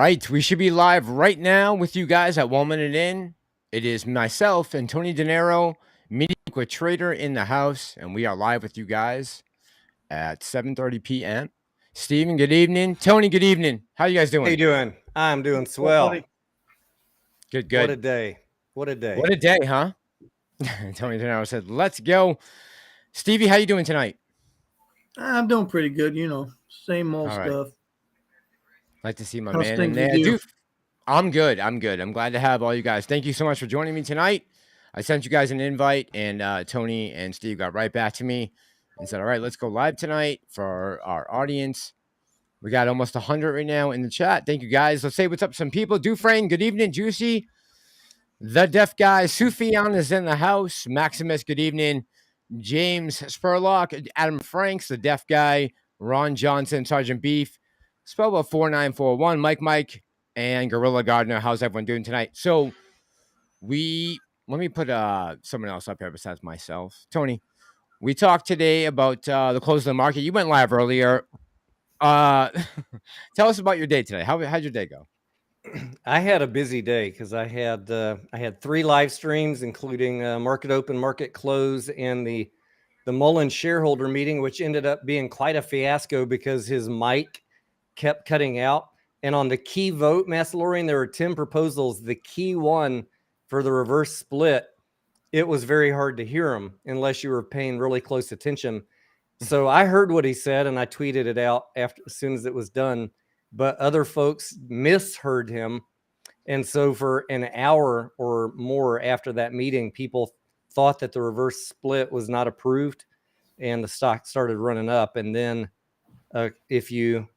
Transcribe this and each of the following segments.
right, we should be live right now with you guys at 1 minute in. It is myself and Tony Denaro, meeting with Trader in the house, and we are live with you guys at 7:30 p.m. Steven, good evening. Tony, good evening. How you guys doing? How you doing? I'm doing swell. Good. What a day. What a day. What a day, huh? Tony Denaro said, let's go. Stevie, how you doing tonight? I'm doing pretty good, same old stuff. Like to see my How's man in things there. with you? I'm good. I'm glad to have all you guys. Thank you so much for joining me tonight. I sent you guys an invite, and Tony and Steve got right back to me and said, all right, let's go live tonight for our audience. We got almost 100 right now in the chat. Thank you, guys. Let's say what's up to some people. Dufresne, good evening. Juicy, the deaf guy. Sufyan is in the house. Maximus, good evening. James Spurlock, Adam Franks, the deaf guy. Ron Johnson, Sergeant Beef. Spellbook 4941, Mike, and Gorilla Gardener. How's everyone doing tonight? So let me put someone else up here besides myself. Tony, we talked today about the close of the market. You went live earlier. Tell us about your day today. How'd your day go? I had a busy day because I had 3 live streams, including market open, market close, and the Mullen shareholder meeting, which ended up being quite a fiasco because his mic kept cutting out. And on the key vote, Massalorian, there were 10 proposals. The key one for the reverse split, it was very hard to hear him unless you were paying really close attention. So I heard what he said and I tweeted it out as soon as it was done, but other folks misheard him. And so for an hour or more after that meeting, people thought that the reverse split was not approved and the stock started running up. And then if you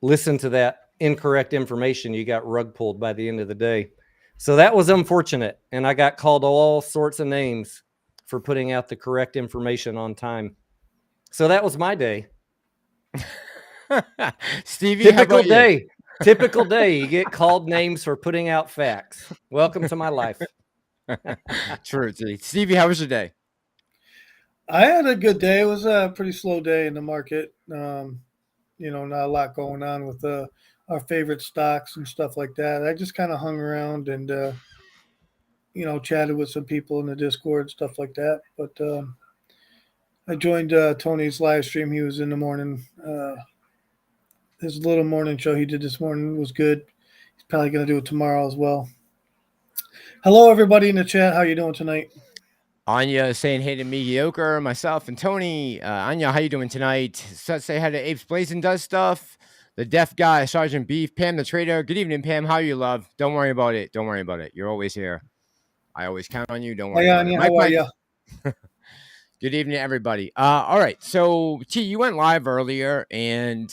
listen to that incorrect information, you got rug pulled by the end of the day. So that was unfortunate. And I got called all sorts of names for putting out the correct information on time. So that was my day. Stevie, typical day. Typical day. You get called names for putting out facts. Welcome to my life. True. Stevie, how was your day? I had a good day. It was a pretty slow day in the market. Not a lot going on with our favorite stocks and stuff like that. I just kind of hung around and, chatted with some people in the Discord, stuff like that. But I joined Tony's live stream. He was in the morning. His little morning show he did this morning was good. He's probably going to do it tomorrow as well. Hello, everybody in the chat. How you doing tonight? Anya saying hey to Mediocre, myself, and Tony. Anya, how you doing tonight? Say hi to Apes Blazing Does Stuff. The deaf guy, Sergeant Beef. Pam the Trader. Good evening, Pam. How are you, love? Don't worry about it. Don't worry about it. You're always here. I always count on you. Don't worry about Anya, it. how are you? Good evening, everybody. All right. So, T, you went live earlier, and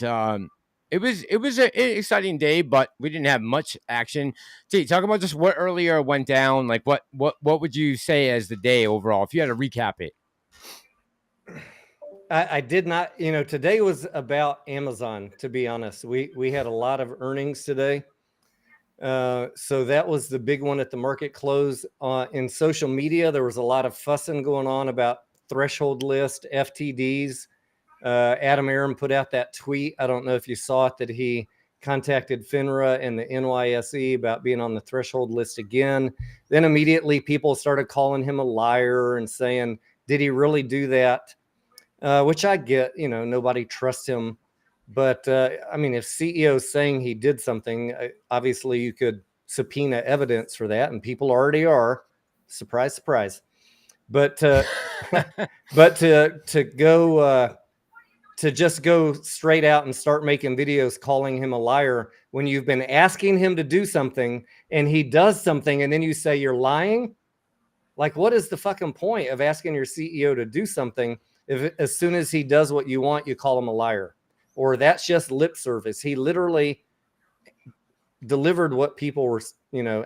it was an exciting day, but we didn't have much action. T, talk about just what earlier went down. Like, what would you say as the day overall, if you had to recap it? I did not, today was about Amazon, to be honest. We had a lot of earnings today. So that was the big one at the market close. In social media, there was a lot of fussing going on about threshold list, FTDs. Adam Aron put out that tweet. I don't know if you saw it, that he contacted FINRA and the NYSE about being on the threshold list again. Then immediately people started calling him a liar and saying, did he really do that? Which I get, nobody trusts him. But if CEO's saying he did something, obviously you could subpoena evidence for that, and people already are. Surprise, surprise. But but to go to just go straight out and start making videos calling him a liar when you've been asking him to do something and he does something and then you say you're lying. Like, what is the fucking point of asking your CEO to do something if as soon as he does what you want, you call him a liar? Or that's just lip service. He literally delivered what people were,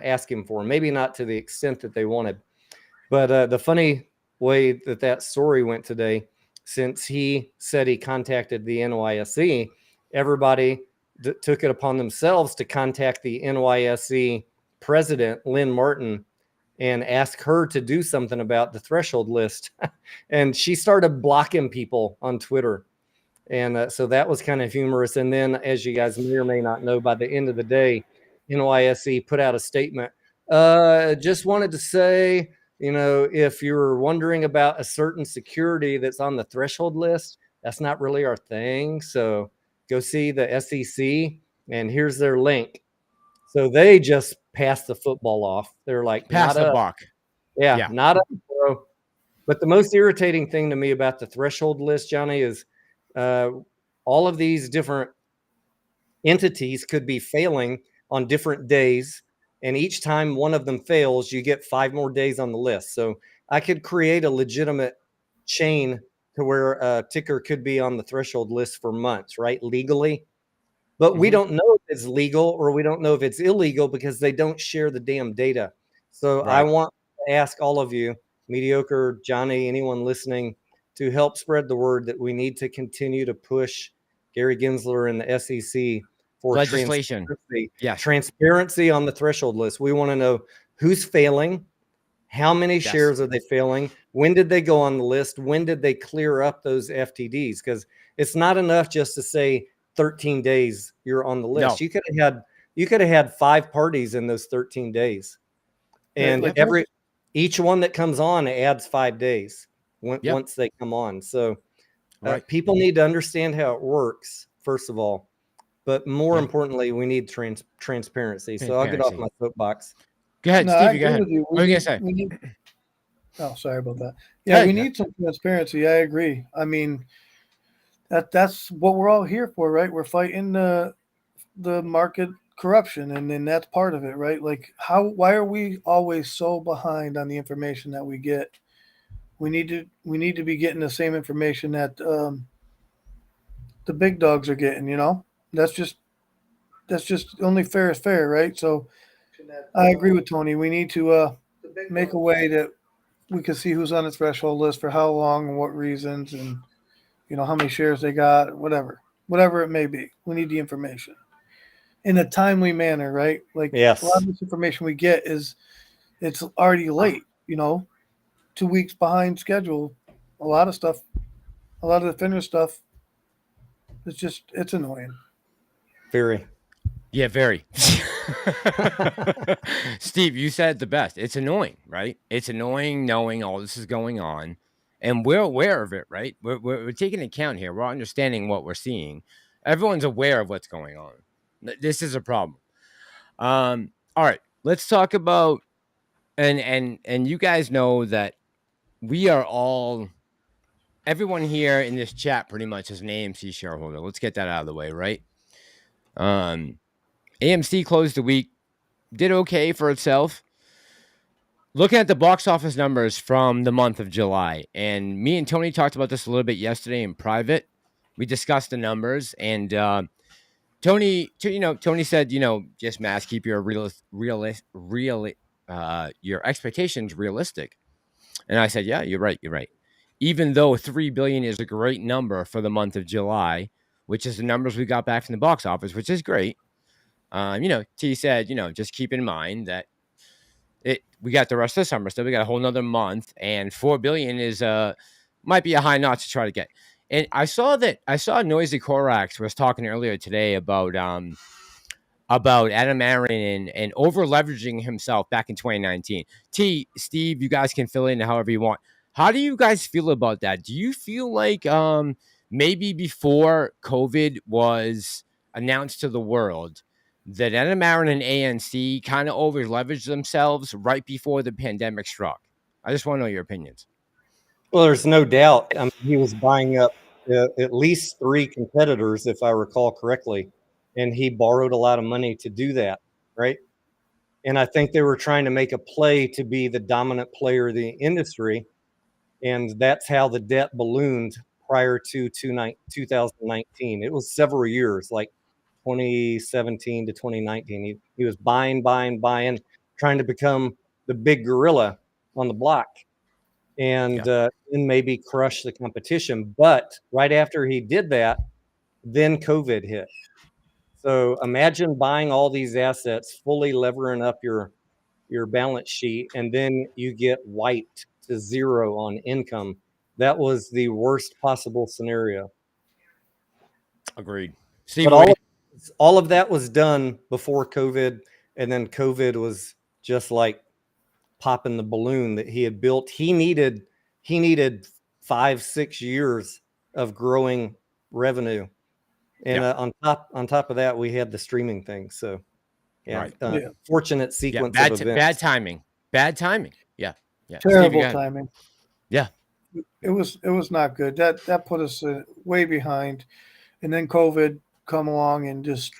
asking for. Maybe not to the extent that they wanted. But the funny way that story went today, since he said he contacted the NYSE, everybody took it upon themselves to contact the NYSE president, Lynn Martin, and ask her to do something about the threshold list. And she started blocking people on Twitter. And so that was kind of humorous. And then, as you guys may or may not know, by the end of the day, NYSE put out a statement. Just wanted to say, if you're wondering about a certain security that's on the threshold list, that's not really our thing. So go see the SEC, and here's their link. So they just passed the football off. They're like, Pass not the us. buck. Yeah, not us, bro. But the most irritating thing to me about the threshold list, Johnny, is all of these different entities could be failing on different days. And each time one of them fails, you get 5 more days on the list. So I could create a legitimate chain to where a ticker could be on the threshold list for months, right? Legally. But we don't know if it's legal or we don't know if it's illegal because they don't share the damn data. So I want to ask all of you, Mediocre, Johnny, anyone listening, to help spread the word that we need to continue to push Gary Gensler and the SEC for Legislation. transparency on the threshold list. We want to know who's failing, how many shares are they failing, when did they go on the list, when did they clear up those FTDs? Because it's not enough just to say 13 days you're on the list. No. You could have had 5 parties in those 13 days. And each one that comes on adds 5 days once they come on. So people need to understand how it works, first of all. But more importantly, we need transparency. So I'll get off my soapbox. Go ahead, Stevie. Go ahead. What are you going to say? Oh, sorry about that. Yeah, we need some transparency. I agree. I mean, that's what we're all here for, right? We're fighting the market corruption, and then that's part of it, right? Like, why are we always so behind on the information that we get? We need to be getting the same information that the big dogs are getting. That's just only fair is fair, right? So I agree with Tony. We need to make a way that we can see who's on the threshold list for how long and what reasons, and how many shares they got, whatever it may be. We need the information in a timely manner, right? Like, a lot of this information we get it's already late, 2 weeks behind schedule. A lot of the thinner stuff, it's annoying. Very. Yeah, very. Steve, you said the best. It's annoying, right? It's annoying knowing all this is going on, and we're aware of it, right? We're taking account here. We're understanding what we're seeing. Everyone's aware of what's going on. This is a problem. All right, let's talk about and you guys know that we are all. Everyone here in this chat pretty much is an AMC shareholder. Let's get that out of the way, right? AMC closed the week, did okay for itself. Looking at the box office numbers from the month of July, and me and Tony talked about this a little bit yesterday in private. We discussed the numbers, and Tony said, just Mass, keep your your expectations realistic. And I said, yeah, you're right. Even though 3 billion is a great number for the month of July, which is the numbers we got back from the box office, which is great. T said, just keep in mind that we got the rest of the summer still. We got a whole nother month, and 4 billion is might be a high notch to try to get. And I saw Noisy Korax was talking earlier today about Adam Aaron and over leveraging himself back in 2019. Steve, you guys can fill in however you want. How do you guys feel about that? Do you feel like maybe before COVID was announced to the world, that Adam Aaron and ANC kind of over leveraged themselves right before the pandemic struck? I just want to know your opinions. Well, there's no doubt. I mean, he was buying up at least 3 competitors, if I recall correctly, and he borrowed a lot of money to do that, right? And I think they were trying to make a play to be the dominant player of the industry, and that's how the debt ballooned prior to 2019. It was several years, like 2017 to 2019. He was buying, trying to become the big gorilla on the block, and then maybe crush the competition. But right after he did that, then COVID hit. So imagine buying all these assets, fully levering up your balance sheet, and then you get wiped to zero on income. That was the worst possible scenario. Agreed. Steve, But what all of that was done before COVID, and then COVID was just like popping the balloon that he had built. He needed 5-6 years of growing revenue, and on top of that, we had the streaming thing. So Right. fortunate Yeah, sequence of events. bad timing. Bad timing. Yeah. Yeah. Steve, Terrible you got it. timing. Yeah. It was not good. That put us way behind, and then COVID come along and just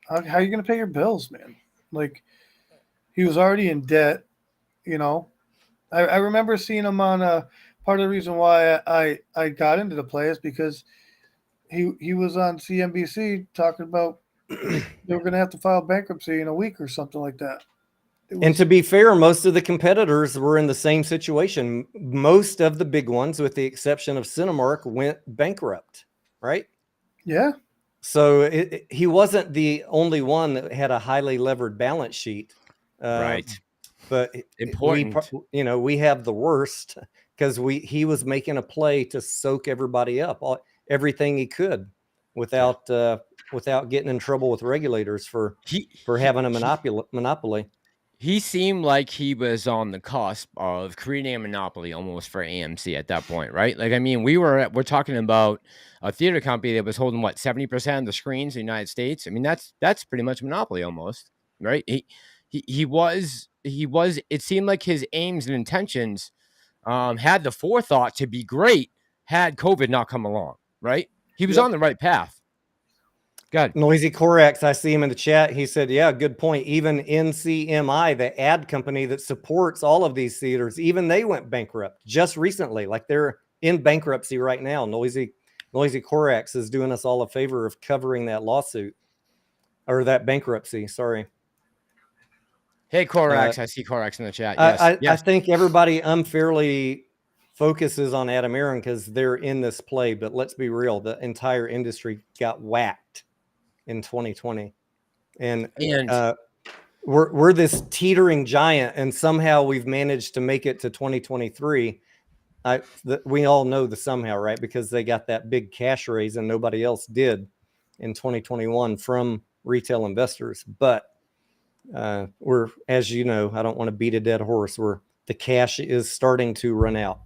how are you going to pay your bills, man? Like he was already in debt. You know, I remember seeing him on part of the reason why I got into the play is because he was on CNBC talking about they were going to have to file bankruptcy in a week or something like that. And to be fair, most of the competitors were in the same situation. Most of the big ones, with the exception of Cinemark, went bankrupt, right? Yeah. So he wasn't the only one that had a highly levered balance sheet. Right. But Important. we have the worst because he was making a play to soak everybody up, everything he could, without getting in trouble with regulators for having a monopoly. He seemed like he was on the cusp of creating a monopoly almost for AMC at that point, right? Like, I mean, we're talking about a theater company that was holding 70% of the screens in the United States. I mean, that's pretty much monopoly almost, right? He was. It seemed like his aims and intentions had the forethought to be great had COVID not come along, right? He was on the right path. Good. Noisy Corax, I see him in the chat. He said, yeah, good point. Even NCMI, the ad company that supports all of these theaters, even they went bankrupt just recently. Like they're in bankruptcy right now. Noisy Corax is doing us all a favor of covering that lawsuit or that bankruptcy. Sorry. Hey, Corax. I see Corax in the chat. Yes. I think everybody unfairly focuses on Adam Aaron because they're in this play, but let's be real. The entire industry got whacked in 2020, and we're this teetering giant, and somehow we've managed to make it to 2023. We all know the somehow, right? Because they got that big cash raise and nobody else did in 2021 from retail investors. But we're, as you know, I don't want to beat a dead horse. The cash is starting to run out.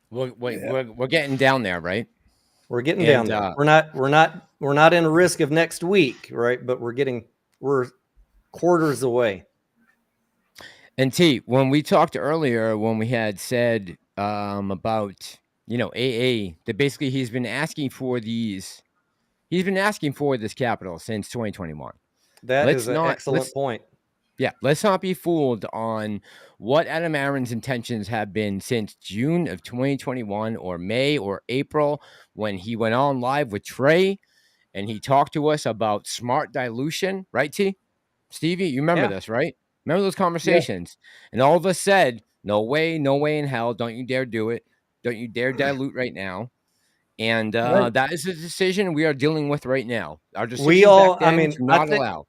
We're getting down there, right? We're getting down there. We're not in risk of next week, right? But we're quarters away. And T, when we talked earlier, when we had said about AA, that basically he's been asking for this capital since 2021. That is an excellent point. Yeah, let's not be fooled on what Adam Aaron's intentions have been since June of 2021 or May or April when he went on live with Trey and he talked to us about smart dilution, right, T? Stevie, you remember this, right? Remember those conversations? Yeah. And all of us said, no way in hell, don't you dare do it. Don't you dare dilute right now. And that is a decision we are dealing with right now. Our decision back then to not allow.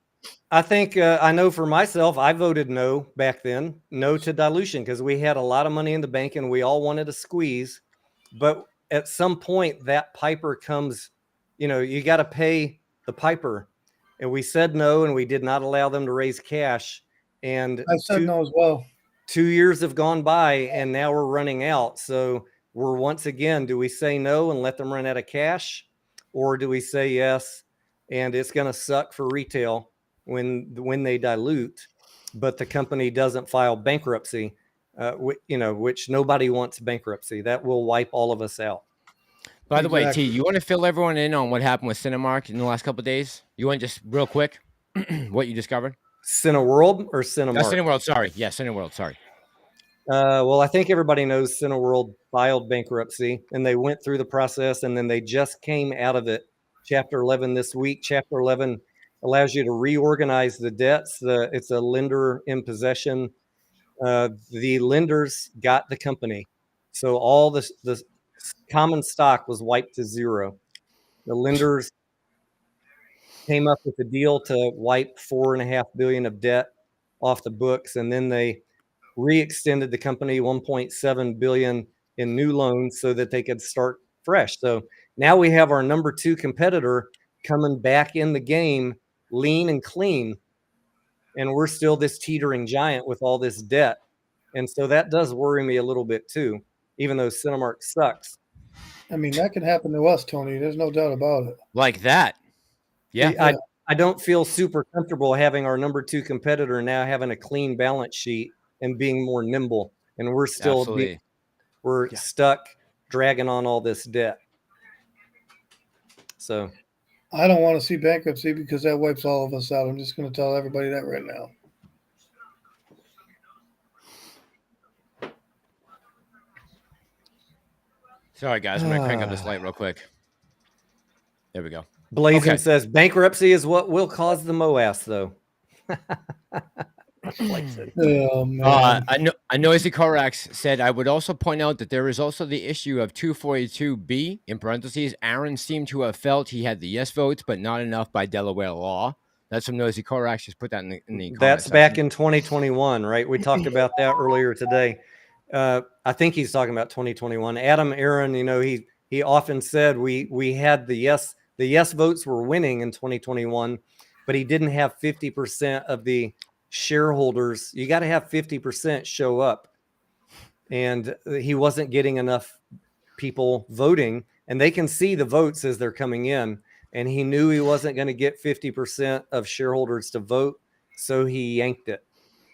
I think I know for myself, I voted no back then, no to dilution, because we had a lot of money in the bank and we all wanted to squeeze. But at some point, that piper comes, you got to pay the piper. And we said no, and we did not allow them to raise cash. And I said no as well. 2 years have gone by, and now we're running out. So we're once again, do we say no and let them run out of cash? Or do we say yes, and it's going to suck for retail when they dilute, but the company doesn't file bankruptcy, which nobody wants bankruptcy. That will wipe all of us out. By the way, T, you want to fill everyone in on what happened with Cinemark in the last couple of days? You want just real quick what you discovered? Cineworld or Cinemark? Cineworld, sorry. Yeah, Cineworld, sorry. Well, I think everybody knows Cineworld filed bankruptcy, and they went through the process, and then they just came out of it. Chapter 11 this week. Chapter 11 allows you to reorganize the debts. It's a lender in possession. The lenders got the company. So all the common stock was wiped to zero. The lenders came up with a deal to wipe $4.5 billion of debt off the books. And then they re-extended the company $1.7 billion in new loans so that they could start fresh. So Now we have our number 2 competitor coming back in the game, lean and clean, and we're still this teetering giant with all this debt. And so that does worry me a little bit too, even though Cinemark sucks. I mean, that can happen to us, Tony. There's no doubt about it. Like that. Yeah. I don't feel super comfortable having our number 2 competitor now having a clean balance sheet and being more nimble. And we're still stuck dragging on all this debt. So I don't want to see bankruptcy because that wipes all of us out. I'm just going to tell everybody that right now. Sorry, guys. I'm going to crank up this light real quick. There we go. Blazing says bankruptcy is what will cause the MOAS, though. Oh, man. I Noisy Corax said, I would also point out that there is also the issue of 242B, in parentheses. Aaron seemed to have felt he had the yes votes, but not enough by Delaware law. That's from Noisy Corax. Just put that in the comment That's section. back in 2021, right? We talked about that earlier today. I think he's talking about 2021. Adam Aaron, he often said we had the yes votes were winning in 2021, but he didn't have 50% of the shareholders. You got to have 50% show up, and he wasn't getting enough people voting, and they can see the votes as they're coming in, and he knew he wasn't going to get 50% of shareholders to vote, so he yanked it.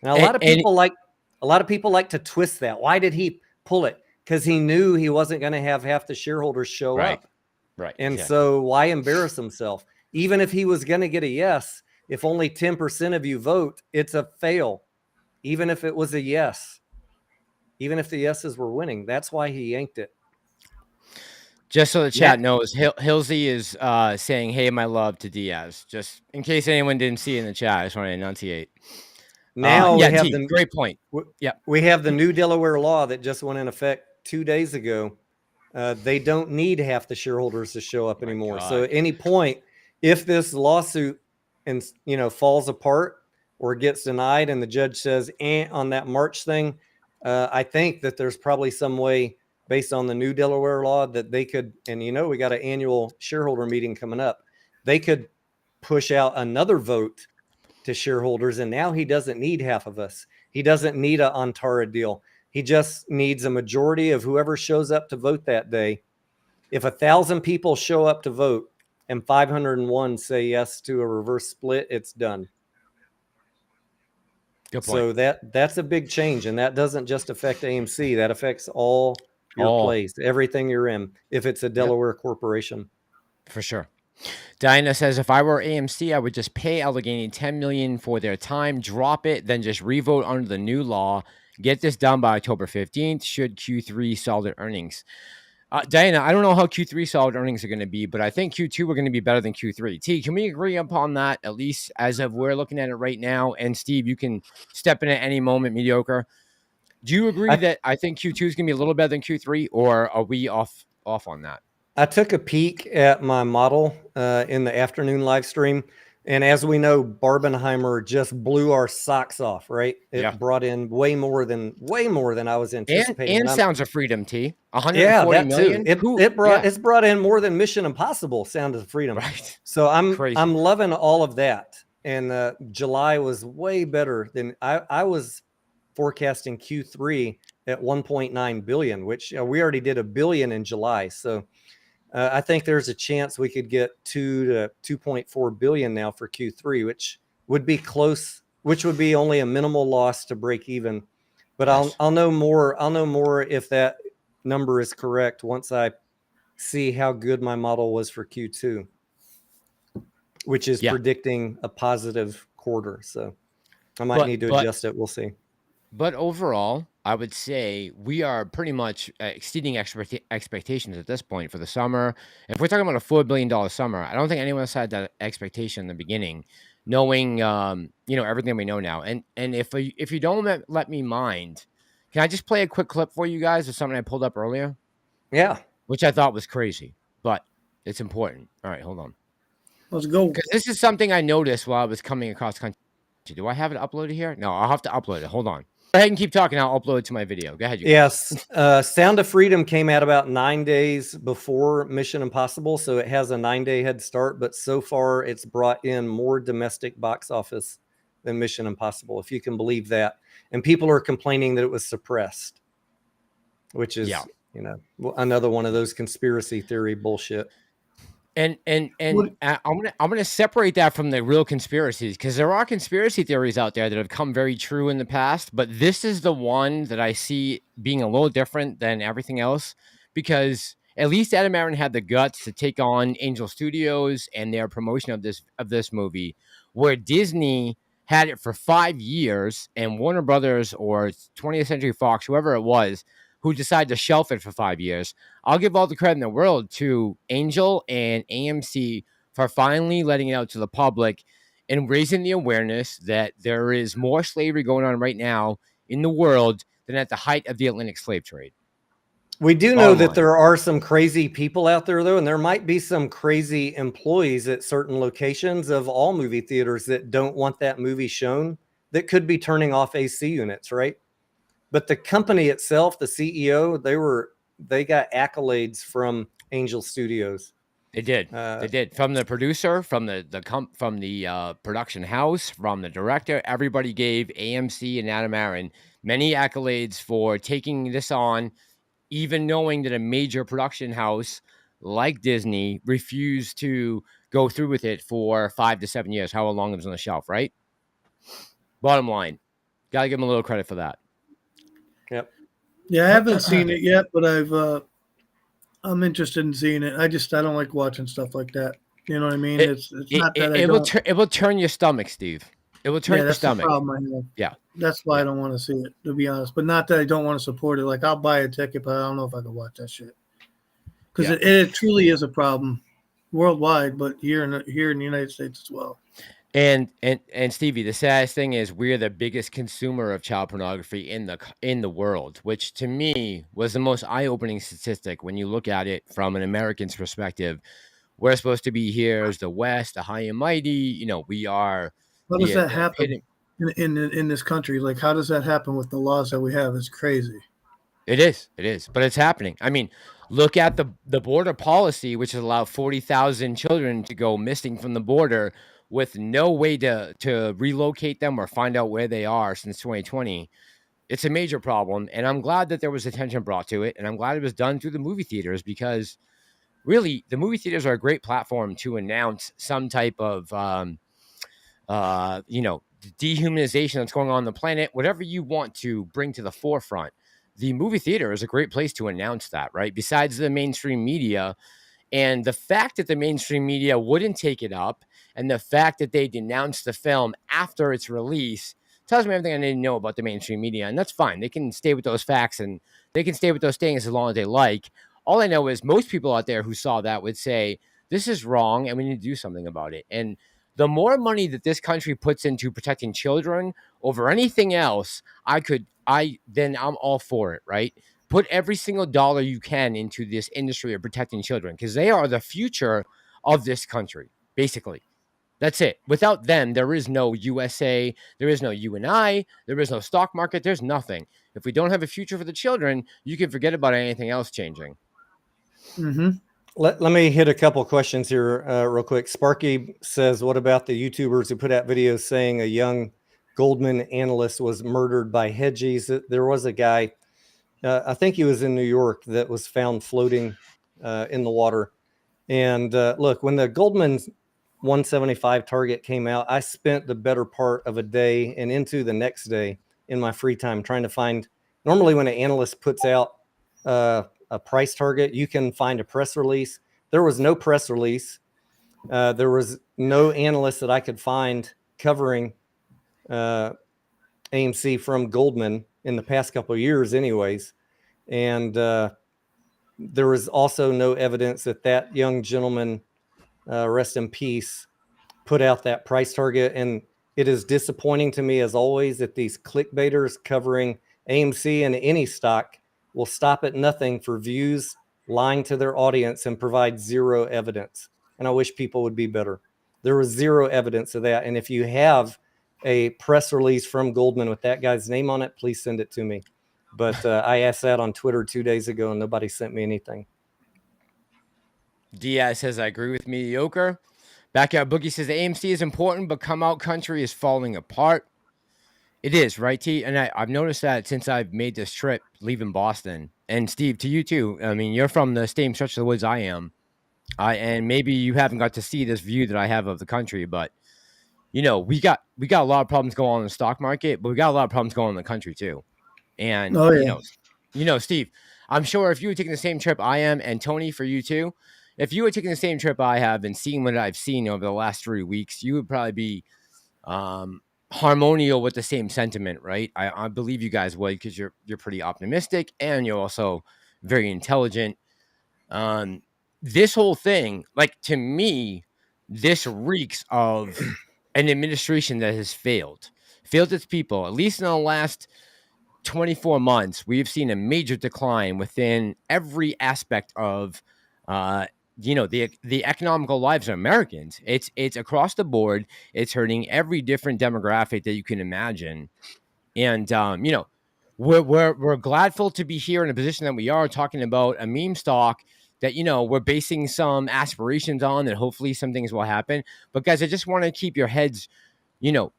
Now a lot of people like to twist that. Why did he pull it? Because he knew he wasn't going to have half the shareholders show up. Right. And so why embarrass himself? Even if he was going to get a yes, if only 10% of you vote, it's a fail. Even if it was a yes, even if the yeses were winning, that's why he yanked it. Just so the chat knows, Hilsey is saying, hey, my love to Diaz. Just in case anyone didn't see it in the chat, I just want to enunciate. Now we have great point. We have the new Delaware law that just went in effect 2 days ago. They don't need half the shareholders to show up anymore. So at any point, if this lawsuit falls apart or gets denied and the judge says on that March thing, I think that there's probably some way based on the new Delaware law that they could, and we got an annual shareholder meeting coming up, they could push out another vote to shareholders, and now he doesn't need half of us. He doesn't need a Antara deal. He just needs a majority of whoever shows up to vote that day. If 1,000 people show up to vote and 501 say yes to a reverse split, it's done. Good point. So that's a big change, and that doesn't just affect AMC. That affects all your plays, everything you're in, if it's a Delaware corporation. For sure. Diana says, if I were AMC, I would just pay Allegheny $10 million for their time, drop it, then just revote under the new law. Get this done by October 15th, should Q3 solid earnings. Diana, I don't know how Q3 solid earnings are going to be, but I think Q2 are going to be better than Q3. T, can we agree upon that, at least as of we're looking at it right now? And Steve, you can step in at any moment, mediocre. Do you agree that I think Q2 is going to be a little better than Q3, or are we off on that? I took a peek at my model in the afternoon live stream. And as we know, Barbenheimer just blew our socks off, right? It brought in way more than I was anticipating. And Sounds of Freedom, T. 140 million. It's brought in more than Mission Impossible, Sound of Freedom. Right. So I'm loving all of that. And July was way better than I was forecasting Q3 at 1.9 billion, which we already did $1 billion in July. So I think there's a chance we could get 2 to 2.4 billion now for Q3, which would be close, which would be only a minimal loss to break even. But I'll know more. I'll know more if that number is correct once I see how good my model was for Q2, which is predicting a positive quarter. So I might need to adjust it. We'll see. But overall, I would say we are pretty much exceeding expectations at this point for the summer. If we're talking about a $4 billion summer, I don't think anyone else had that expectation in the beginning, knowing everything we know now. And if you don't let me mind, can I just play a quick clip for you guys of something I pulled up earlier? Yeah. Which I thought was crazy, but it's important. All right, hold on. Let's go. Because this is something I noticed while I was coming across country. Do I have it uploaded here? No, I'll have to upload it. Hold on. Go ahead and keep talking. I'll upload it to my video. Go ahead. Yes. Sound of Freedom came out about 9 days before Mission Impossible. So it has a 9-day head start, but so far it's brought in more domestic box office than Mission Impossible, if you can believe that. And people are complaining that it was suppressed, which is, another one of those conspiracy theory bullshit. And I'm gonna separate that from the real conspiracies, because there are conspiracy theories out there that have come very true in the past, but this is the one that I see being a little different than everything else, because at least Adam Aaron had the guts to take on Angel Studios and their promotion of this movie, where Disney had it for 5 years, and Warner Brothers or 20th Century Fox, whoever it was, who decided to shelf it for 5 years. I'll give all the credit in the world to Angel and AMC for finally letting it out to the public and raising the awareness that there is more slavery going on right now in the world than at the height of the Atlantic slave trade. We do know that there are some crazy people out there, though, and there might be some crazy employees at certain locations of all movie theaters that don't want that movie shown, that could be turning off AC units, right? But the company itself, the CEO, they got accolades from Angel Studios. They did. They did. From the producer, from the production house, from the director, everybody gave AMC and Adam Aaron many accolades for taking this on, even knowing that a major production house like Disney refused to go through with it for 5 to 7 years, however long it was on the shelf, right? Bottom line, gotta give them a little credit for that. Yep. Yeah, I haven't seen it yet, but I'm interested in seeing it. I don't like watching stuff like that. You know what I mean? It's not that it will turn your stomach, Steve. It will turn your stomach. The problem I have. Yeah. That's why I don't want to see it, to be honest. But not that I don't want to support it. Like, I'll buy a ticket, but I don't know if I can watch that shit. Because it truly is a problem worldwide, but here in the United States as well. And Stevie, the saddest thing is we're the biggest consumer of child pornography in the world, which to me was the most eye-opening statistic when you look at it from an American's perspective. We're supposed to be here as the West, the high and mighty. We are. How does that happen in this country? Like, how does that happen with the laws that we have? It's crazy. It is, but it's happening. I mean, look at the border policy, which has allowed 40,000 children to go missing from the border with no way to relocate them or find out where they are since 2020. It's a major problem, and I'm glad that there was attention brought to it, and I'm glad it was done through the movie theaters, because really the movie theaters are a great platform to announce some type of dehumanization that's going on the planet, whatever you want to bring to the forefront. The movie theater is a great place to announce that, right? Besides the mainstream media. And the fact that the mainstream media wouldn't take it up, and the fact that they denounced the film after its release, tells me everything I need to know about the mainstream media. And that's fine. They can stay with those facts, and they can stay with those things as long as they like. All I know is most people out there who saw that would say, this is wrong and we need to do something about it. And the more money that this country puts into protecting children over anything else, then I'm all for it, right? Put every single dollar you can into this industry of protecting children, because they are the future of this country, basically. That's it. Without them, there is no USA, there is no UNI, there is no stock market, there's nothing. If we don't have a future for the children, you can forget about anything else changing. Mm-hmm. Let me hit a couple questions here real quick. Sparky says, what about the YouTubers who put out videos saying a young Goldman analyst was murdered by hedgies? There was a guy, I think he was in New York, that was found floating in the water. And look, when the Goldman 175 target came out, I spent the better part of a day and into the next day in my free time trying to find. Normally when an analyst puts out a price target, you can find a press release. There was no press release. There was no analyst that I could find covering AMC from Goldman in the past couple of years anyways. And there was also no evidence that young gentleman, rest in peace, put out that price target. And it is disappointing to me, as always, that these clickbaiters covering AMC and any stock will stop at nothing for views, lying to their audience, and provide zero evidence. And I wish people would be better. There was zero evidence of that. And if you have a press release from Goldman with that guy's name on it, please send it to me. But I asked that on Twitter 2 days ago, and nobody sent me anything. Diaz says, I agree with mediocre. Backyard Boogie says, the AMC is important, but come out country is falling apart. It is, right, T? And I've noticed that since I've made this trip leaving Boston. And Steve, to you too. I mean, you're from the same stretch of the woods I am. And maybe you haven't got to see this view that I have of the country, but we got a lot of problems going on in the stock market, but we got a lot of problems going on in the country too. And Steve, I'm sure if you were taking the same trip I am, and Tony, for you too, if you were taking the same trip I have and seeing what I've seen over the last 3 weeks, you would probably be harmonial with the same sentiment, right? I believe you guys would, because you're pretty optimistic and you're also very intelligent. This whole thing, like, to me, this reeks of an administration that has failed its people. At least in the last 24 months, we've seen a major decline within every aspect of the economical lives of Americans. It's across the board. It's hurting every different demographic that you can imagine. And we're gladful to be here in a position that we are, talking about a meme stock that we're basing some aspirations on, that hopefully some things will happen. But guys, I just want to keep your heads,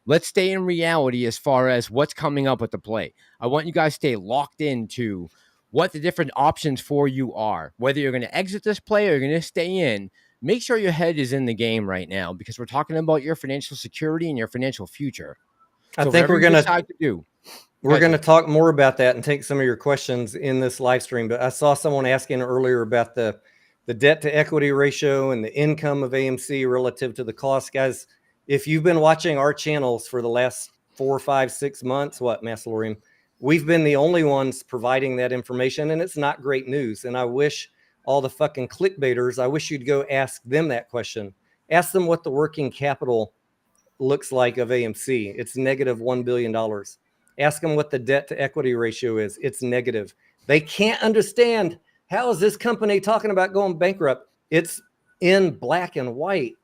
let's stay in reality as far as what's coming up with the play. I want you guys to stay locked into what the different options for you are, whether you're going to exit this play or you're going to stay in. Make sure your head is in the game right now, because we're talking about your financial security and your financial future. I think we're going to talk more about that and take some of your questions in this live stream. But I saw someone asking earlier about the debt to equity ratio and the income of AMC relative to the cost. Guys, if you've been watching our channels for the last 4, 5, 6 months, Massalorian, we've been the only ones providing that information, and it's not great news. And I wish all the fucking clickbaiters, I wish you'd go ask them that question. Ask them what the working capital looks like of AMC. It's negative $1 billion. Ask them what the debt to equity ratio is. It's negative. They can't understand, how is this company talking about going bankrupt? It's in black and white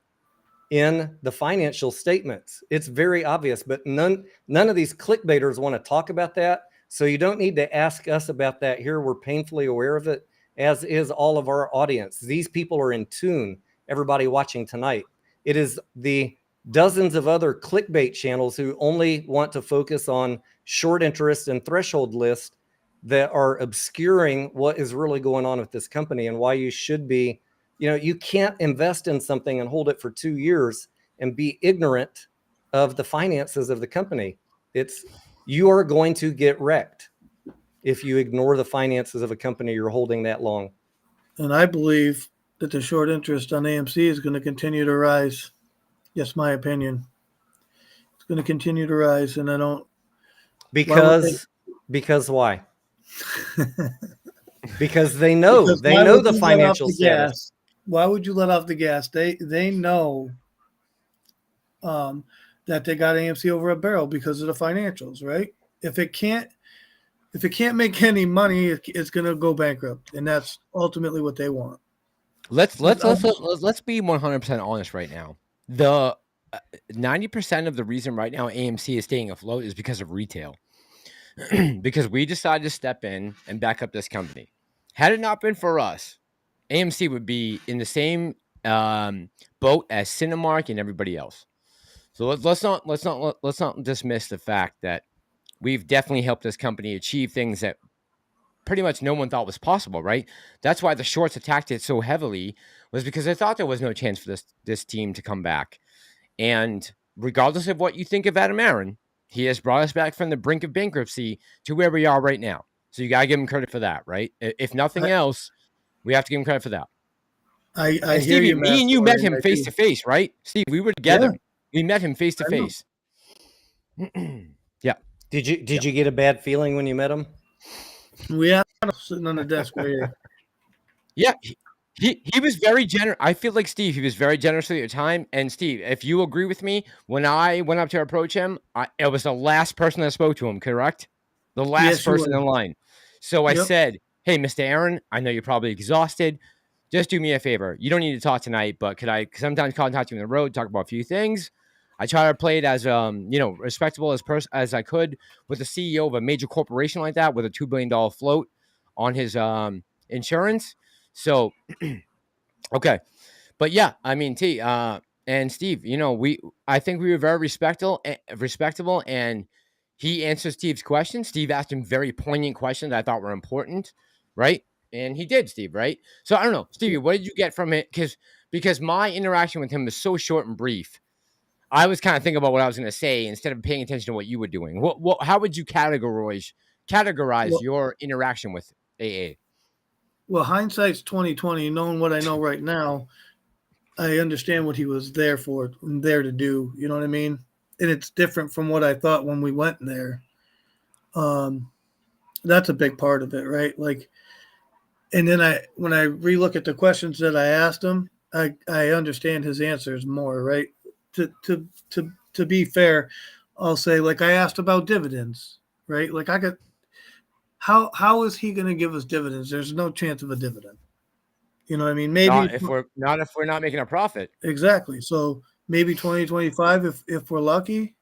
in the financial statements. It's very obvious, but none of these clickbaiters want to talk about that. So you don't need to ask us about that here. We're painfully aware of it, as is all of our audience. These people are in tune, everybody watching tonight. It is the dozens of other clickbait channels who only want to focus on short interest and threshold list that are obscuring what is really going on with this company and why you should be, you can't invest in something and hold it for 2 years and be ignorant of the finances of the company. You are going to get wrecked if you ignore the finances of a company you're holding that long. And I believe that the short interest on AMC is going to continue to rise. Yes, my opinion. It's going to continue to rise, and I don't. Because why? Because they know the financial status. Why would you let off the gas? They know that they got AMC over a barrel because of the financials, right? If it can't make any money, it's going to go bankrupt, and that's ultimately what they want. Let's be 100% honest right now. The 90% of the reason right now AMC is staying afloat is because of retail. Because we decided to step in and back up this company. Had it not been for us, AMC would be in the same boat as Cinemark and everybody else. So let's not dismiss the fact that we've definitely helped this company achieve things that pretty much no one thought was possible, right? That's why the shorts attacked it so heavily, was because they thought there was no chance for this team to come back. And regardless of what you think of Adam Aaron, he has brought us back from the brink of bankruptcy to where we are right now. So you got to give him credit for that, right? If nothing else, we have to give him credit for that. I Steve, hear you, me and you met him face to face, right? Steve, we were together. Yeah. We met him face to face. Yeah. Did you get a bad feeling when you met him? We had him sitting on the desk right here. Yeah. He was very generous. I feel like Steve, he was very generous with your time. And Steve, if you agree with me, when I went up to approach him, it was the last person that spoke to him, correct? The last person in line. So I said, hey, Mr. Aaron, I know you're probably exhausted. Just do me a favor. You don't need to talk tonight, but could I sometimes call and talk to you on the road, talk about a few things? I try to play it as respectable as I could with the CEO of a major corporation like that with a $2 billion float on his insurance. So okay. But yeah, I mean, and Steve, I think we were very respectable, and he answered Steve's question. Steve asked him very poignant questions I thought were important, right? And he did, Steve, right? So I don't know, Stevie, what did you get from it? Because my interaction with him was so short and brief. I was kind of thinking about what I was going to say instead of paying attention to what you were doing. How would you categorize Well, your interaction with AA? well, hindsight's 2020. Knowing what I know right now, I understand what he was there for, there to do. You know what I mean? And it's different from what I thought when we went there. That's a big part of it, right? Like, and then when I relook at the questions that I asked him, I understand his answers more, right? To be fair, I'll say, like, I asked about dividends, right? Like, how is he going to give us dividends? There's no chance of a dividend. You know what I mean? Maybe Not if we're not making a profit. exactly. So maybe 2025 if we're lucky,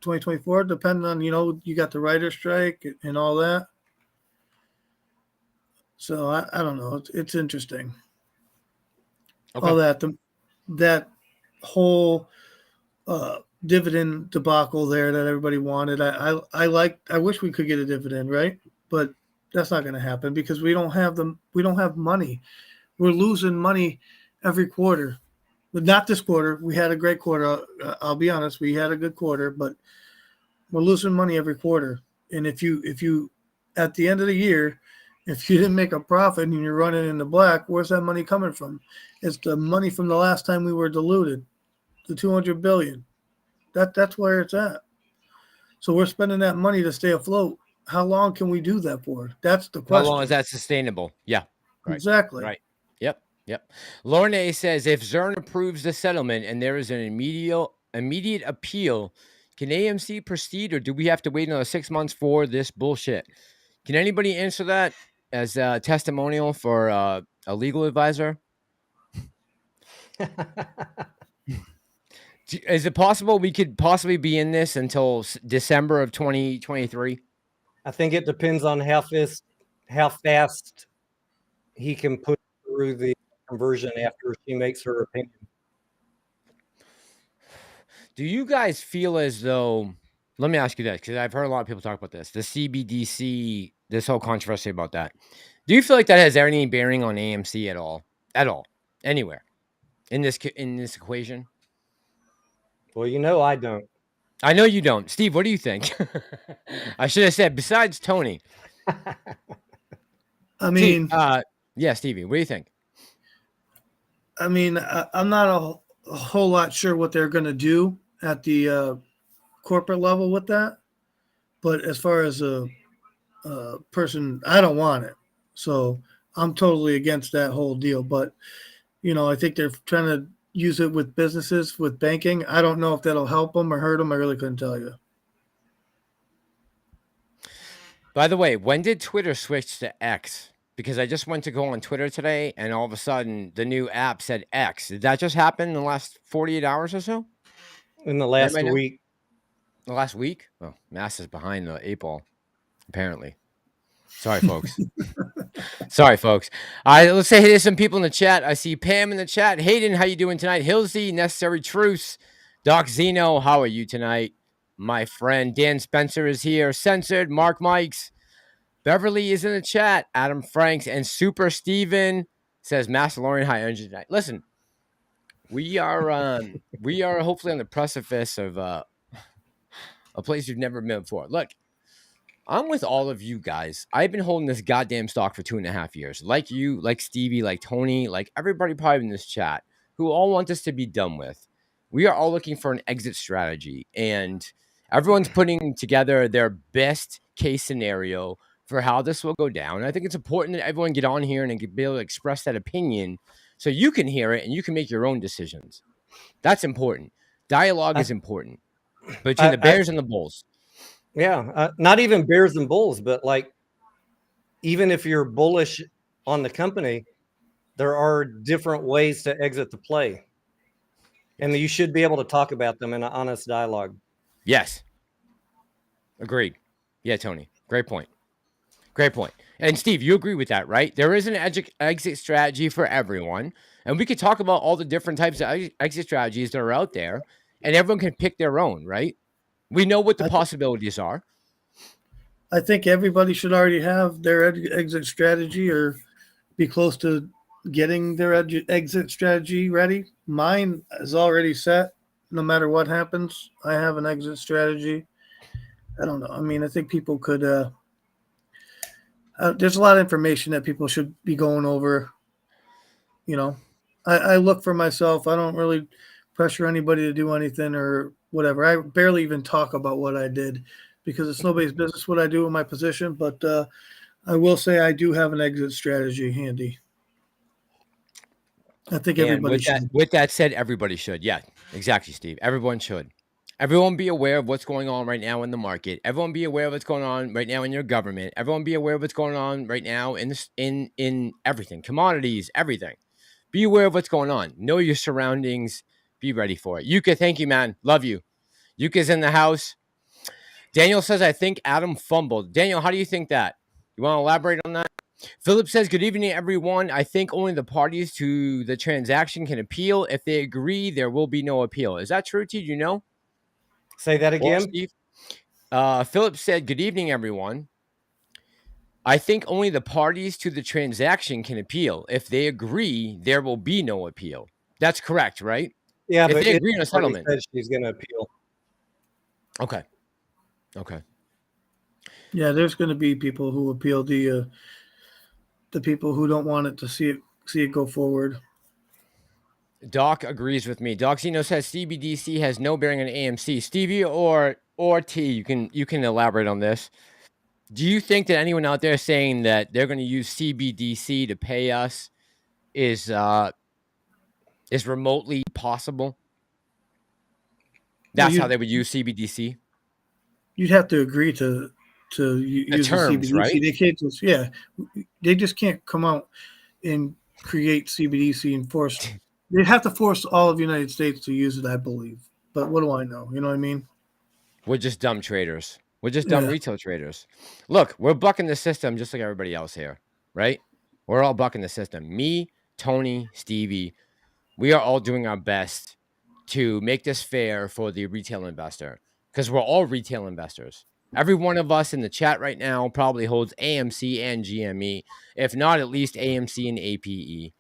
2024, depending on, you got the writer strike and all that. So I don't know. It's interesting. Okay. All that whole dividend debacle there that everybody wanted. I wish we could get a dividend, right? But that's not going to happen because we don't have money. We're losing money every quarter. But not this quarter. We had a great quarter. I'll be honest, we had a good quarter, but we're losing money every quarter. And if you at the end of the year, if you didn't make a profit and you're running in the black, where's that money coming from? It's the money from the last time we were diluted, the 200 billion. That's where it's at. So we're spending that money to stay afloat. How long can we do that for? That's the question. How long is that sustainable? Yeah. Right. Exactly. Right. Yep. Lorne says if Zurn approves the settlement and there is an immediate appeal, can AMC proceed or do we have to wait another 6 months for this bullshit? Can anybody answer that as a testimonial for a legal advisor? Is it possible we could possibly be in this until December of 2023? I think it depends on how fast he can put through the conversion after she makes her opinion. Do you guys feel as though, let me ask you this, because I've heard a lot of people talk about this, the CBDC, this whole controversy about that. Do you feel like that has any bearing on AMC at all? Anywhere in this equation? Well, I don't. I know you don't. Steve, what do you think? I should have said, besides Tony. I mean, yeah, Stevie, what do you think? I mean, I'm not a whole lot sure what they're going to do at the corporate level with that. But as far as a person, I don't want it. So I'm totally against that whole deal. But, I think they're trying to use it with businesses, with banking. I don't know if that'll help them or hurt them. I really couldn't tell you. By the way, when did Twitter switch to X? Because I just went to go on Twitter today, and all of a sudden, the new app said X. Did that just happen in the last 48 hours or so? In the last week. The last week? Oh, Mass is behind the 8 ball, apparently. Sorry, folks. Sorry, folks. Let's say hey to some people in the chat. I see Pam in the chat. Hayden, how you doing tonight? Hilsey, Necessary Truths. Doc Zeno, how are you tonight? My friend Dan Spencer is here. Censored. Mark Mikes. Beverly is in the chat. Adam Franks and Super Steven says Massalorian high energy tonight. Listen, we are hopefully on the precipice of a place you've never been before. Look, I'm with all of you guys. I've been holding this goddamn stock for 2.5 years. Like you, like Stevie, like Tony, like everybody probably in this chat who all want this to be done with. We are all looking for an exit strategy, and everyone's putting together their best case scenario for how this will go down. And I think it's important that everyone get on here and be able to express that opinion so you can hear it and you can make your own decisions. That's important. Dialogue is important between the Bears and the Bulls. Yeah, not even Bears and Bulls, but like even if you're bullish on the company, there are different ways to exit the play. And you should be able to talk about them in an honest dialogue. Yes. Agreed. Yeah, Tony. Great point. Great point. And Steve, you agree with that, right? There is an exit strategy for everyone. And we could talk about all the different types of exit strategies that are out there, and everyone can pick their own, right? We know what the possibilities are. I think everybody should already have their exit strategy or be close to getting their exit strategy ready. Mine is already set. No matter what happens, I have an exit strategy. I don't know. I mean, I think people could. There's a lot of information that people should be going over. You know, I look for myself. I don't really pressure anybody to do anything or whatever. I barely even talk about what I did because it's nobody's business what I do in my position. But I will say I do have an exit strategy handy. I think everybody should. With that said, everybody should. Yeah, exactly, Steve. Everyone should. Everyone be aware of what's going on right now in the market. Everyone be aware of what's going on right now in your government. Everyone be aware of what's going on right now in everything, commodities, everything. Be aware of what's going on. Know your surroundings. Be ready for it. Yuka, thank you, man. Love you. Yuka's in the house. Daniel says, I think Adam fumbled. Daniel, how do you think that? You want to elaborate on that? Philip says, good evening, everyone. I think only the parties to the transaction can appeal. If they agree, there will be no appeal. Is that true, T? Do you know? Say that again. Steve? Philip said, good evening, everyone. I think only the parties to the transaction can appeal. If they agree, there will be no appeal. That's correct, right? Yeah, if but they agree on a settlement. Said she's going to appeal. Okay. Yeah, there's going to be people who appeal the people who don't want it to see it go forward. Doc agrees with me. Doc Zeno says CBDC has no bearing on AMC. Stevie or T, you can elaborate on this. Do you think that anyone out there saying that they're going to use CBDC to pay us is remotely possible? That's how they would use CBDC. You'd have to agree to use terms, the CBDC. Right? They can't they just can't come out and create CBDC and force. They'd have to force all of the United States to use it, I believe. But what do I know? You know what I mean? We're just dumb traders. We're just dumb retail traders. Look, we're bucking the system just like everybody else here, right? We're all bucking the system. Me, Tony, Stevie, we are all doing our best to make this fair for the retail investor because we're all retail investors. Every one of us in the chat right now probably holds AMC and GME, if not at least AMC and APE.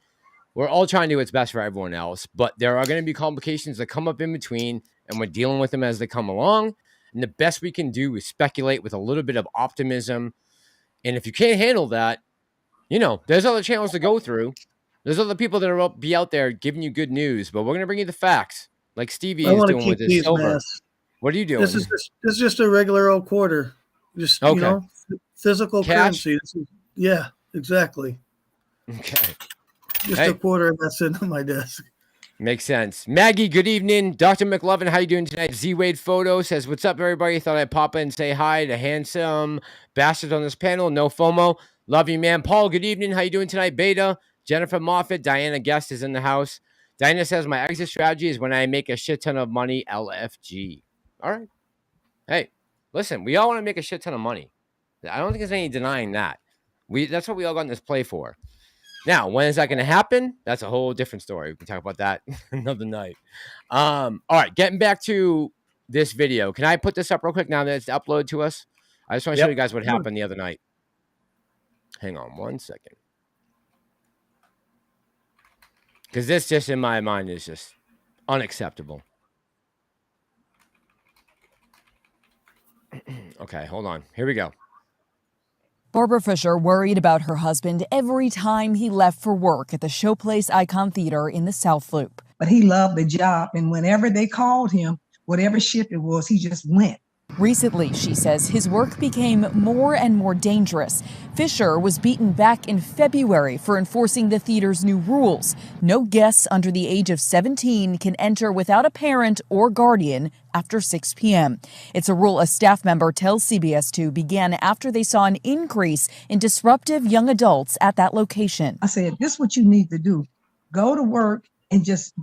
We're all trying to do what's best for everyone else, but there are going to be complications that come up in between, and we're dealing with them as they come along. And the best we can do is speculate with a little bit of optimism. And if you can't handle that, there's other channels to go through. There's other people that are be out there giving you good news, but we're going to bring you the facts, like Stevie is doing with his silver. Masks. What are you doing? This is just a regular old quarter. Just physical Cash? currency. Yeah, exactly. Okay. Just a quarter that's sitting on my desk. Makes sense. Maggie, good evening. Dr. McLovin, how you doing tonight? Z-Wade Photo says, what's up, everybody? Thought I'd pop in and say hi to handsome bastards on this panel. No FOMO. Love you, man. Paul, good evening. How you doing tonight? Beta, Jennifer Moffat, Diana Guest is in the house. Diana says, my exit strategy is when I make a shit ton of money, LFG. All right. Hey, listen, we all want to make a shit ton of money. I don't think there's any denying that. That's what we all got in this play for. Now, when is that going to happen? That's a whole different story. We can talk about that another night. All right, getting back to this video. Can I put this up real quick now that it's uploaded to us? I just want to show you guys what happened the other night. Hang on 1 second. Because this just in my mind is just unacceptable. Okay, hold on. Here we go. Barbara Fisher worried about her husband every time he left for work at the Showplace Icon Theater in the South Loop. But he loved the job, and whenever they called him, whatever shift it was, he just went. Recently, she says his work became more and more dangerous. Fisher was beaten back in February for enforcing the theater's new rules. No guests under the age of 17 can enter without a parent or guardian after 6 p.m. It's a rule a staff member tells CBS 2 began after they saw an increase in disruptive young adults at that location. I said, this is what you need to do. Go to work and just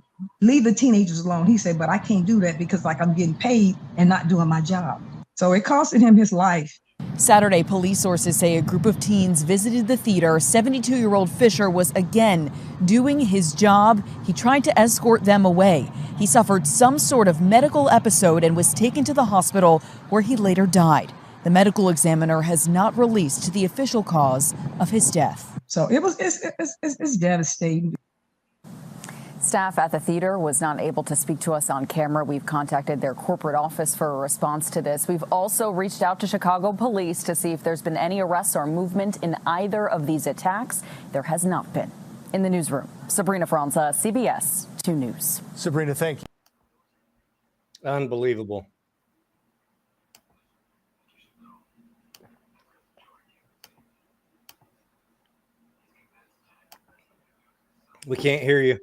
leave the teenagers alone. He said, but I can't do that because like I'm getting paid and not doing my job. So it costed him his life. Saturday, police sources say a group of teens visited the theater. 72-year-old Fisher was again doing his job. He tried to escort them away. He suffered some sort of medical episode and was taken to the hospital where he later died. The medical examiner has not released the official cause of his death. So it's devastating. Staff at the theater was not able to speak to us on camera. We've contacted their corporate office for a response to this. We've also reached out to Chicago police to see if there's been any arrests or movement in either of these attacks. There has not been. In the newsroom, Sabrina Franza, CBS 2 News. Sabrina, thank you. Unbelievable. We can't hear you.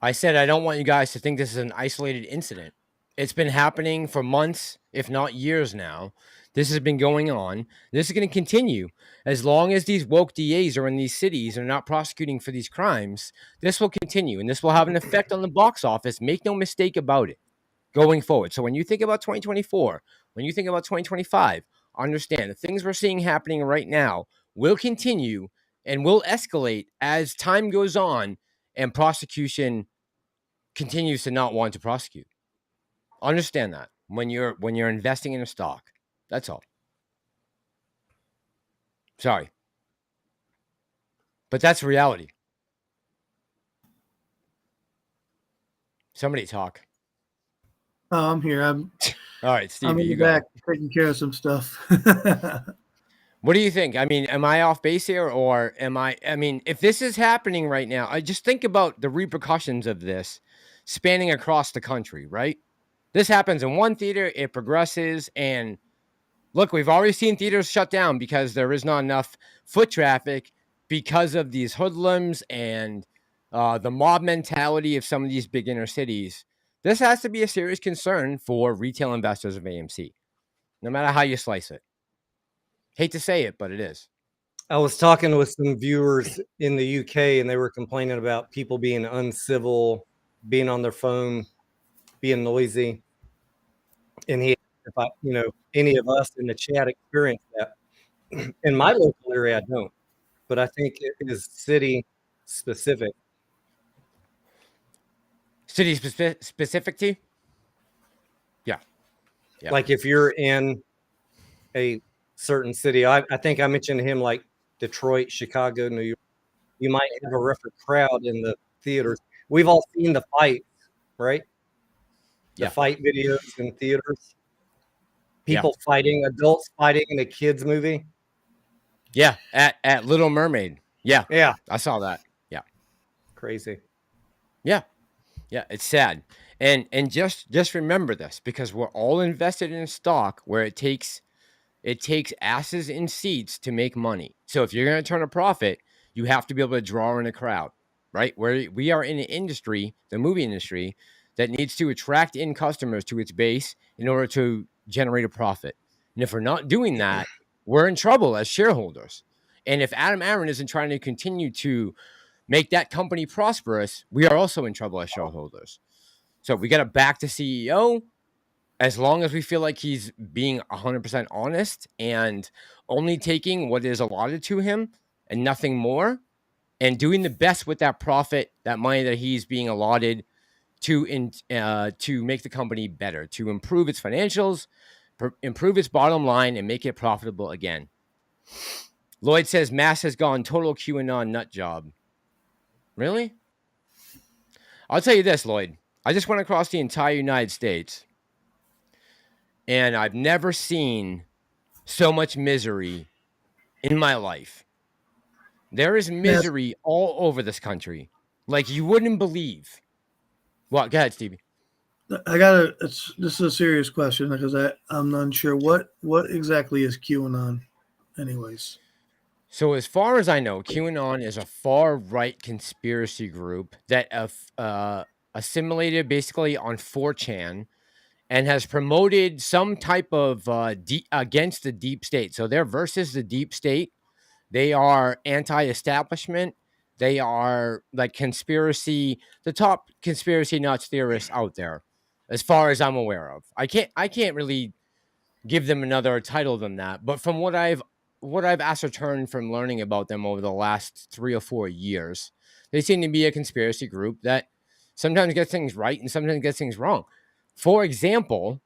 I said I don't want you guys to think this is an isolated incident. It's been happening for months, if not years now. This has been going on. This is going to continue. As long as these woke DAs are in these cities and are not prosecuting for these crimes, this will continue. And this will have an effect on the box office. Make no mistake about it going forward. So when you think about 2024, when you think about 2025, understand the things we're seeing happening right now will continue and will escalate as time goes on and prosecution continues to not want to prosecute. Understand that when you're investing in a stock. That's all. Sorry. But that's reality. Somebody talk. Oh, I'm here. All right, Stevie, I'm in you the go. back taking care of some stuff. What do you think? I mean, am I off base here or I mean, if this is happening right now, I just think about the repercussions of this spanning across the country, right? This happens in one theater, it progresses, and look, we've already seen theaters shut down because there is not enough foot traffic because of these hoodlums and the mob mentality of some of these big inner cities. This has to be a serious concern for retail investors of AMC, no matter how you slice it. Hate to say it, but it is. I was talking with some viewers in the UK, and they were complaining about people being uncivil, being on their phone, being noisy. And he, if I, any of us in the chat experience that. In my local area, I don't, but I think it is city specific. City specific to? Yeah. Like if you're in a certain city, I think I mentioned him like Detroit, Chicago, New York. You might have a rougher crowd in the theaters. We've all seen the fights, right? The fight videos in theaters. People fighting, adults fighting in a kids movie. Yeah, at Little Mermaid. Yeah. Yeah. I saw that. Yeah. Crazy. Yeah. Yeah, it's sad. And just remember this, because we're all invested in a stock where it takes asses in seats to make money. So if you're going to turn a profit, you have to be able to draw in a crowd, right? Where we are in an industry, the movie industry, that needs to attract in customers to its base in order to generate a profit. And if we're not doing that, we're in trouble as shareholders. And if Adam Aaron isn't trying to continue to make that company prosperous, we are also in trouble as shareholders. So we got to back the CEO as long as we feel like he's being 100% honest and only taking what is allotted to him and nothing more, and doing the best with that profit, that money that he's being allotted to make the company better, to improve its financials, improve its bottom line, and make it profitable again. Lloyd says Mass has gone total QAnon nut job. Really? I'll tell you this, Lloyd. I just went across the entire United States, and I've never seen so much misery in my life. There is misery all over this country, like you wouldn't believe. What? Go ahead, Stevie. This is a serious question because I'm unsure what exactly is QAnon, anyways. So as far as I know, QAnon is a far-right conspiracy group that assimilated basically on 4chan and has promoted some type of against the deep state. So they're versus the deep state. They are anti-establishment. They are like the top conspiracy nuts theorists out there, as far as I'm aware of. I can't really give them another title than that. But from what I've ascertained from learning about them over the last 3 or 4 years, they seem to be a conspiracy group that sometimes gets things right and sometimes gets things wrong. For example,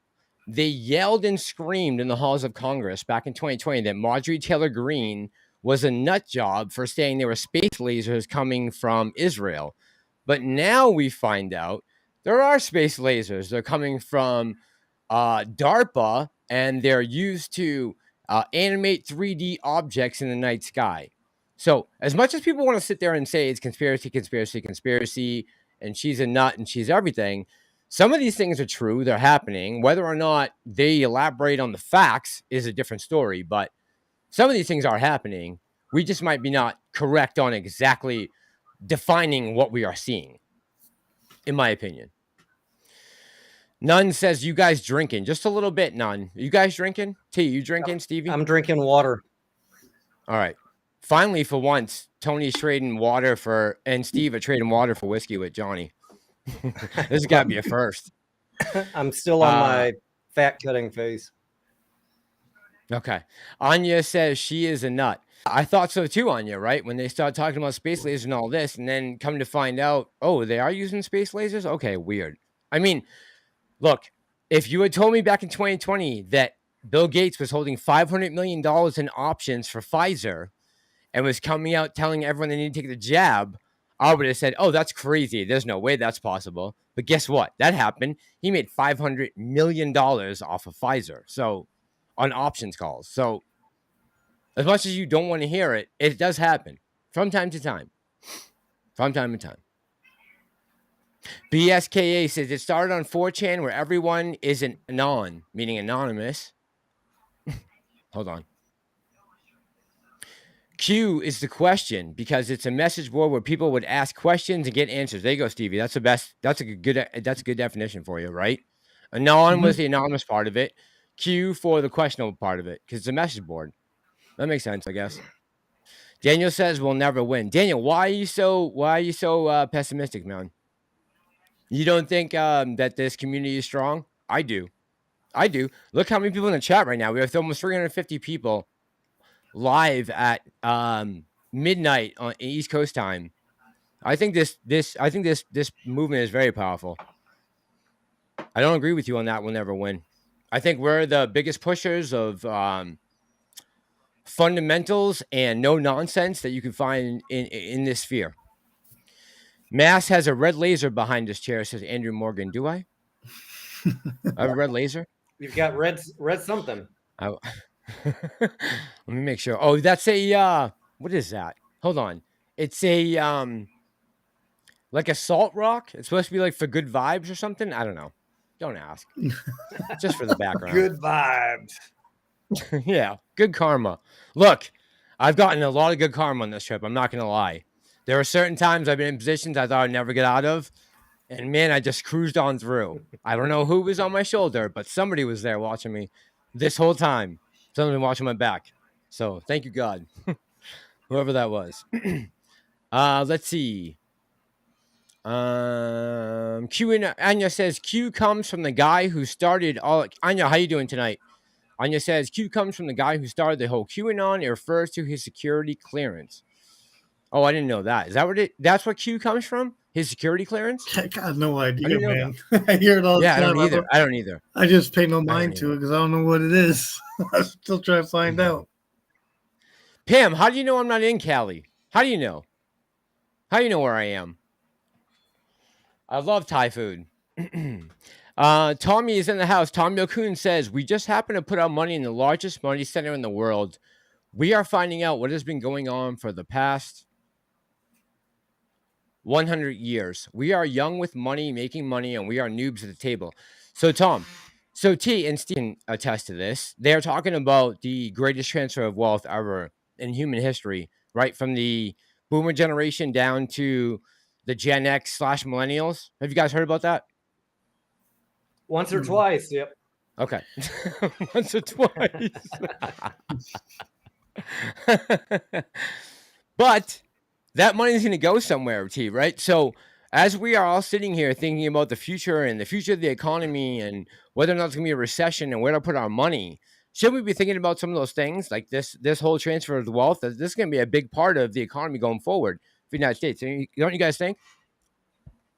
they yelled and screamed in the halls of Congress back in 2020 that Marjorie Taylor Greene was a nut job for saying there were space lasers coming from Israel. But now we find out there are space lasers. They're coming from DARPA, and they're used to animate 3D objects in the night sky. So as much as people want to sit there and say it's conspiracy, and she's a nut and she's everything, some of these things are true. They're happening. Whether or not they elaborate on the facts is a different story, but some of these things are happening. We just might be not correct on exactly defining what we are seeing, in my opinion. Nunn says, you guys drinking? Just a little bit, Nunn. You guys drinking? T, you drinking, Stevie? I'm drinking water. All right. Finally, for once, Tony's trading water and Steve are trading water for whiskey with Johnny. This has got to be a first. I'm still on my fat cutting phase. Okay. Anya says she is a nut. I thought so too, Anya, right? When they start talking about space lasers and all this, and then come to find out, oh, they are using space lasers? Okay, weird. I mean, look, if you had told me back in 2020 that Bill Gates was holding $500 million in options for Pfizer and was coming out telling everyone they need to take the jab, I would have said, oh, that's crazy. There's no way that's possible. But guess what? That happened. He made $500 million off of Pfizer. So on options calls. So as much as you don't want to hear it, it does happen from time to time. From time to time. BSKA says it started on 4chan where everyone is an anon, meaning anonymous. Hold on. Q is the question because it's a message board where people would ask questions and get answers. There you go, Stevie. That's the best. That's a good definition for you, right? Anon was the anonymous part of it. Q for the questionable part of it because it's a message board. That makes sense, I guess. Daniel says we'll never win. Daniel, why are you so pessimistic, man? You don't think that this community is strong? I do. Look how many people in the chat right now. We have almost 350 people live at midnight on East Coast time. I think this movement is very powerful. I don't agree with you on that. We'll never win. I think we're the biggest pushers of fundamentals and no nonsense that you can find in this sphere. Mass has a red laser behind this chair, says Andrew Morgan. Do I? I have a red laser? You've got red something. Let me make sure. Oh, that's a what is that? Hold on. It's a like a salt rock. It's supposed to be like for good vibes or something. I don't know. Don't ask. Just for the background. Good vibes. Yeah, good karma. Look, I've gotten a lot of good karma on this trip. I'm not gonna lie. There are certain times I've been in positions I thought I'd never get out of, and man, I just cruised on through. I don't know who was on my shoulder, but somebody was there watching me this whole time. Somebody watching my back. So thank you, God. Whoever that was. Let's see. Q and Anya says Q comes from the guy who started all. Anya, how you doing tonight? Anya says Q comes from the guy who started the whole QAnon. It refers to his security clearance. Oh, I didn't know that. Is that what that's what Q comes from? His security clearance? I got no idea, man. I hear it all the time. I don't either. I just pay no mind to it because I don't know what it is. I'm still trying to find out. Pam, how do you know I'm not in Cali? How do you know? How do you know where I am? I love Thai food. Tommy is in the house. Tom Yokun says, we just happen to put our money in the largest money center in the world. We are finding out what has been going on for the past 100 years. We are young with money, making money, and we are noobs at the table. So, Tom, T and Steve attest to this. They're talking about the greatest transfer of wealth ever in human history, right? From the boomer generation down to the Gen X / millennials. Have you guys heard about that? Once or twice, yep. Okay. Once or twice. But that money is going to go somewhere, T, right? So as we are all sitting here thinking about the future and the future of the economy and whether or not it's going to be a recession and where to put our money, should we be thinking about some of those things like this whole transfer of the wealth? That this is going to be a big part of the economy going forward for the United States. Don't you guys think?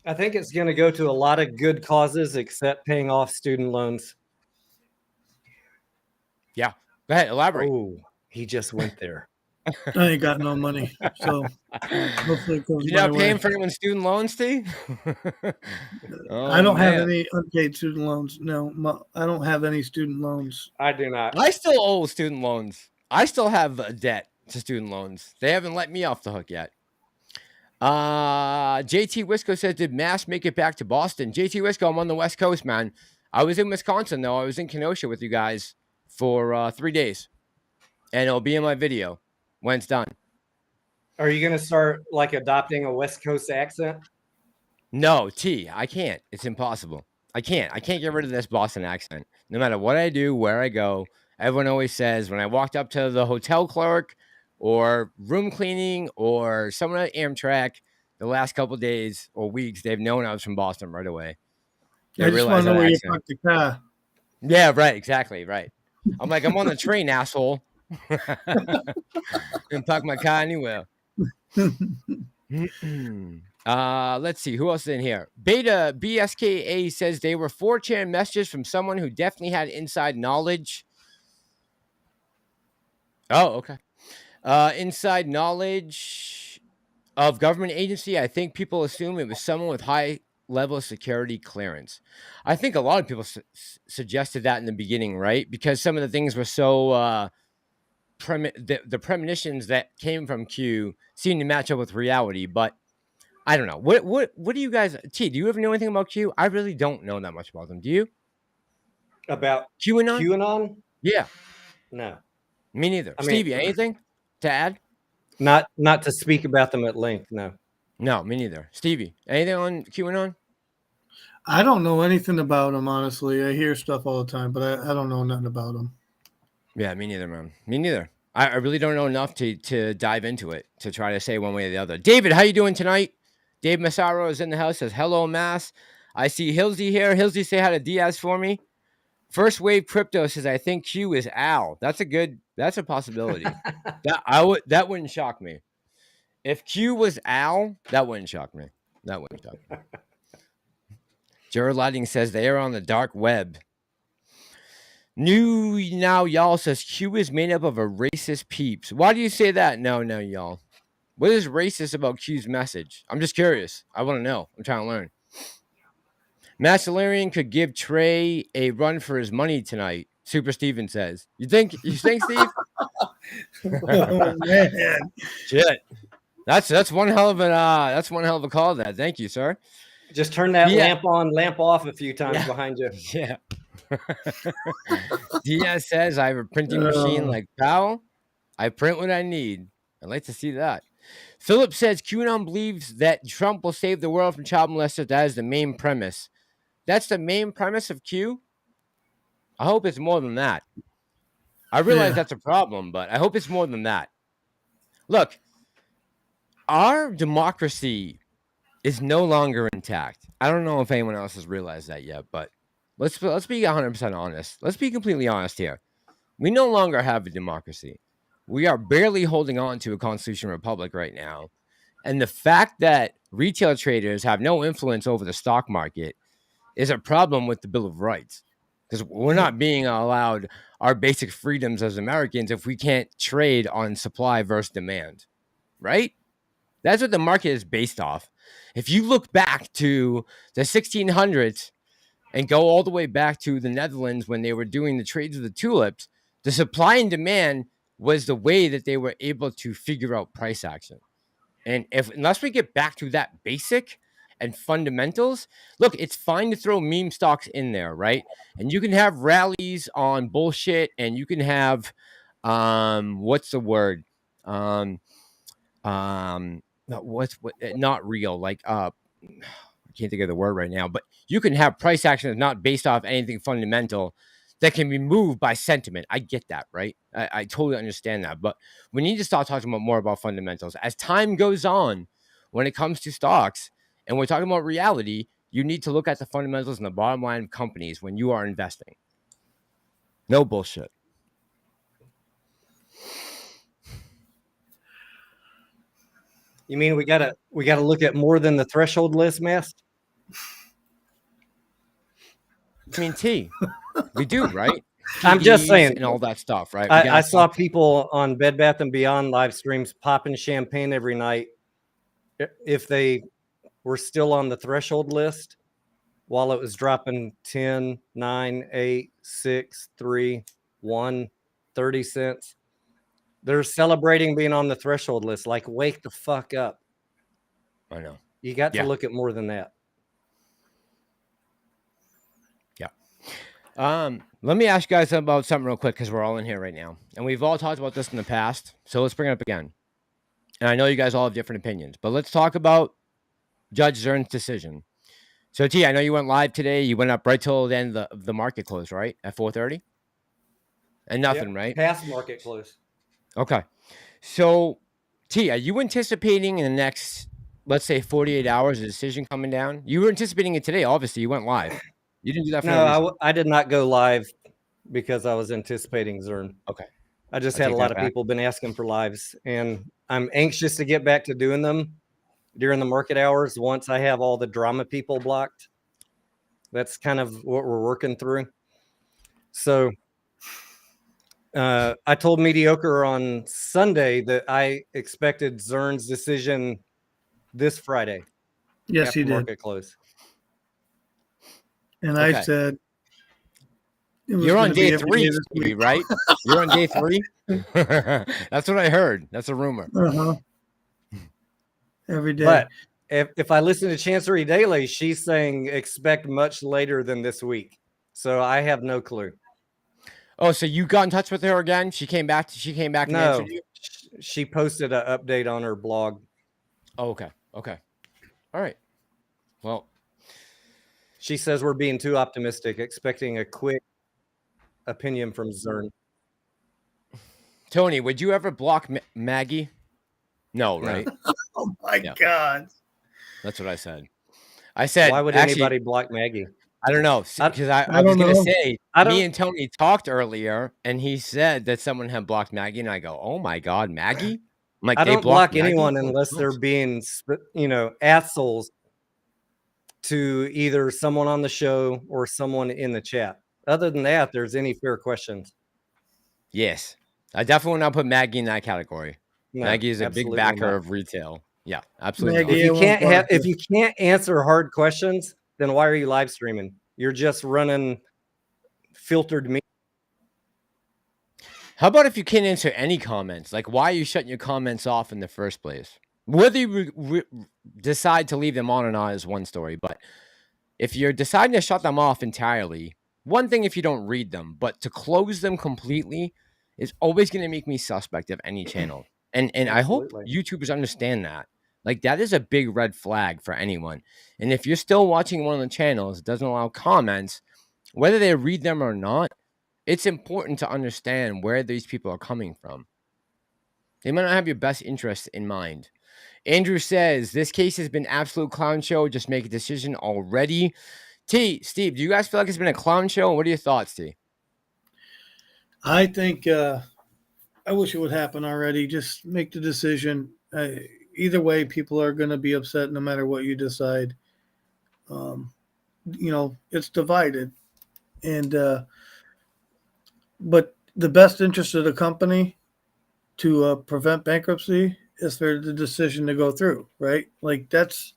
I think it's going to go to a lot of good causes, except paying off student loans. Yeah. Go ahead, elaborate. Oh, he just went there. I ain't got no money, so hopefully it goes You're my not paying way. for anyone's student loans, T? I don't have any unpaid student loans. No, I don't have any student loans. I do not. I still owe student loans. I still have a debt to student loans. They haven't let me off the hook yet. JT Wisco says, did Mass make it back to Boston? JT Wisco, I'm on the West Coast, man. I was in Wisconsin, though. I was in Kenosha with you guys for 3 days. And it'll be in my video when it's done. Are you going to start like adopting a West Coast accent? No, T, I can't. It's impossible. I can't get rid of this Boston accent. No matter what I do, where I go, everyone always says when I walked up to the hotel clerk or room cleaning or someone at Amtrak the last couple of days or weeks, they've known I was from Boston right away. I just want to know where you parked the car. Yeah, right. Exactly. Right. I'm like, I'm on the train, asshole. And park my car anywhere. Let's see who else is in here. Beta BSKA says they were 4chan messages from someone who definitely had inside knowledge. Oh, okay. Inside knowledge of government agency. I think people assume it was someone with high level of security clearance. I think a lot of people suggested that in the beginning, right? Because some of the things were so the premonitions that came from Q seemed to match up with reality, but I don't know. What do you guys? T, do you ever know anything about Q? I really don't know that much about them. Do you? About QAnon? QAnon? Yeah. No. Me neither. Stevie, anything to add? Not to speak about them at length. No. No, me neither. Stevie, anything on QAnon? I don't know anything about them, honestly. I hear stuff all the time, but I don't know nothing about them. Yeah, me neither, man. Me neither. I really don't know enough to dive into it to try to say one way or the other. David, how you doing tonight? Dave Massaro is in the house, says, hello, Mass. I see Hilsey here. Hilsey, say hi to Diaz for me. First Wave Crypto says, I think Q is Al. That's a possibility. That wouldn't shock me. If Q was Al, that wouldn't shock me. Jared Lighting says they are on the dark web. New Now Y'all says Q is made up of a racist peeps. Why do you say that? No, y'all. What is racist about Q's message? I'm just curious. I want to know. I'm trying to learn. Massalorian could give Trey a run for his money tonight. Super Steven says. You think, Steve? Oh man. Shit. That's one hell of a call. That. Thank you, sir. Just turn that lamp on, lamp off a few times behind you. Yeah. Diaz says, I have a printing machine like Powell. I print what I need. I'd like to see that. Philip says, QAnon believes that Trump will save the world from child molesters. That is the main premise. That's the main premise of Q? I hope it's more than that. I realize that's a problem, but I hope it's more than that. Look, our democracy is no longer intact. I don't know if anyone else has realized that yet, but let's be 100% honest. Let's be completely honest here. We no longer have a democracy. We are barely holding on to a constitutional republic right now. And the fact that retail traders have no influence over the stock market is a problem with the Bill of Rights. Because we're not being allowed our basic freedoms as Americans if we can't trade on supply versus demand. Right? That's what the market is based off. If you look back to the 1600s and go all the way back to the Netherlands when they were doing the trades of the tulips, the supply and demand was the way that they were able to figure out price action. And unless we get back to that basic and fundamentals, look, it's fine to throw meme stocks in there, right? And you can have rallies on bullshit, and you can have what's the word? Not real, like I can't think of the word right now, but you can have price action that's not based off anything fundamental that can be moved by sentiment. I get that, right? I totally understand that. But we need to start talking more about fundamentals. As time goes on, when it comes to stocks, and we're talking about reality, you need to look at the fundamentals and the bottom line of companies when you are investing. No bullshit. You mean we gotta look at more than the threshold list, Mass? I mean, T, we do, right? I'm just PDs saying, and all that stuff, right? I saw people on Bed Bath & Beyond live streams popping champagne every night if they were still on the threshold list while it was dropping 10, 9, 8, 6, 3, 1, 30 cents. They're celebrating being on the threshold list. Like, wake the fuck up. I know. You got to look at more than that. Let me ask you guys about something real quick because we're all in here right now. And we've all talked about this in the past. So let's bring it up again. And I know you guys all have different opinions, but let's talk about Judge Zurn's decision. So T, I know you went live today. You went up right till the end of the market close, right? At 4:30? And nothing, right? Past market close. Okay. So T, are you anticipating in the next, let's say 48 hours, a decision coming down? You were anticipating it today. Obviously, you went live. You didn't do that for no reason. I did not go live because I was anticipating Zurn. Okay. I just had a lot of people been asking for lives, and I'm anxious to get back to doing them during the market hours once I have all the drama people blocked. That's kind of what we're working through. So I told Mediocre on Sunday that I expected Zurn's decision this Friday. Yes, he did. Market close. And I said, you're on day 3, right? You're on day 3? That's what I heard. That's a rumor. Every day. But if I listen to Chancery Daily, she's saying expect much later than this week. So I have no clue. Oh, so you got in touch with her again? She came back. And answered you? She posted an update on her blog. Oh, okay. All right. Well, she says we're being too optimistic, expecting a quick opinion from Zurn. Tony, would you ever block Maggie? No, right? Oh my God. That's what I said. I said, why would anybody block Maggie? I don't know, because I was going to say, me and Tony talked earlier, and he said that someone had blocked Maggie, and I go, oh my God, Maggie? I'm like, I don't block Maggie? anyone unless they're being, assholes to either someone on the show or someone in the chat. Other than that, there's any fair questions. Yes. I definitely will not put Maggie in that category. No, Maggie is a big backer of retail. Yeah, absolutely. Maggie, if you can't answer hard questions, then why are you live streaming? You're just running filtered media. How about if you can't answer any comments? Like, why are you shutting your comments off in the first place? Whether you decide to leave them on or not is one story. But if you're deciding to shut them off entirely, one thing if you don't read them, but to close them completely is always going to make me suspect of any channel. And I hope YouTubers understand that. Like, that is a big red flag for anyone. And if you're still watching one of the channels that doesn't allow comments, whether they read them or not, it's important to understand where these people are coming from. They might not have your best interest in mind. Andrew says, this case has been absolute clown show. Just make a decision already. Steve, do you guys feel like it's been a clown show? What are your thoughts, T? I think I wish it would happen already. Just make the decision. Either way, people are going to be upset no matter what you decide. It's divided. And but the best interest of the company to prevent bankruptcy is for the decision to go through, right? Like, that's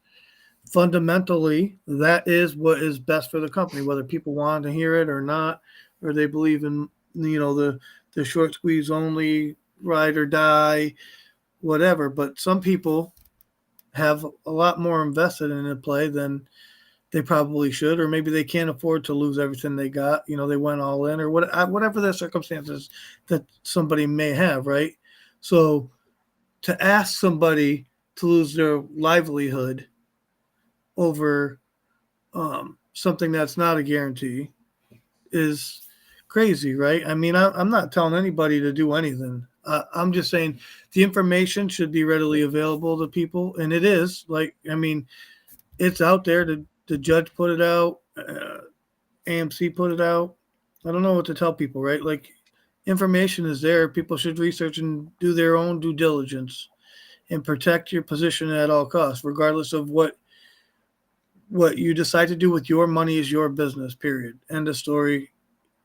fundamentally, that is what is best for the company, whether people want to hear it or not, or they believe in, the short squeeze only, ride or die, whatever. But some people have a lot more invested in a play than they probably should, or maybe they can't afford to lose everything they got. They went all in, or whatever the circumstances that somebody may have, right? So to ask somebody to lose their livelihood over something that's not a guarantee is crazy, right? I mean, I'm not telling anybody to do anything. I'm just saying the information should be readily available to people, and it is. Like, I mean, it's out there. The judge put it out. AMC put it out. I don't know what to tell people, right? Like, information is there. People should research and do their own due diligence and protect your position at all costs, regardless of what you decide to do with your money is your business, period. End of story.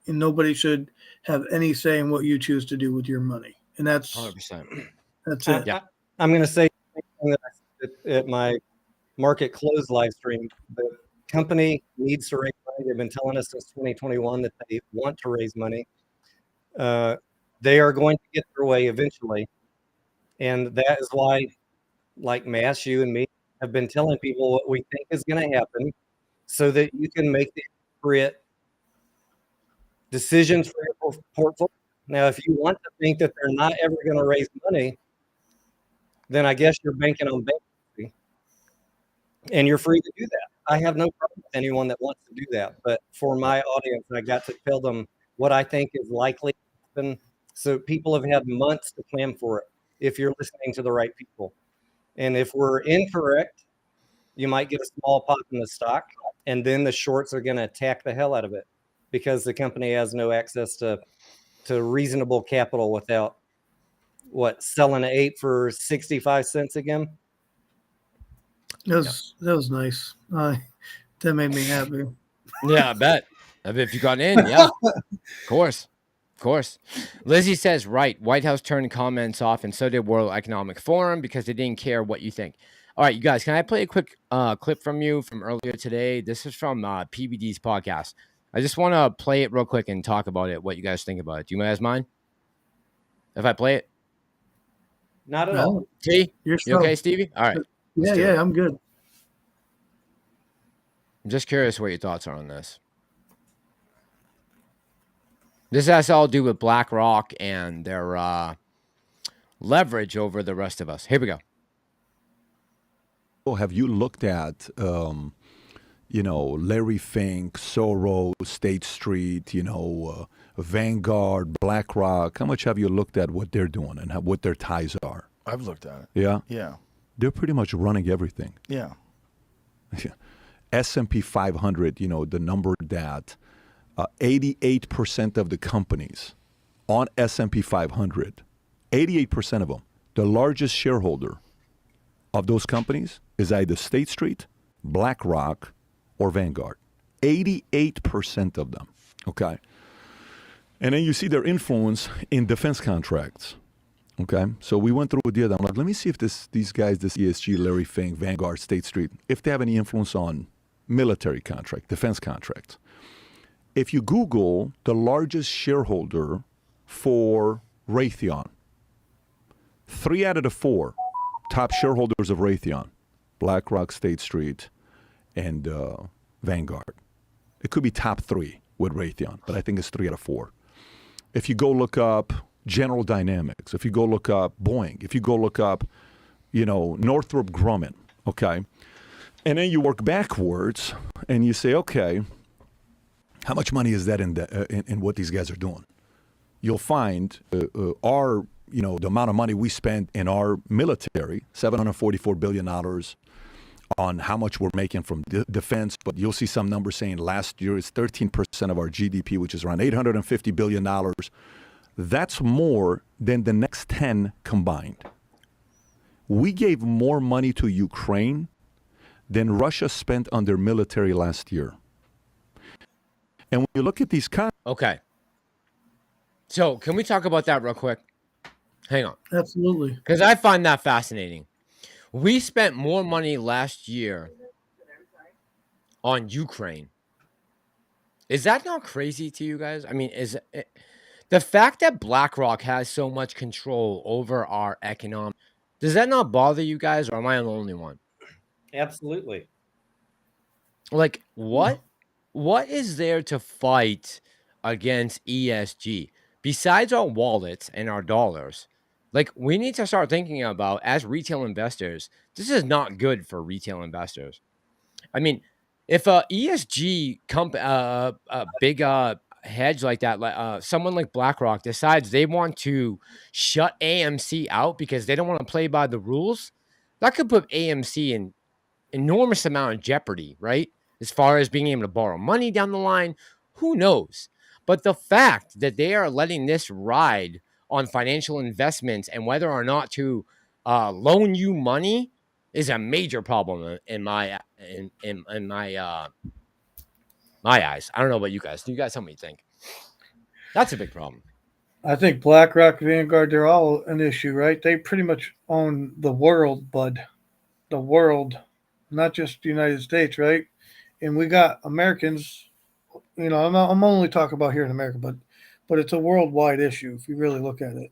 And nobody should have any say in what you choose to do with your money. And that's 100%. That's it. Yeah. I'm going to say something that I said at my market close live stream. The company needs to raise money. They've been telling us since 2021 that they want to raise money. They are going to get their way eventually. And that is why, like Mass, you and me have been telling people what we think is going to happen so that you can make the appropriate decisions for your portfolio. Now, if you want to think that they're not ever going to raise money, then I guess you're banking on bankruptcy, and you're free to do that. I have no problem with anyone that wants to do that. But for my audience, I got to tell them what I think is likely to happen. So people have had months to plan for it if you're listening to the right people. And if we're incorrect, you might get a small pop in the stock, and then the shorts are going to attack the hell out of it because the company has no access to reasonable capital without selling an 8 for 65 cents again. That was nice. That made me happy. Yeah, I bet. If you got in, yeah. Of course. Lizzie says, right, White House turned comments off, and so did World Economic Forum because they didn't care what you think. All right, you guys, can I play a quick clip from you from earlier today? This is from PBD's podcast. I just want to play it real quick and talk about it, what you guys think about it. Do you guys mind if I play it? Not at all. T, you okay, Stevie? All right. Yeah, I'm good. I'm just curious what your thoughts are on this. This has all to do with BlackRock and their leverage over the rest of us. Here we go. Have you looked at, Larry Fink, Soros, State Street, Vanguard, BlackRock? How much have you looked at what they're doing and what their ties are? I've looked at it. Yeah? Yeah. They're pretty much running everything. Yeah. S&P 500, the number that 88% of the companies on S&P 500, 88% of them, the largest shareholder of those companies is either State Street, BlackRock, or Vanguard. 88% of them, okay? And then you see their influence in defense contracts, okay? So we went through it the other. I'm like, let me see if these guys, this ESG, Larry Fink, Vanguard, State Street, if they have any influence on military contract, defense contracts. If you Google the largest shareholder for Raytheon, 3 out of the 4 top shareholders of Raytheon, BlackRock, State Street, and Vanguard. It could be top 3 with Raytheon, but I think it's 3 out of 4. If you go look up General Dynamics, if you go look up Boeing, if you go look up, Northrop Grumman, okay? And then you work backwards and you say, okay, how much money is that in what these guys are doing? You'll find the amount of money we spent in our military, $744 billion on how much we're making from defense. But you'll see some numbers saying last year it's 13% of our GDP, which is around $850 billion. That's more than the next 10 combined. We gave more money to Ukraine than Russia spent on their military last year. And when you look at these Okay. So can we talk about that real quick? Hang on. Absolutely. Because I find that fascinating. We spent more money last year on Ukraine. Is that not crazy to you guys? I mean, is it, the fact that BlackRock has so much control over our economic, does that not bother you guys, or am I the only one? Absolutely. Like, what is there to fight against ESG besides our wallets and our dollars? Like, we need to start thinking about, as retail investors, this is not good for retail investors. I mean, if a ESG big hedge like that, like someone like BlackRock decides they want to shut AMC out because they don't want to play by the rules, that could put AMC in enormous amount of jeopardy, right? As far as being able to borrow money down the line, who knows? But the fact that they are letting this ride on financial investments and whether or not to loan you money is a major problem in my my eyes. I don't know about you guys. Do you guys tell me what you think? That's a big problem. I think BlackRock, Vanguard, they're all an issue, right? They pretty much own the world, bud. The world, not just the United States, right? And we got Americans. I'm only talking about here in America, but it's a worldwide issue if you really look at it.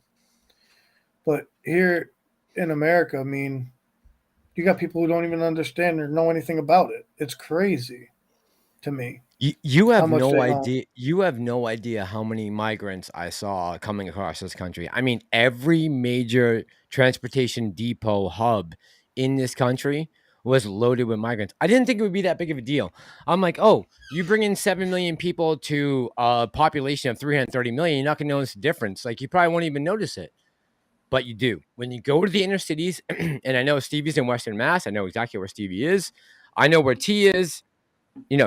But here in America, I mean, you got people who don't even understand or know anything about it. It's crazy to me. You have no idea. You have no idea how many migrants I saw coming across this country. I mean, every major transportation depot hub in this country was loaded with migrants. I didn't think it would be that big of a deal. I'm like, oh, you bring in 7 million people to a population of 330 million, you're not going to notice the difference. Like, you probably won't even notice it. But you do. When you go to the inner cities, and I know Stevie's in Western Mass. I know exactly where Stevie is. I know where T is.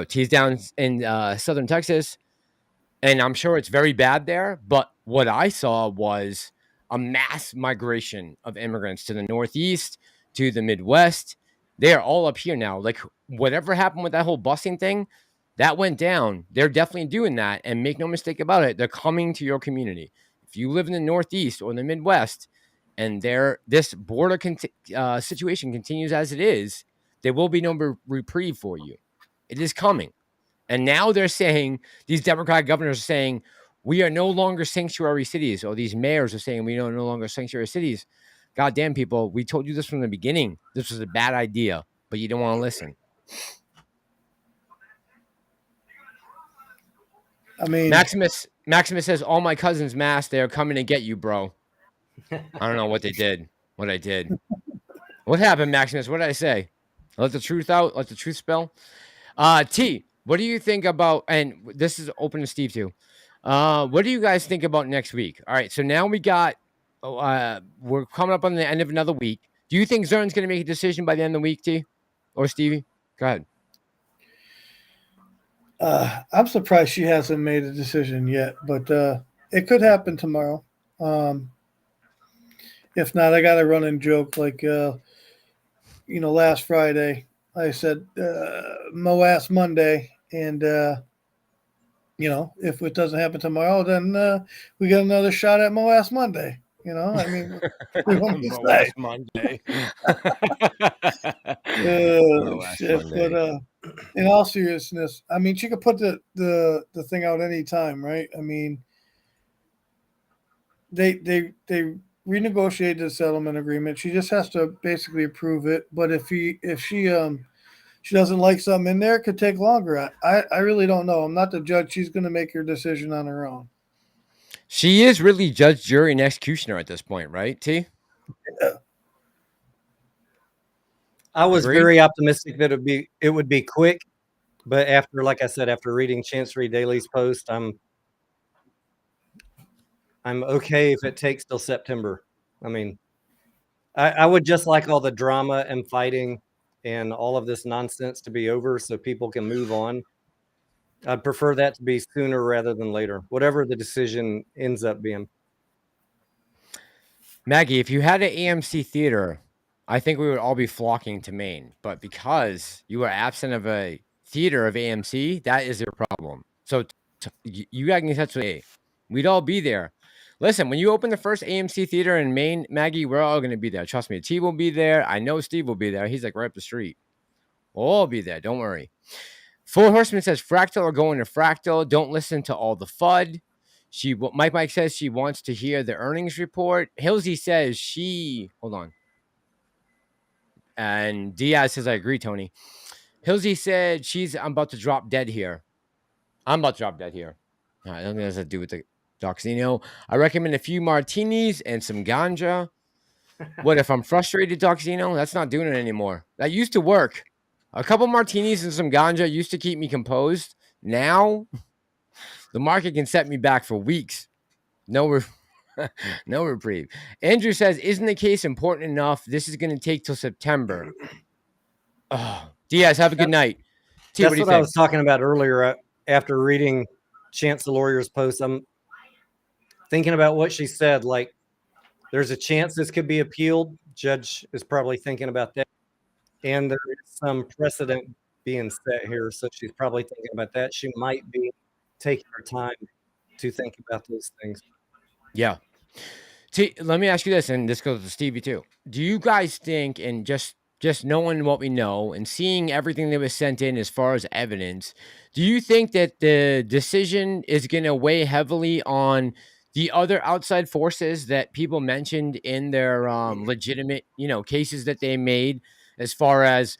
T's down in southern Texas, and I'm sure it's very bad there. But what I saw was a mass migration of immigrants to the Northeast, to the Midwest. They are all up here now. Like, whatever happened with that whole busing thing, that went down. They're definitely doing that. And make no mistake about it, they're coming to your community. If you live in the Northeast or the Midwest, and this border situation continues as it is, there will be no reprieve for you. It is coming. And now they're saying, these Democratic governors are saying, we are no longer sanctuary cities. Or these mayors are saying, we are no longer sanctuary cities. Goddamn, people, we told you this from the beginning. This was a bad idea, but you don't want to listen. I mean, Maximus says, all my cousins masked. They're coming to get you, bro. I don't know what they did. What I did. What happened, Maximus? What did I say? Let the truth out. Let the truth spill. T, what do you think about, and this is open to Steve too. What do you guys think about next week? All right, so now we're coming up on the end of another week. Do you think Zurn's going to make a decision by the end of the week, T? Or Stevie? Go ahead. I'm surprised she hasn't made a decision yet, but it could happen tomorrow. If not, I got a running joke like, last Friday, I said Moass Monday, and if it doesn't happen tomorrow, then we get another shot at Moass Monday. I mean, Moass Monday. Shit. But in all seriousness, I mean, she could put the thing out any time, right? I mean, they renegotiated the settlement agreement. She just has to basically approve it. But if she doesn't like something in there, it could take longer. I really don't know. I'm not the judge. She's going to make her decision on her own. She is really judge, jury, and executioner at this point, right, T? Yeah. I was very optimistic that it would be quick, but like I said, after reading Chancery Daily's post, I'm okay if it takes till September. I mean, I would just like all the drama and fighting and all of this nonsense to be over so people can move on. I'd prefer that to be sooner rather than later, whatever the decision ends up being. Maggie, if you had an AMC theater, I think we would all be flocking to Maine. But because you are absent of a theater of AMC, that is your problem. So you got to get in touch with me. We'd all be there. Listen, when you open the first AMC theater in Maine, Maggie, we're all going to be there. Trust me. T will be there. I know Steve will be there. He's like right up the street. We'll all be there. Don't worry. Four Horseman says Fractal are going to Fractal. Don't listen to all the FUD. Mike says she wants to hear the earnings report. Hilsey says hold on. And Diaz says, I agree, Tony. Hilsey said I'm about to drop dead here. I'm about to drop dead here. I don't think that has to do with the Doxino. I recommend a few martinis and some ganja. What if I'm frustrated, Doxino? That's not doing it anymore. That used to work. A couple martinis and some ganja used to keep me composed. Now, The market can set me back for weeks. No reprieve. Andrew says, isn't the case important enough? This is going to take till September. Oh, Diaz, have a good night. T, what That's do you what I think? was talking about earlier. After reading Chance the Lawyer's post, I'm thinking about what she said. Like, there's a chance this could be appealed. Judge is probably thinking about that. And there is some precedent being set here. So she's probably thinking about that. She might be taking her time to think about those things. Yeah. T, let me ask you this, and this goes to Stevie too. Do you guys think, and just knowing what we know and seeing everything that was sent in as far as evidence, do you think that the decision is going to weigh heavily on the other outside forces that people mentioned in their legitimate, cases that they made, as far as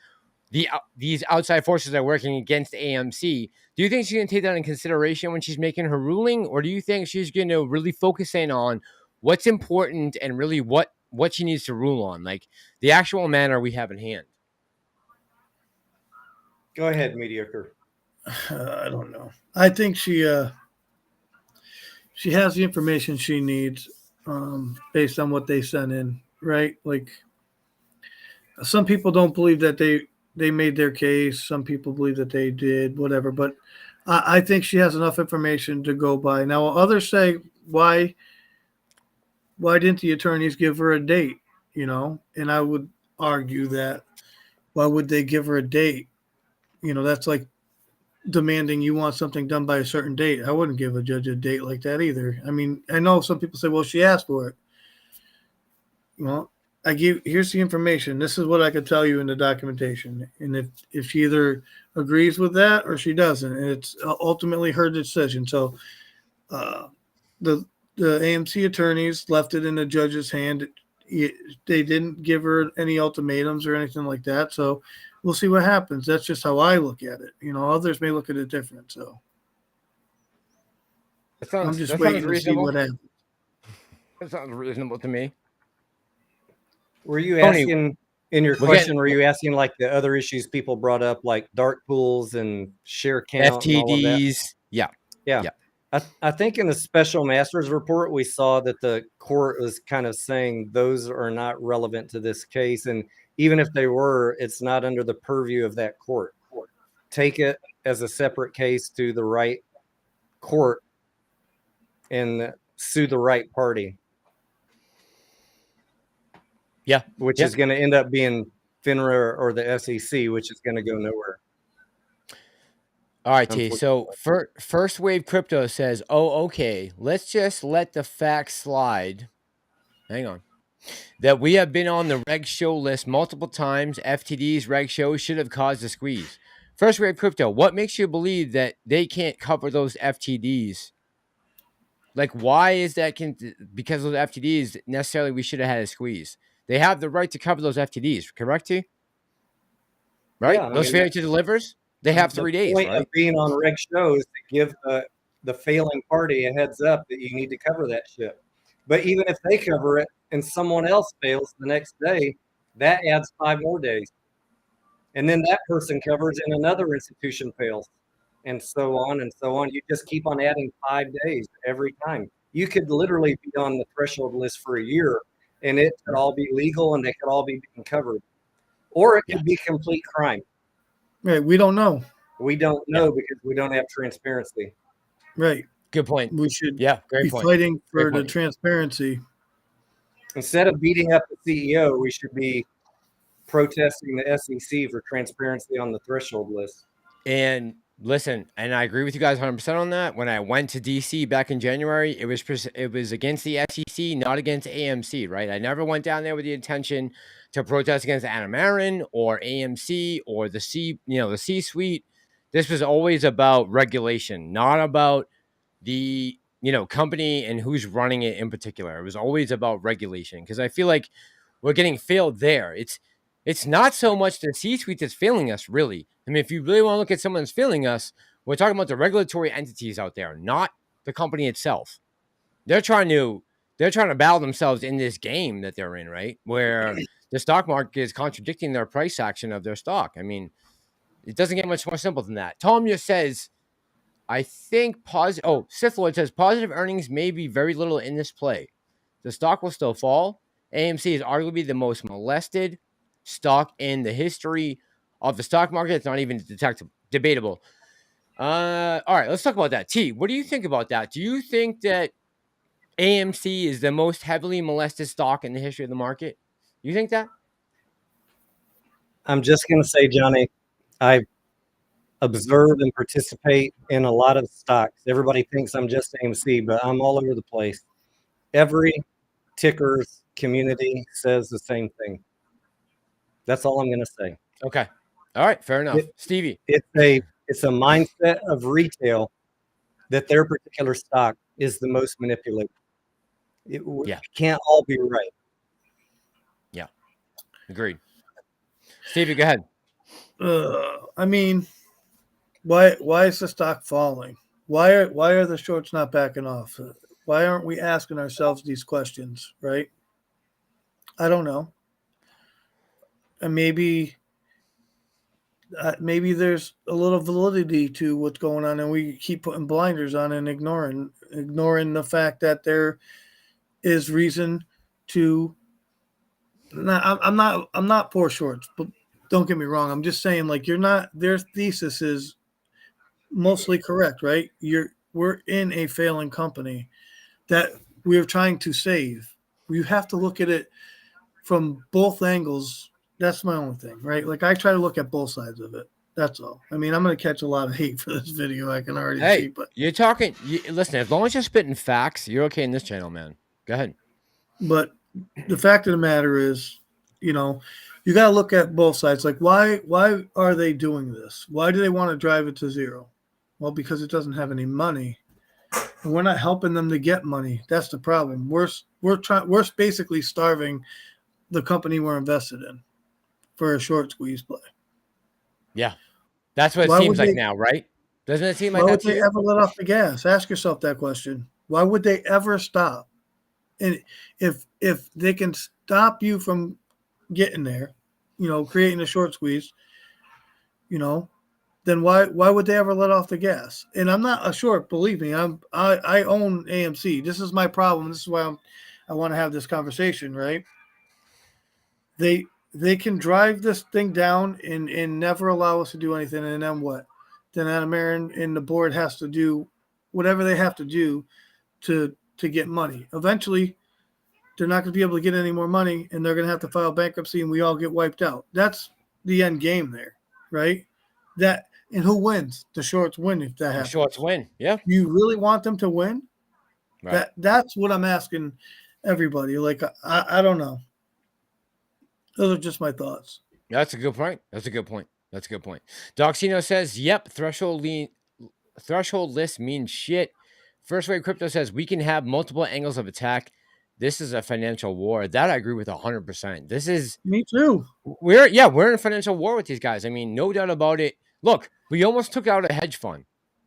these outside forces that are working against AMC? Do you think she's going to take that in consideration when she's making her ruling, or do you think she's going to really focus in on what's important and really what she needs to rule on, like the actual matter we have in hand? Go ahead, mediocre. I don't know. I think she has the information she needs based on what they sent in, right? Like, some people don't believe that they made their case. Some people believe that they did, whatever. But I think she has enough information to go by. Now, others say, why didn't the attorneys give her a date? And I would argue that, why would they give her a date? That's like demanding you want something done by a certain date. I wouldn't give a judge a date like that either. I mean, I know some people say, well, she asked for it. Well, here's the information. This is what I could tell you in the documentation. And if she either agrees with that or she doesn't, and it's ultimately her decision. So the AMC attorneys left it in the judge's hand. They didn't give her any ultimatums or anything like that. So we'll see what happens. That's just how I look at it. Others may look at it different. So I'm just waiting to see what happens. That sounds reasonable to me. Were you Tony, asking in your question? Were you asking like the other issues people brought up, like dark pools and share count, FTDs? and all of that? Yeah. I think in the special master's report we saw that the court was kind of saying those are not relevant to this case, and even if they were, it's not under the purview of that court. Take it as a separate case to the right court and sue the right party. Yeah. Which is going to end up being FINRA or the SEC, which is going to go nowhere. All right, T. So First Wave Crypto says, oh, okay, let's just let the facts slide. Hang on. That we have been on the reg show list multiple times. FTD's reg show should have caused a squeeze. First Wave Crypto, what makes you believe that they can't cover those FTDs? Like, why is that? Because of those FTDs, necessarily we should have had a squeeze. They have the right to cover those FTDs, correct, T? Right? Yeah, those failure to delivers, they have 3 days, point right? of being on reg shows to give the failing party a heads up that you need to cover that shit. But even if they cover it and someone else fails the next day, that adds 5 more days. And then that person covers and another institution fails, and so on and so on. You just keep on adding 5 days every time. You could literally be on the threshold list for a year and it could all be legal and they could all be being covered. Or it could be complete crime. Right. We don't know. We don't know because we don't have transparency. Right. Good point. We should great be point. fighting for the transparency. Instead of beating up the CEO, we should be protesting the SEC for transparency on the threshold list. And listen, and I agree with you guys 100% on that. When I went to DC back in January, it was against the SEC, not against AMC, right? I never went down there with the intention to protest against Adam Aaron or AMC or the C-suite. This was always about regulation, not about the company and who's running it in particular. It was always about regulation, because I feel like we're getting failed there. It's not so much the C-suite that's failing us, really. I mean, if you really want to look at someone that's failing us, we're talking about the regulatory entities out there, not the company itself. They're trying to battle themselves in this game that they're in, right? Where the stock market is contradicting their price action of their stock. I mean, it doesn't get much more simple than that. Tom just says, I think positive. Oh, Sith Lord says positive earnings may be very little in this play. The stock will still fall. AMC is arguably the most molested stock in the history of the stock market. It's not even debatable. All right, let's talk about that. T, what do you think about that? Do you think that AMC is the most heavily molested stock in the history of the market? You think that? I'm just going to say, Johnny, I observe and participate in a lot of stocks. Everybody thinks I'm just AMC, but I'm all over the place. Every ticker's community says the same thing. That's all I'm going to say. Okay. All right. Fair enough. Stevie. It's a mindset of retail that their particular stock is the most manipulated. It can't all be right. Yeah. Agreed. Stevie, go ahead. I mean, why is the stock falling? Why are the shorts not backing off? Why aren't we asking ourselves these questions, right? I don't know. And maybe there's a little validity to what's going on, and we keep putting blinders on and ignoring the fact that there is reason to. I'm not for shorts, but don't get me wrong. I'm just saying, like, their thesis is mostly correct, right? We're in a failing company that we're trying to save. You have to look at it from both angles. That's my only thing, right? Like, I try to look at both sides of it. That's all. I mean, I'm going to catch a lot of hate for this video. I can already see. But you're talking. Listen, as long as you're spitting facts, you're okay in this channel, man. Go ahead. But the fact of the matter is, you got to look at both sides. Like, why are they doing this? Why do they want to drive it to zero? Well, because it doesn't have any money. And we're not helping them to get money. That's the problem. We're basically starving the company we're invested in for a short squeeze play. Yeah. That's what it seems like now, right? Doesn't it seem like that? Why would they ever let off the gas? Ask yourself that question. Why would they ever stop? And if they can stop you from getting there, creating a short squeeze, then why would they ever let off the gas? And I'm not a short, believe me. I own AMC. This is my problem. This is why I want to have this conversation, right? They can drive this thing down and never allow us to do anything. And then what? Then Adam Aaron and the board has to do whatever they have to do to get money. Eventually, they're not going to be able to get any more money, and they're going to have to file bankruptcy, and we all get wiped out. That's the end game there, right? And who wins? The shorts win if that happens. The shorts win, yeah. You really want them to win? Right. That's what I'm asking everybody. Like, I don't know. Those are just my thoughts. That's a good point. Doxino says, yep, threshold list means shit. First Wave Crypto says, we can have multiple angles of attack. This is a financial war. That I agree with 100%. This is... Me too. We're in a financial war with these guys. I mean, no doubt about it. Look, we almost took out a hedge fund,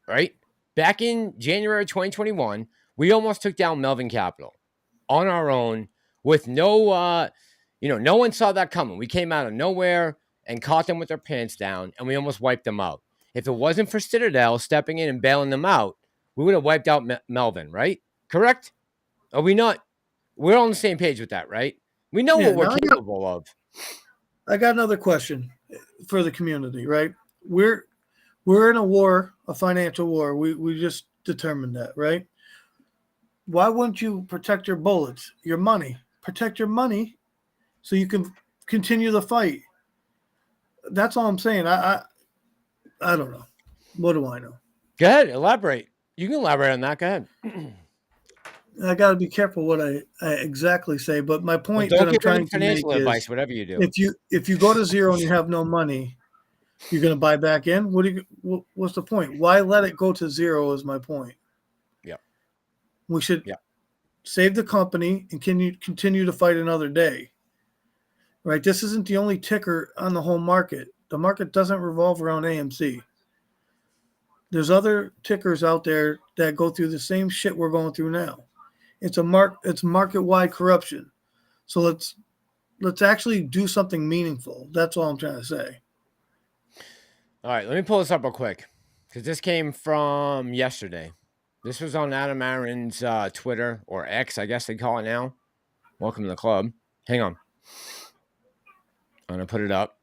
right? Back in January 2021, we almost took down Melvin Capital on our own with no... no one saw that coming. We came out of nowhere and caught them with their pants down, and we almost wiped them out. If it wasn't for Citadel stepping in and bailing them out, we would have wiped out Melvin, right? Correct? Are we not? We're on the same page with that, right? We know what we're capable of. I got another question for the community, right? We're in a war, a financial war. We just determined that, right? Why wouldn't you protect your bullets, your money? Protect your money so you can continue the fight. That's all I'm saying. I don't know. What do I know? Go ahead. Elaborate. You can elaborate on that. Go ahead. I got to be careful what I exactly say, but my point that I'm trying to make advice, is, whatever you do. If you go to zero and you have no money, you're going to buy back in. What's the point? Why let it go to zero? Is my point. Yeah, we should save the company and continue to fight another day. Right? This isn't the only ticker on the whole market. The market doesn't revolve around AMC. There's other tickers out there that go through the same shit we're going through now. It's market-wide corruption. So let's actually do something meaningful. That's all I'm trying to say. All right, let me pull this up real quick because this came from yesterday. This was on Adam Aaron's Twitter, or X, I guess they call it now. Welcome to the club. Hang on. I'm going to put it up.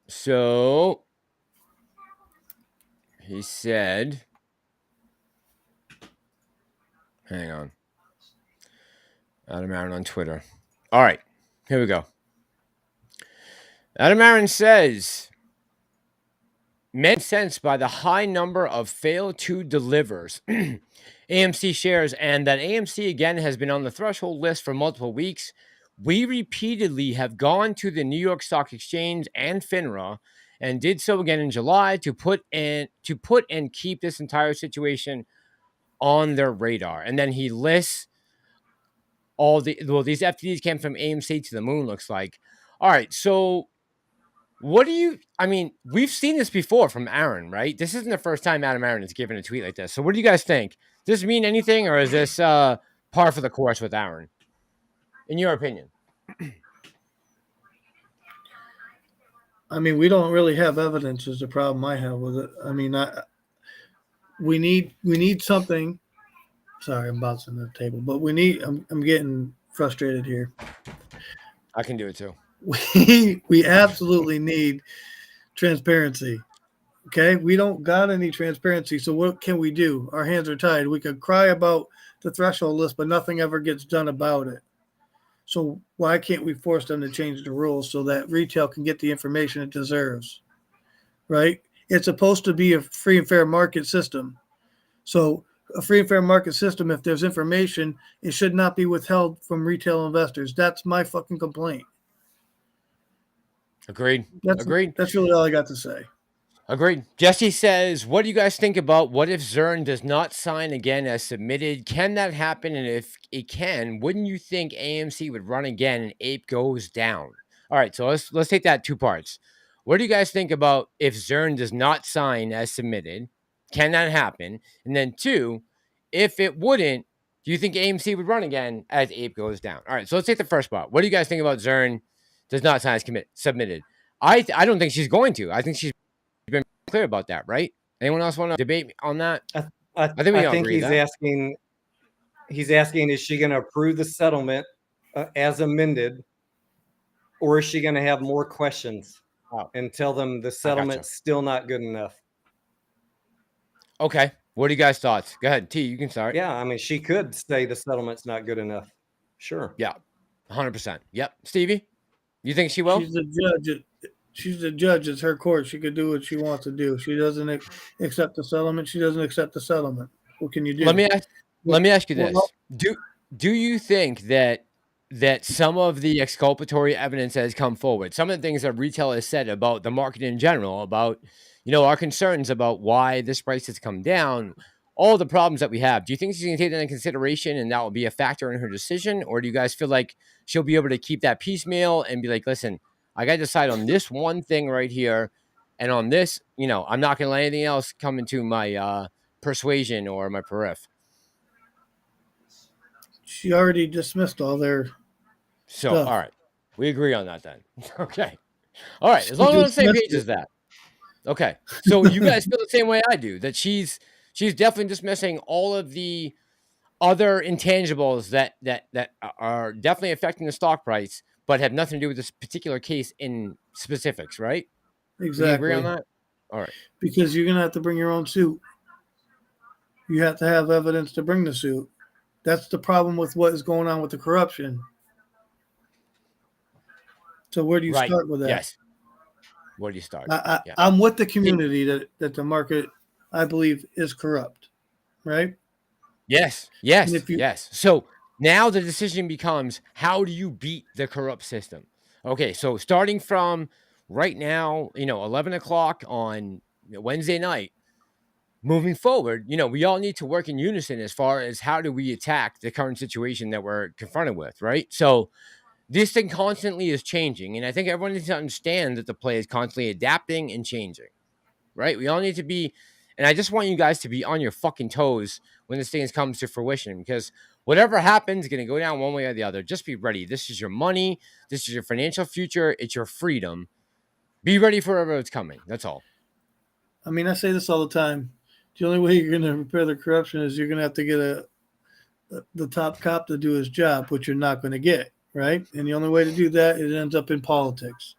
So he said, hang on. Adam Aaron on Twitter. All right, here we go. Adam Aaron says, made sense by the high number of fail to delivers AMC shares, and that AMC again has been on the threshold list for multiple weeks. We repeatedly have gone to the New York Stock Exchange and FINRA and did so again in July to put and keep this entire situation on their radar. And then he lists all these FTDs came from AMC to the moon, looks like. All right, so what do you, I mean, we've seen this before from Aaron, right? This isn't the first time Adam Aaron has given a tweet like this. So what do you guys think? Does this mean anything, or is this par for the course with Aaron, in your opinion? I mean, we don't really have evidence is the problem I have with it. I mean, we need something. Sorry, I'm bouncing the table, but I'm getting frustrated here. I can do it too. We absolutely need transparency. Okay, we don't got any transparency, so what can we do? Our hands are tied. We could cry about the threshold list, but nothing ever gets done about it. So why can't we force them to change the rules so that retail can get the information it deserves? Right? It's supposed to be a free and fair market system. So a free and fair market system, if there's information, it should not be withheld from retail investors. That's my fucking complaint. Agreed. Agreed. That's really all I got to say. Agreed. Jesse says, what do you guys think about what if Zurn does not sign again as submitted? Can that happen? And if it can, wouldn't you think AMC would run again and Ape goes down? All right, so let's take that two parts. What do you guys think about if Zurn does not sign as submitted? Can that happen? And then two, if it wouldn't, do you think AMC would run again as Ape goes down? All right, so let's take the first part. What do you guys think about Zurn does not sign as submitted? I don't think she's going to. I think she's been clear about that, right? Anyone else want to debate on that? I think he's asking, is she going to approve the settlement as amended, or is she going to have more questions and tell them the settlement's still not good enough? Okay. What are you guys' thoughts? Go ahead, T. You can start. Yeah, I mean, she could say the settlement's not good enough. Sure. Yeah, 100%. Yep. Stevie, you think she will? She's the judge. She's the judge. It's her court. She could do what she wants to do. She doesn't accept the settlement. She doesn't accept the settlement. What can you do? Let me ask you this. Do you think that some of the exculpatory evidence has come forward, some of the things that retail has said about the market in general, about, our concerns about why this price has come down, all the problems that we have, do you think she's going to take that into consideration and that will be a factor in her decision? Or do you guys feel like she'll be able to keep that piecemeal and be like, listen, I got to decide on this one thing right here. And on this, I'm not going to let anything else come into my persuasion or my periph. She already dismissed all their stuff. All right. We agree on that then. Okay. All right. As long as we're on the same page as that. Okay. So you guys feel the same way I do, that she's definitely dismissing all of the other intangibles that are definitely affecting the stock price, but have nothing to do with this particular case in specifics, right? Exactly. You agree on that? All right. Because you're going to have to bring your own suit. You have to have evidence to bring the suit. That's the problem with what is going on with the corruption. So where do you start with that? Yes. Where do you start? I'm with the community that the market, I believe, is corrupt, right? Yes. So now the decision becomes, how do you beat the corrupt system? Okay, so starting from right now, 11 o'clock on Wednesday night, moving forward, we all need to work in unison as far as how do we attack the current situation that we're confronted with, right? So this thing constantly is changing, and I think everyone needs to understand that the play is constantly adapting and changing, right? We all need to be, and I just want you guys to be on your fucking toes when this thing comes to fruition, because whatever happens is going to go down one way or the other. Just be ready. This is your money. This is your financial future. It's your freedom. Be ready for whatever it's coming. That's all. I mean, I say this all the time. The only way you're going to repair the corruption is you're going to have to get the top cop to do his job, which you're not going to get, right? And the only way to do that, it ends up in politics.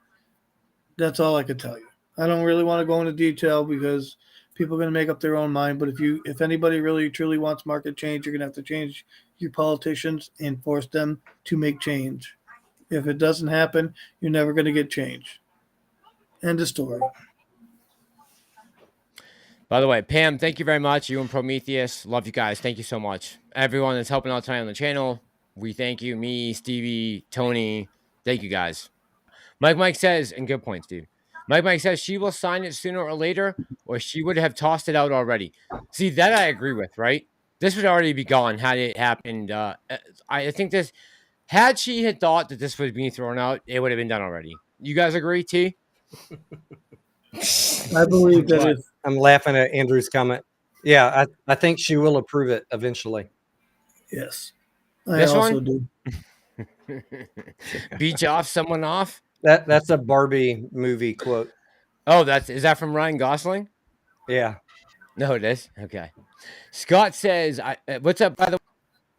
That's all I can tell you. I don't really want to go into detail because people are going to make up their own mind. But if anybody really truly wants market change, you're going to have to change your politicians and force them to make change. If it doesn't happen, you're never going to get change. End of story. By the way, Pam, thank you very much. You and Prometheus, love you guys. Thank you so much. Everyone that's helping out tonight on the channel, we thank you. Me, Stevie, Tony, thank you guys. Mike says, and good point, Steve. Mike says she will sign it sooner or later, or she would have tossed it out already. See, that I agree with, right? This would already be gone had it happened. I think this, had she had thought that this was being thrown out, it would have been done already. You guys agree, T? I believe that if I'm laughing at Andrew's comment. Yeah, I think she will approve it eventually. yes, I This also one? do. Beat you off, someone off? That's a Barbie movie quote. Oh, is that from Ryan Gosling? Yeah. No, it is. Okay. Scott says, what's up, by the way?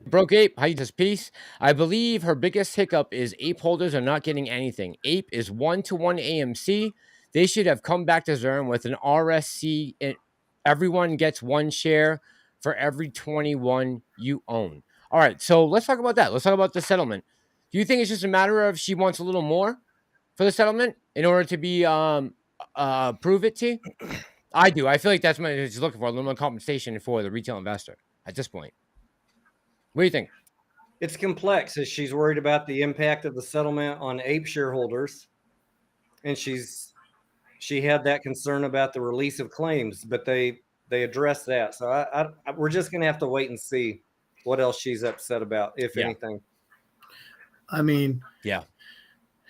Broke Ape, how you just peace? I believe her biggest hiccup is ape holders are not getting anything. Ape is 1-to-1 AMC. They should have come back to Zurn with an RSC. Everyone gets one share for every 21 you own. All right, so let's talk about that. Let's talk about the settlement. Do you think it's just a matter of she wants a little more for the settlement in order to be prove it to? I do. I feel like that's what she's looking for, a little more compensation for the retail investor at this point. What do you think? It's complex as she's worried about the impact of the settlement on ape shareholders. And she had that concern about the release of claims, but they addressed that. So we're just going to have to wait and see what else she's upset about, if anything. I mean, yeah,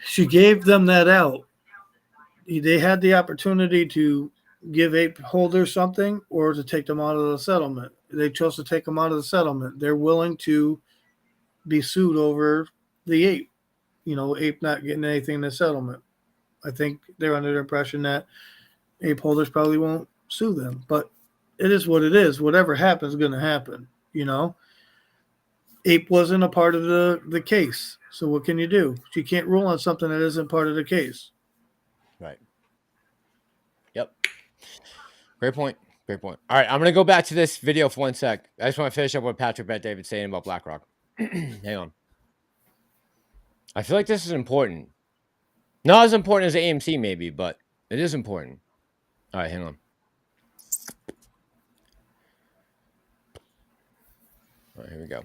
she gave them that out. They had the opportunity to give ape holders something or to take them out of the settlement. They chose to take them out of the settlement. They're willing to be sued over the ape, ape not getting anything in the settlement. I think they're under the impression that ape holders probably won't sue them, but it is what it is. Whatever happens is going to happen. Ape wasn't a part of the case. So what can you do? You can't rule on something that isn't part of the case. Right. Yep. Great point. Great point. All right, I'm going to go back to this video for 1 sec. I just want to finish up what Patrick Bet David's saying about BlackRock. Hang on. I feel like this is important. Not as important as AMC maybe, but it is important. All right, hang on. All right, here we go.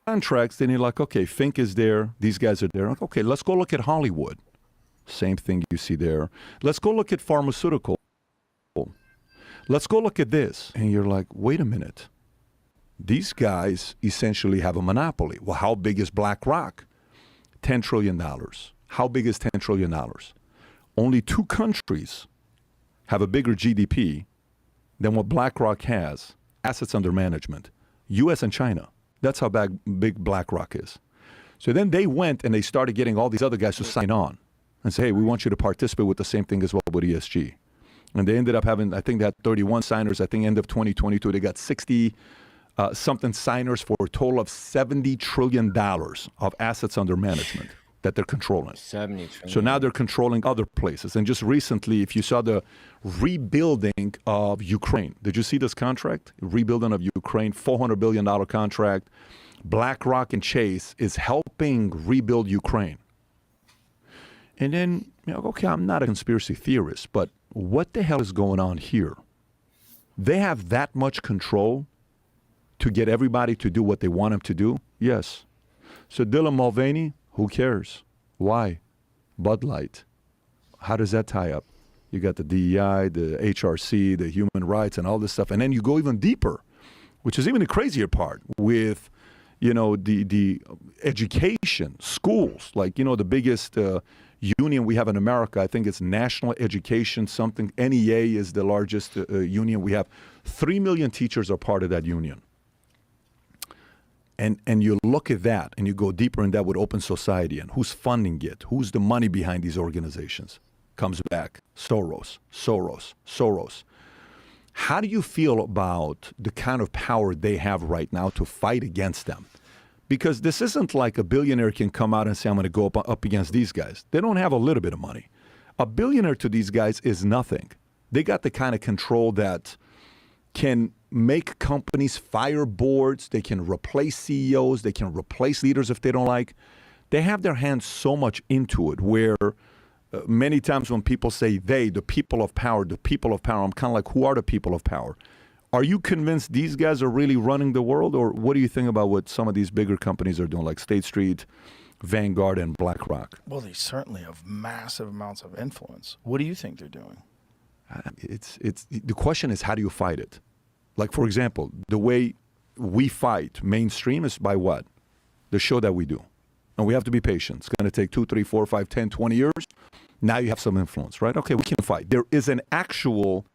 Contracts, then you're like, okay, Fink is there. These guys are there. Okay, let's go look at Hollywood. Same thing you see there. Let's go look at pharmaceutical. Let's go look at this. And you're like, wait a minute. These guys essentially have a monopoly. Well, how big is BlackRock? $10 trillion. How big is $10 trillion? Only 2 countries have a bigger GDP than what BlackRock has, assets under management, U.S. and China. That's how big BlackRock is. So then they went and they started getting all these other guys to sign on and say, hey, we want you to participate with the same thing as well with ESG. And they ended up having, I think they had 31 signers. I think end of 2022, they got 60 something signers for a total of $70 trillion of assets under management that they're controlling. 70 trillion. So now they're controlling other places. And just recently, if you saw the rebuilding of Ukraine, did you see this contract? Rebuilding of Ukraine, $400 billion contract. BlackRock and Chase is helping rebuild Ukraine. And then, okay, I'm not a conspiracy theorist, but what the hell is going on here? They have that much control to get everybody to do what they want them to do? Yes. So Dylan Mulvaney, who cares? Why? Bud Light. How does that tie up? You got the DEI, the HRC, the human rights, and all this stuff. And then you go even deeper, which is even the crazier part with, the education, schools. Like, the biggest union we have in America, I think it's National Education something. NEA is the largest union we have. 3 million teachers are part of that union. And you look at that and you go deeper in that with open society and who's funding it, who's the money behind these organizations. comes back. Soros. How do you feel about the kind of power they have right now to fight against them? Because this isn't like a billionaire can come out and say, I'm going to go up against these guys. They don't have a little bit of money. A billionaire to these guys is nothing. They got the kind of control that can make companies fire boards. They can replace CEOs. They can replace leaders if they don't like. They have their hands so much into it where many times when people say the people of power, I'm kind of like, who are the people of power? Are you convinced these guys are really running the world? Or what do you think about what some of these bigger companies are doing, like State Street, Vanguard, and BlackRock? Well, they certainly have massive amounts of influence. What do you think they're doing? It's the question is, how do you fight it? Like, for example, the way we fight mainstream is by what? The show that we do. And we have to be patient. It's going to take 2, 3, 4, 5, 10, 20 years. Now you have some influence, right? Okay, we can fight. There is an actual...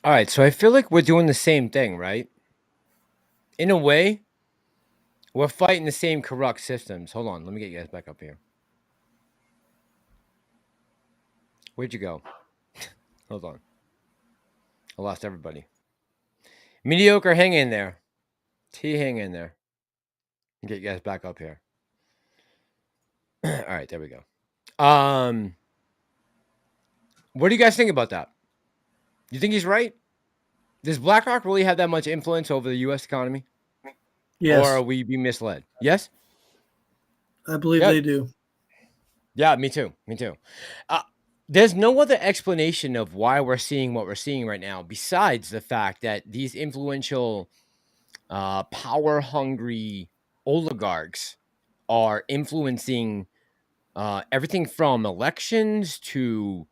All right, so I feel like we're doing the same thing, right? In a way, we're fighting the same corrupt systems. Hold on, let me get you guys back up here. Where'd you go? Hold on. I lost everybody. Mediocre, hang in there. T, hang in there. Get you guys back up here. All right, there we go. What do you guys think about that? You think he's right? Does BlackRock really have that much influence over the U.S. economy? Yes. Or are we being misled? Yes? I believe they do. Yeah, me too. There's no other explanation of why we're seeing what we're seeing right now besides the fact that these influential, power-hungry oligarchs are influencing everything from elections to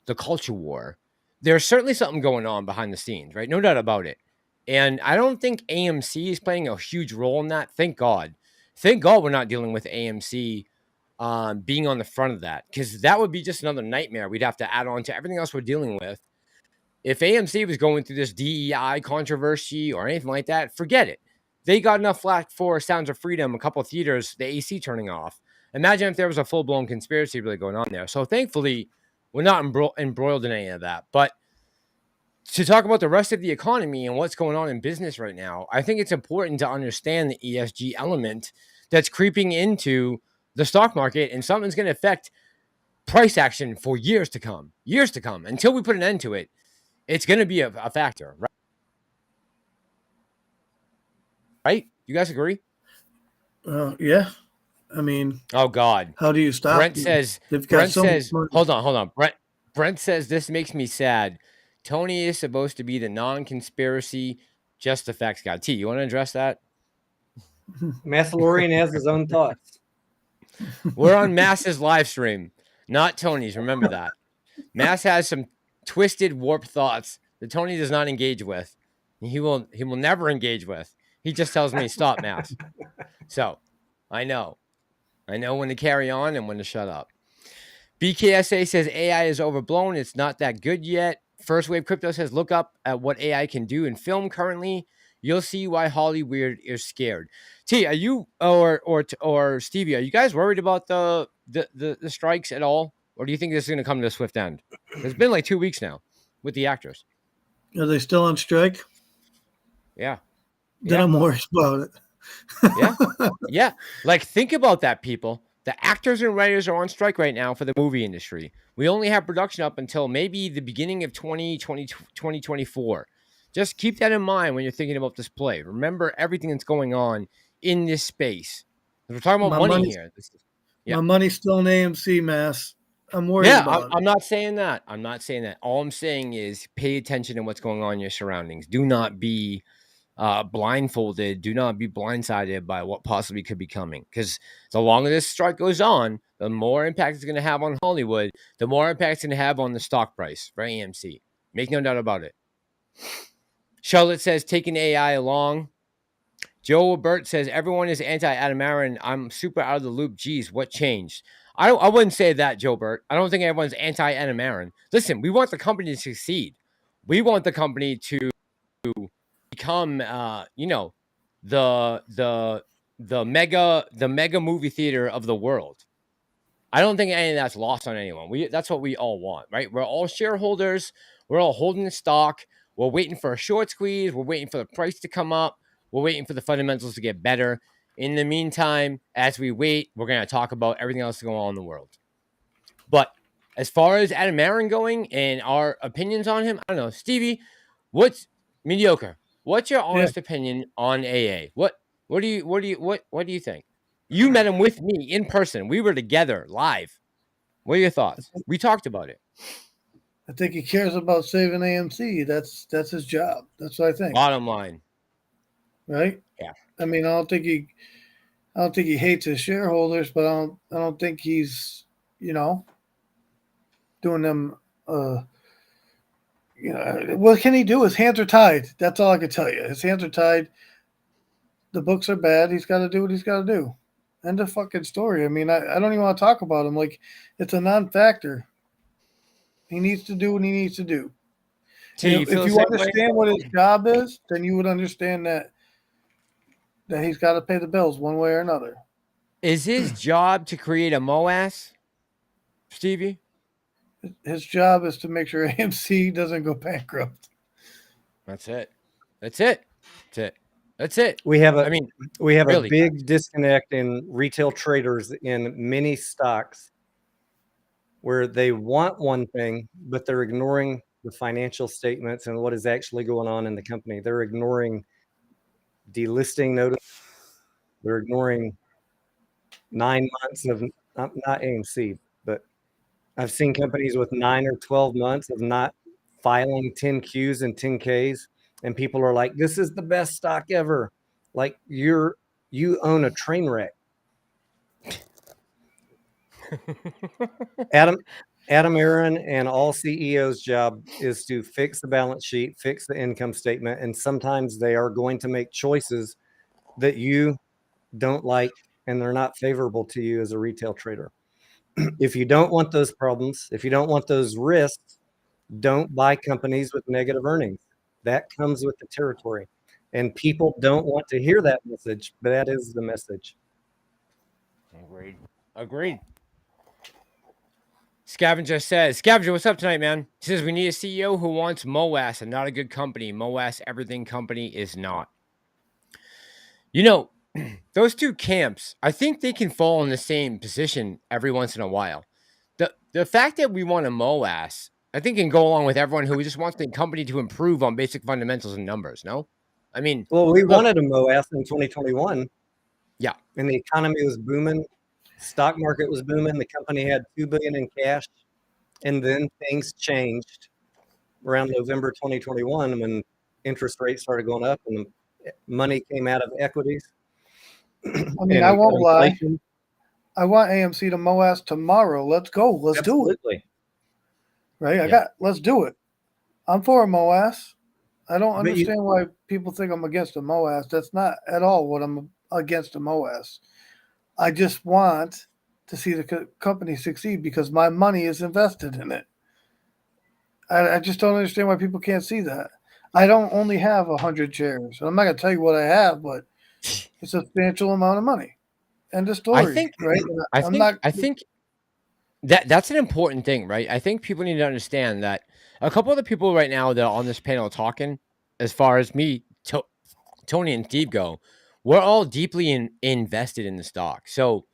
the culture war. There's certainly something going on behind the scenes, right? No doubt about it. And I don't think AMC is playing a huge role in that. Thank God. Thank God we're not dealing with AMC being on the front of that, because that would be just another nightmare we'd have to add on to everything else we're dealing with. If AMC was going through this DEI controversy or anything like that, forget it. They got enough flack for Sounds of Freedom, a couple of theaters, the AC turning off. Imagine if there was a full-blown conspiracy really going on there. So thankfully, we're not embroiled in any of that. But to talk about the rest of the economy and what's going on in business right now, I think it's important to understand the ESG element that's creeping into the stock market, and something's going to affect price action for years to come. Until we put an end to it, it's going to be a factor, right? Right? You guys agree? Yeah. I mean, oh God, how do you stop? Brent says, hold on. Brent says, this makes me sad. Tony is supposed to be the non-conspiracy, just the facts guy. T, you want to address that? Massalorian has his own thoughts. We're on Mass's live stream, not Tony's. Remember that. Mass has some twisted, warped thoughts that Tony does not engage with. He will never engage with. He just tells me, stop, Mass. So, I know when to carry on and when to shut up. BKSA says AI is overblown. It's not that good yet. First Wave Crypto says, look up at what AI can do in film currently. You'll see why Hollywood is scared. T, are you or Stevie, are you guys worried about the strikes at all? Or do you think this is going to come to a swift end? It's been like 2 weeks now with the actors. Are they still on strike? Yeah. Then I'm worried about it. Yeah. Like, think about that, people. The actors and writers are on strike right now for the movie industry. We only have production up until maybe the beginning of 2024. Just keep that in mind when you're thinking about this play. Remember everything that's going on in this space. We're talking about money here. My money's still in AMC, Mass. I'm worried about it. I'm not saying that. All I'm saying is pay attention to what's going on in your surroundings. Do not be blindfolded. Do not be blindsided by what possibly could be coming. Because the longer this strike goes on, the more impact it's going to have on Hollywood, the more impact it's going to have on the stock price for AMC. Make no doubt about it. Charlotte says, taking AI along. Joe Burt says, everyone is anti-Adam Aaron. I'm super out of the loop. Geez, what changed? I wouldn't say that, Joe Burt. I don't think everyone's anti-Adam Aaron. Listen, we want the company to succeed. We want the company to become, the mega movie theater of the world. I don't think any of that's lost on anyone. That's what we all want, right? We're all shareholders. We're all holding the stock. We're waiting for a short squeeze. We're waiting for the price to come up. We're waiting for the fundamentals to get better. In the meantime, as we wait, we're going to talk about everything else going on in the world. But as far as Adam Aaron going and our opinions on him, I don't know. Stevie, what's mediocre? What's your honest opinion on AA? What do you think? You met him with me in person. We were together live. What are your thoughts? We talked about it. I think he cares about saving AMC. That's his job. That's what I think. Bottom line. Right? Yeah. I mean, I don't think he hates his shareholders, but I don't think he's, doing them what can he do? His hands are tied. That's all I can tell you. His hands are tied. The books are bad. He's got to do what he's got to do. End of fucking story. I mean, I don't even want to talk about him. Like, it's a non-factor. He needs to do what he needs to do. If you understand what his job is, then you would understand that he's got to pay the bills one way or another. Is his job to create a MOAS, Stevie? His job is to make sure AMC doesn't go bankrupt. That's it. We have a really, a big disconnect in retail traders in many stocks where they want one thing, but they're ignoring the financial statements and what is actually going on in the company. They're ignoring delisting notice. They're ignoring 9 months of not AMC, but I've seen companies with 9 or 12 months of not filing 10Qs and 10Ks, and people are like, "This is the best stock ever." Like you own a train wreck. Adam Aaron and all CEOs' job is to fix the balance sheet, fix the income statement, and sometimes they are going to make choices that you don't like and they're not favorable to you as a retail trader. If you don't want those problems, if you don't want those risks, don't buy companies with negative earnings. That comes with the territory. And people don't want to hear that message, but that is the message. Agreed. Scavenger says, Scavenger, what's up tonight, man? He says, we need a CEO who wants MOAS and not a good company. MOAS everything company is not. Those two camps, I think they can fall in the same position every once in a while. The fact that we want a MOAS, I think can go along with everyone who just wants the company to improve on basic fundamentals and numbers, no? I mean, we wanted a MOAS in 2021. Yeah. And the economy was booming. Stock market was booming. The company had $2 billion in cash. And then things changed around November 2021 when interest rates started going up and money came out of equities. I mean, I won't lie. I want AMC to MOAS tomorrow. Let's go. Let's do it. Right? Let's do it. I'm for a MOAS. I don't understand why people think I'm against a MOAS. That's not at all what I'm against a MOAS. I just want to see the company succeed because my money is invested in it. I just don't understand why people can't see that. I don't only have 100 shares. I'm not going to tell you what I have, but it's a substantial amount of money. End of story. I think that's an important thing, right? I think people need to understand that a couple of the people right now that are on this panel talking, as far as me, Tony and Steve go, we're all deeply invested in the stock. So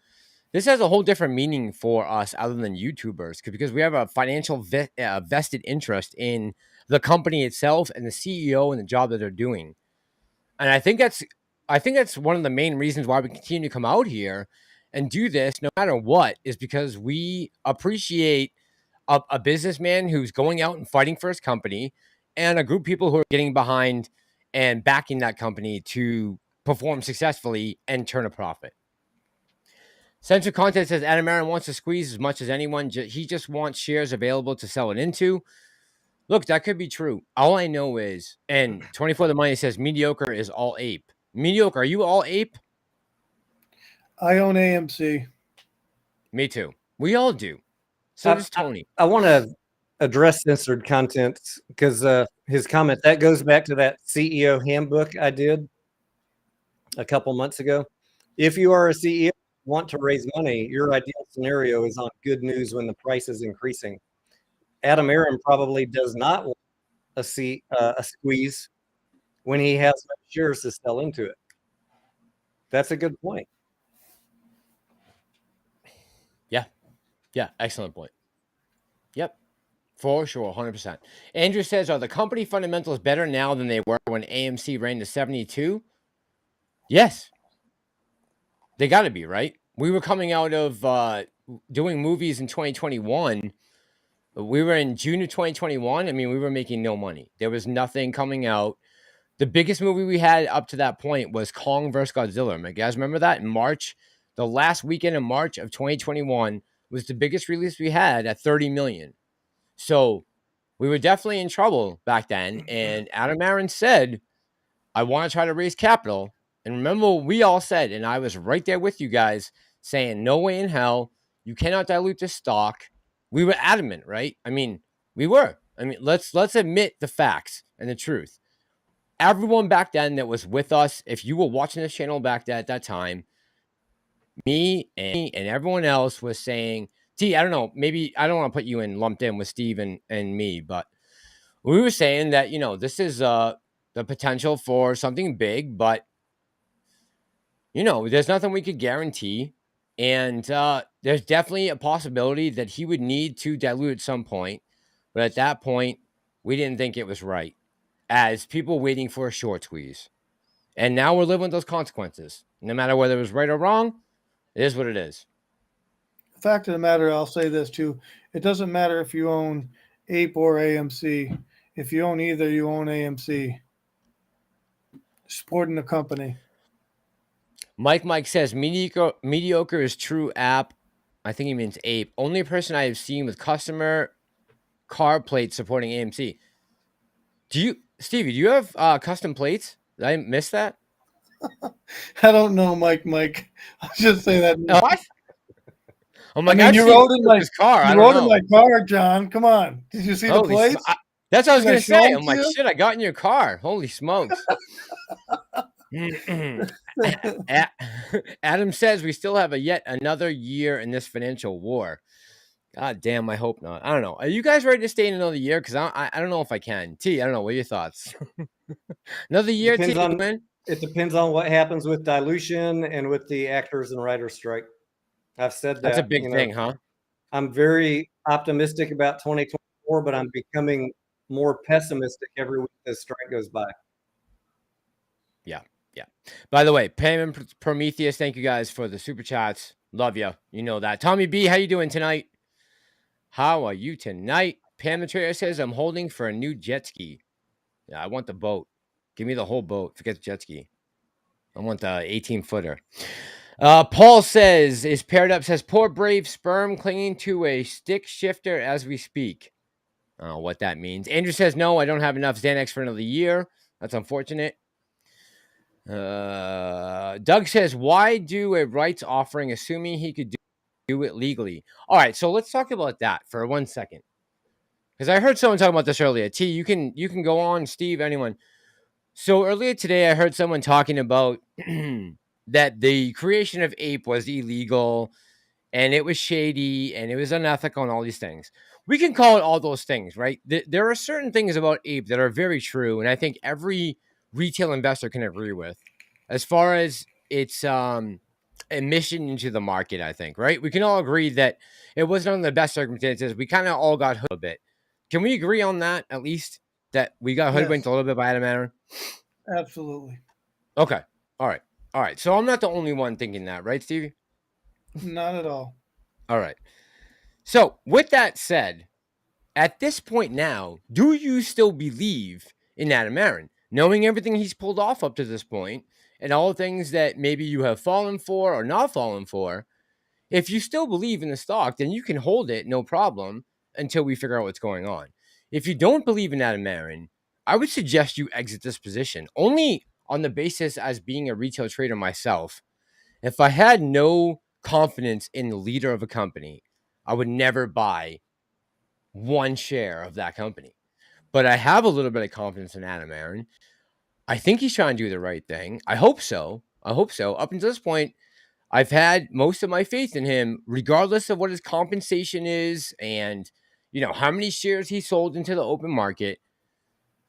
this has a whole different meaning for us other than YouTubers because we have a financial vested interest in the company itself and the CEO and the job that they're doing. And I think that's one of the main reasons why we continue to come out here and do this no matter what, is because we appreciate a businessman who's going out and fighting for his company and a group of people who are getting behind and backing that company to perform successfully and turn a profit. Central Content says Adam Aaron wants to squeeze as much as anyone. He just wants shares available to sell it into. Look, that could be true. All I know is, and 24 the Money says mediocre is all ape. Mediocre, are you all ape? I own AMC. Me too. We all do. So does Tony. I want to address censored content because his comment, that goes back to that CEO handbook I did a couple months ago. If you are a CEO, want to raise money, your ideal scenario is on good news when the price is increasing. Adam Aron probably does not want a squeeze when he has no shares to sell into it. That's a good point. Yeah, excellent point. Yep, for sure, 100%. Andrew says, are the company fundamentals better now than they were when AMC ran to 72? Yes. They got to be, right? We were coming out of doing movies in 2021. We were in June of 2021. I mean, we were making no money. There was nothing coming out. The biggest movie we had up to that point was Kong vs. Godzilla. You guys remember that? In March, the last weekend in March of 2021 was the biggest release we had at 30 million. So we were definitely in trouble back then. And Adam Aron said, I want to try to raise capital. And remember what we all said, and I was right there with you guys saying, no way in hell, you cannot dilute the stock. We were adamant, right? I mean, we were. I mean, let's admit the facts and the truth. Everyone back then that was with us, if you were watching this channel back at that time, me and everyone else was saying, T, I don't know, maybe I don't want to put you in lumped in with Steve and me, but we were saying that, you know, this is the potential for something big, but, you know, there's nothing we could guarantee. And there's definitely a possibility that he would need to dilute at some point. But at that point, we didn't think it was right, as people waiting for a short squeeze. And now we're living with those consequences. No matter whether it was right or wrong, it is what it is. The fact of the matter, I'll say this too. It doesn't matter if you own Ape or AMC. If you own either, you own AMC. Supporting the company. Mike says, mediocre is true app. I think he means Ape. Only person I have seen with customer car plates supporting AMC. Stevie, do you have custom plates? Did I miss that? I don't know, Mike. I'll just say that. What? Oh my I mean, God! you rode in my car. You rode in my car, John. Come on. Did you see the plates? That's what I was going to say. I'm to like, you? shit, I got in your car. Holy smokes. Adam says we still have yet another year in this financial war. God damn, I hope not. I don't know. Are you guys ready to stay in another year? Because I don't know if I can. T, I don't know. What are your thoughts? Another year, T, man? It depends on what happens with dilution and with the actors and writers strike. I've said that. That's a big thing, huh? I'm very optimistic about 2024, but I'm becoming more pessimistic every week as strike goes by. Yeah. By the way, Pam and Prometheus, thank you guys for the super chats. Love you. You know that. Tommy B, how you doing tonight? How are you tonight? Pam the Trader says, I'm holding for a new jet ski. Yeah, I want the boat. Give me the whole boat. Forget the jet ski. I want the 18-footer. Paul says, is paired up, says, poor brave sperm clinging to a stick shifter as we speak. I don't know what that means. Andrew says, no, I don't have enough Xanax for another year. That's unfortunate. Doug says, why do a rights offering assuming he could do it legally? All right, so let's talk about that for 1 second. Because I heard someone talking about this earlier. T, you can go on, Steve, anyone. So earlier today, I heard someone talking about that the creation of Ape was illegal and it was shady and it was unethical and all these things. We can call it all those things, right? There are certain things about Ape that are very true, and I think every retail investor can agree with as far as its admission into the market, I think, right? We can all agree that it wasn't under the best circumstances. We kind of all got hooked a bit. Can we agree on that, at least? That we got hoodwinked a little bit by Adam Aron? Absolutely. Okay. All right. So I'm not the only one thinking that, right, Stevie? Not at all. All right. So with that said, at this point now, do you still believe in Adam Aron? Knowing everything he's pulled off up to this point and all the things that maybe you have fallen for or not fallen for, if you still believe in the stock, then you can hold it, no problem, until we figure out what's going on. If you don't believe in Adam Aron, I would suggest you exit this position, only on the basis as being a retail trader myself. If I had no confidence in the leader of a company, I would never buy one share of that company. But I have a little bit of confidence in Adam Aron. I think he's trying to do the right thing. I hope so. Up until this point, I've had most of my faith in him, regardless of what his compensation is and, how many shares he sold into the open market.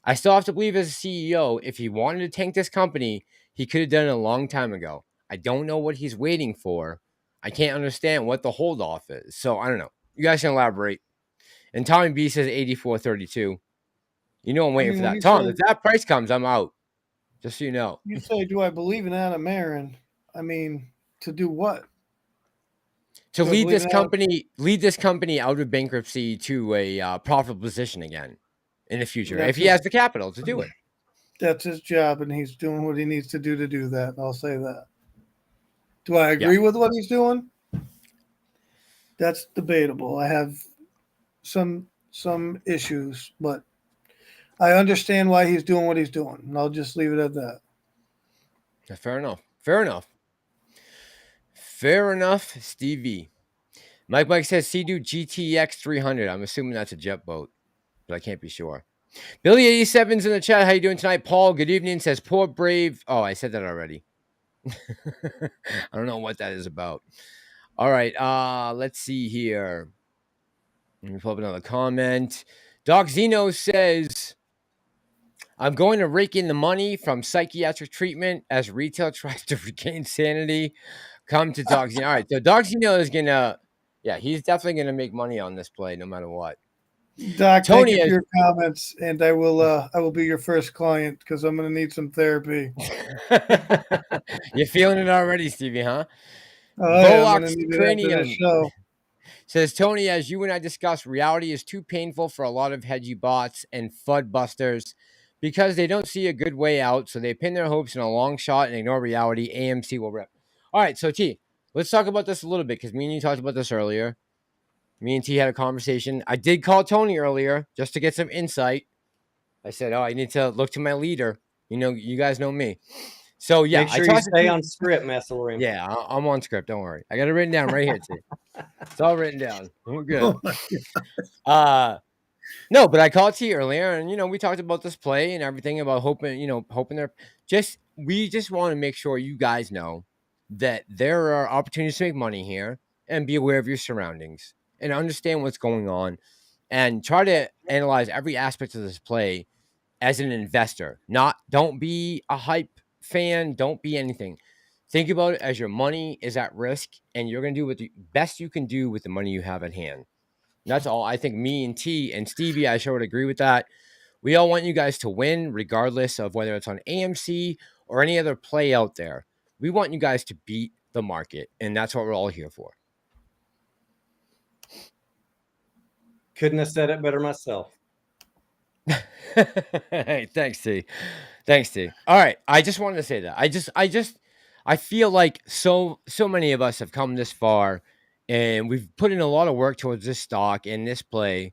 I still have to believe as a CEO, if he wanted to tank this company, he could have done it a long time ago. I don't know what he's waiting for. I can't understand what the holdoff is. So I don't know. You guys can elaborate. And Tommy B says 84.32. I'm waiting for when that. you Tom, say if that price comes, I'm out. Just so you know. you say, do I believe in Adam Aaron? I mean, to do what? To Do I lead believe this in Adam? company out of bankruptcy to a profitable position again in the future, if That's he has his, the capital to do it. that's his job, and he's doing what he needs to do that. I'll say that. Do I Yeah. agree with what he's doing? That's debatable. I have some issues, but I understand why he's doing what he's doing, and I'll just leave it at that. Yeah, fair enough. Fair enough. Fair enough, Stevie. Mike says Sea-Doo GTX 300. I'm assuming that's a jet boat, but I can't be sure. Billy 87's in the chat. How you doing tonight? Paul, good evening. Says Poor Brave. Oh, I said that already. I don't know what that is about. All right. Let's see here. Let me pull up another comment. Doc Zeno says, I'm going to rake in the money from psychiatric treatment as retail tries to regain sanity. Come to Doc Zeno. All right. So Doc Zeno is going to, he's definitely going to make money on this play no matter what. Doc, Tony thank you is, for your comments, and I will be your first client because I'm going to need some therapy. You're feeling it already, Stevie, huh? Oh yeah, I'm going to Volok's need it after this Cranium show. says, Tony, as you and I discussed, reality is too painful for a lot of hedgy bots and FUD busters because they don't see a good way out, so they pin their hopes in a long shot and ignore reality. AMC will rip. All right, so T, let's talk about this a little bit because me and you talked about this earlier. Me and T had a conversation. I did call Tony earlier just to get some insight. I said, I need to look to my leader. You guys know me. So, yeah. Make sure you stay on script, Massalorian. Yeah, I'm on script. Don't worry. I got it written down right here, T. It's all written down. We're good. No, but I called T earlier and, we talked about this play and everything about hoping they're we just want to make sure you guys know that there are opportunities to make money here and be aware of your surroundings and understand what's going on and try to analyze every aspect of this play as an investor. Don't be a hype fan. Don't be anything. Think about it as your money is at risk and you're going to do what the best you can do with the money you have at hand. And that's all. I think me and T and Stevie, I sure would agree with that. We all want you guys to win, regardless of whether it's on AMC or any other play out there. We want you guys to beat the market, and that's what we're all here for. Couldn't have said it better myself. Hey, thanks, T. Thanks, T. All right. I just wanted to say that. I feel like so many of us have come this far and we've put in a lot of work towards this stock and this play.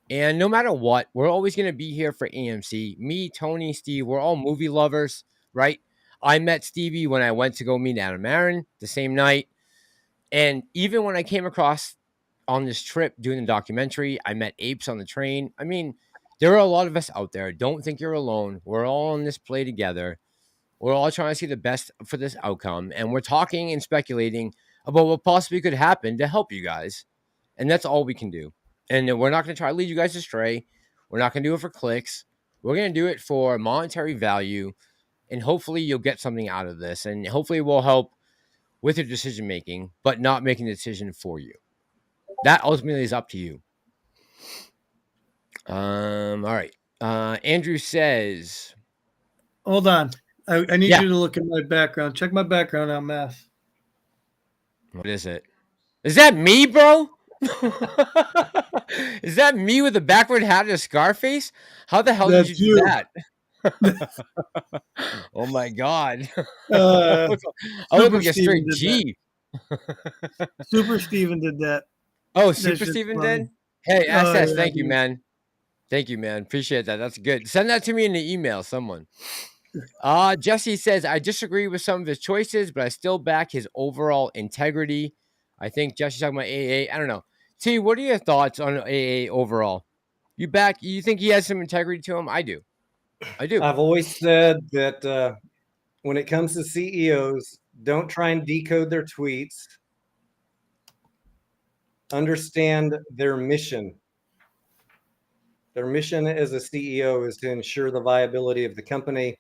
And no matter what, we're always going to be here for AMC. Me, Tony, Steve, we're all movie lovers, right? I met Stevie when I went to go meet Adam Aaron the same night. And even when I came across on this trip doing the documentary, I met apes on the train. I mean, there are a lot of us out there. Don't think you're alone. We're all on this play together. We're all trying to see the best for this outcome. And we're talking and speculating about what possibly could happen to help you guys. And that's all we can do. And we're not going to try to lead you guys astray. We're not going to do it for clicks. We're going to do it for monetary value. And hopefully you'll get something out of this. And hopefully it will help with your decision making, but not making the decision for you. That ultimately is up to you. All right. Andrew says, Hold on. I need Yeah. you to look at my background. Check my background out, Mass. what is it? Is that me, bro? Is that me with a backward hat and a scar face? How the hell did That's you do you. that? Oh my God. Uh, I look Super like a Steven straight did G. Super Steven did that. Oh, That's Super just Steven funny. did? Hey, Oh, SS, yeah, thank you, dude. man. Thank you, man. Appreciate that. That's good. Send that to me in the email, someone. Jesse says, I disagree with some of his choices, but I still back his overall integrity. I think Jesse's talking about AA. I don't know. T, what are your thoughts on AA overall? You think he has some integrity to him? I do. I've always said that when it comes to CEOs, Don't try and decode their tweets. Understand their mission. Their mission as a CEO is to ensure the viability of the company.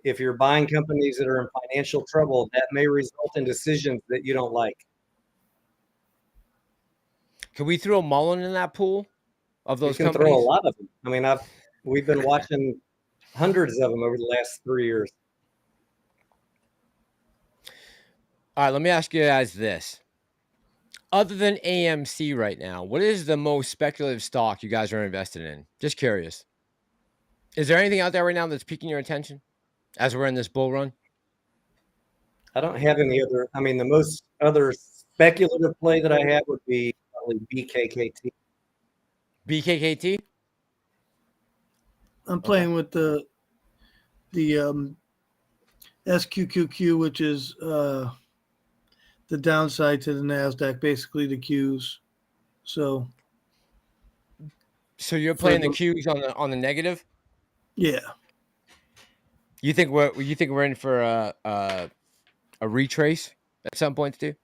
If you're buying companies that are in financial trouble, that may result in decisions that you don't like. Can we throw Mullen in that pool of those You can companies? throw a lot of them. I mean, we've been watching hundreds of them over the last 3 years. All right, let me ask you guys this. Other than AMC right now, what is the most speculative stock you guys are invested in? Just curious. Is there anything out there right now that's piquing your attention as we're in this bull run? I don't have any other. I mean, the most other speculative play that I have would be probably BKKT. BKKT? I'm playing with the SQQQ, which is the downside to the NASDAQ, basically the Qs. So you're playing the Qs on the negative? yeah. You think we're in for a retrace at some point too?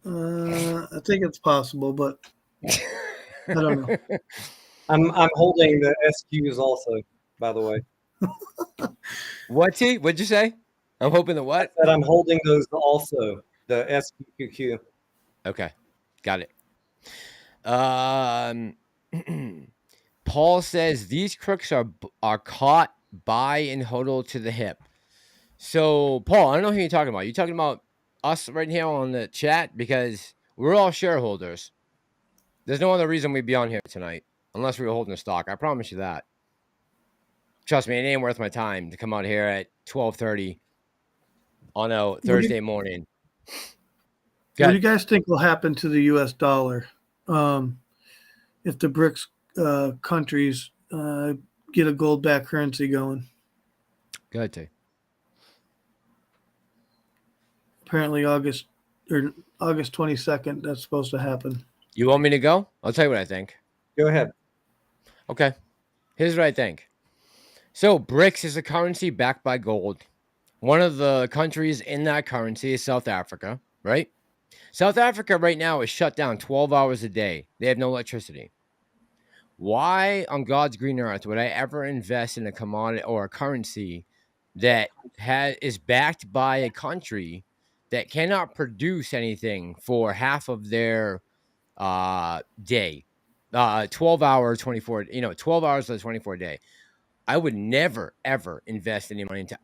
I think it's possible, but I don't know. I'm holding the SQs also, by the way. What'd you say? I'm hoping the what? That I'm holding those also, the SQQQ. Okay, got it. Paul says these crooks are caught, buy and hodl to the hip. So, Paul, I don't know who you're talking about. You talking about us right here on the chat? Because we're all shareholders. There's no other reason we'd be on here tonight unless we were holding a stock. I promise you that. Trust me, it ain't worth my time to come out here at 12:30 on a Thursday morning. What do you guys think will happen to the U.S. dollar if the BRICS countries get a gold-backed currency going? Go ahead, Tay. Apparently August 22nd, that's supposed to happen. You want me to go? I'll tell you what I think. Go ahead. Okay. Here's what I think. So BRICS is a currency backed by gold. One of the countries in that currency is South Africa, right? South Africa right now is shut down 12 hours a day. They have no electricity. Why on God's green earth would I ever invest in a commodity or a currency that is backed by a country that cannot produce anything for half of their day? 12 hours, 24, 12 hours of the 24 day. I would never, ever invest any money into.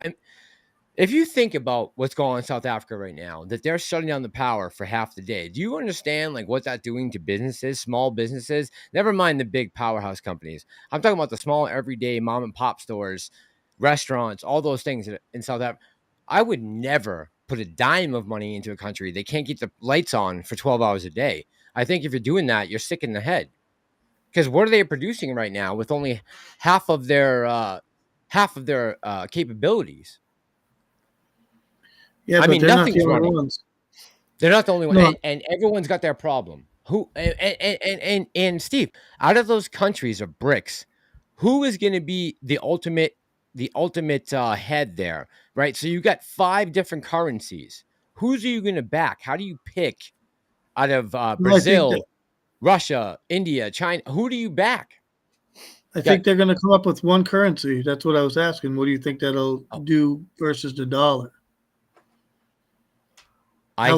If you think about what's going on in South Africa right now, that they're shutting down the power for half the day, do you understand like what that's doing to businesses, small businesses? Never mind the big powerhouse companies. I'm talking about the small, everyday mom and pop stores, restaurants, all those things in South Africa. I would never put a dime of money into a country they can't keep the lights on for 12 hours a day. I think if you're doing that, you're sick in the head. Because what are they producing right now with only half of their capabilities? Yeah, I but mean, they're not nothing's the only running. ones. They're not the only one, No. and everyone's got their problem. Who and Steve, out of those countries of BRICS, who is going to be the ultimate head there, right? So you got 5 different currencies. Who's are you going to back? How do you pick out of Brazil, Russia, India, China? Who do you back? I think they're going to come up with one currency. That's what I was asking. What do you think that'll do versus the dollar? I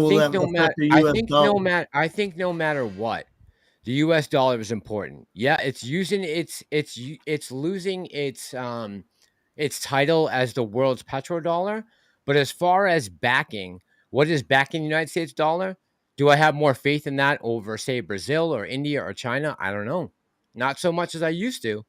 think no matter what, the U.S. dollar is important. Yeah, it's losing its title as the world's petrodollar. But as far as backing, what is backing the United States dollar? Do I have more faith in that over, say, Brazil or India or China? I don't know. Not so much as I used to.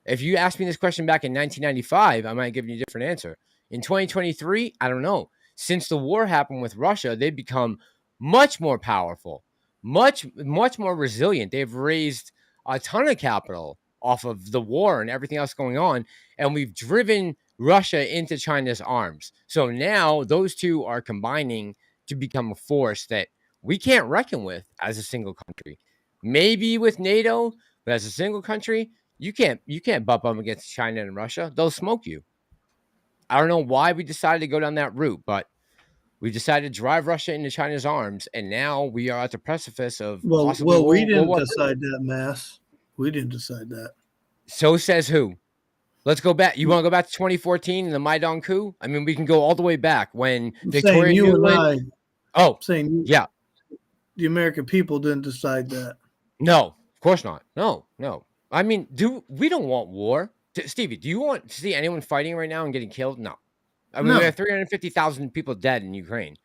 If you asked me this question back in 1995, I might give you a different answer. In 2023, I don't know. Since the war happened with Russia, they've become much more powerful, much more resilient. They've raised a ton of capital off of the war and everything else going on, and we've driven Russia into China's arms. So now those two are combining to become a force that we can't reckon with as a single country. Maybe with NATO, but as a single country, you can't bump up against China and Russia. They'll smoke you. I don't know why we decided to go down that route, but We decided to drive Russia into China's arms, and now we are at the precipice of Well, possibly we World didn't War III. decide that, Mass. We didn't decide that. So says who? Let's go back. You want to go back to 2014 and the Maidan coup? I mean, we can go all the way back when I'm Victoria saying you and Nuland. I. Oh, Saying yeah. the American people didn't decide that. No, of course not. No. I mean, we don't want war. Stevie, do you want to see anyone fighting right now and getting killed? No. I mean, No. we have 350,000 people dead in Ukraine,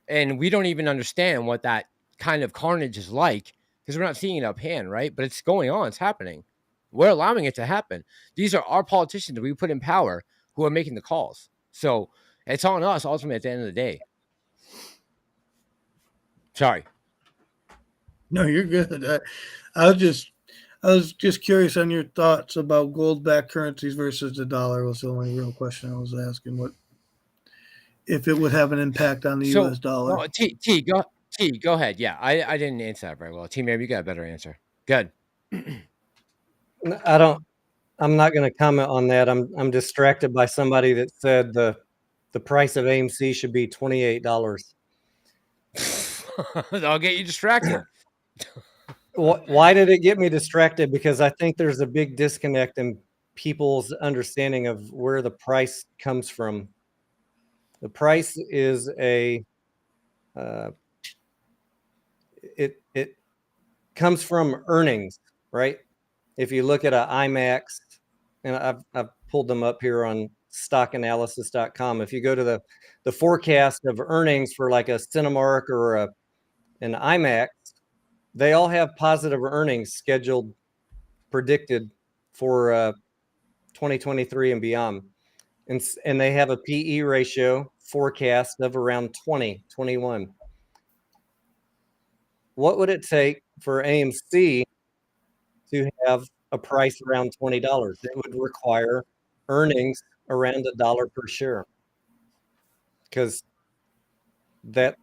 and we don't even understand what that kind of carnage is like because we're not seeing it up hand, right? But it's going on. It's happening. We're allowing it to happen. These are our politicians that we put in power who are making the calls. So it's on us ultimately at the end of the day. Sorry. No, you're good. I was just curious on your thoughts about gold-backed currencies versus the dollar. Was the only real question I was asking. What if it would have an impact on the U.S. dollar? Well, go ahead. Yeah, I didn't answer that very well. T, maybe you got a better answer. Good. I'm not going to comment on that. I'm distracted by somebody that said the price of AMC should be $28. I'll get you distracted. Why did it get me distracted? Because I think there's a big disconnect in people's understanding of where the price comes from. The price is it comes from earnings, right? If you look at an IMAX, and I've pulled them up here on stockanalysis.com. If you go to the forecast of earnings for like a Cinemark or an IMAX, they all have positive earnings scheduled, predicted for 2023 and beyond. And they have a PE ratio forecast of around 21. What would it take for AMC to have a price around $20? It would require earnings around $1 per share, because PE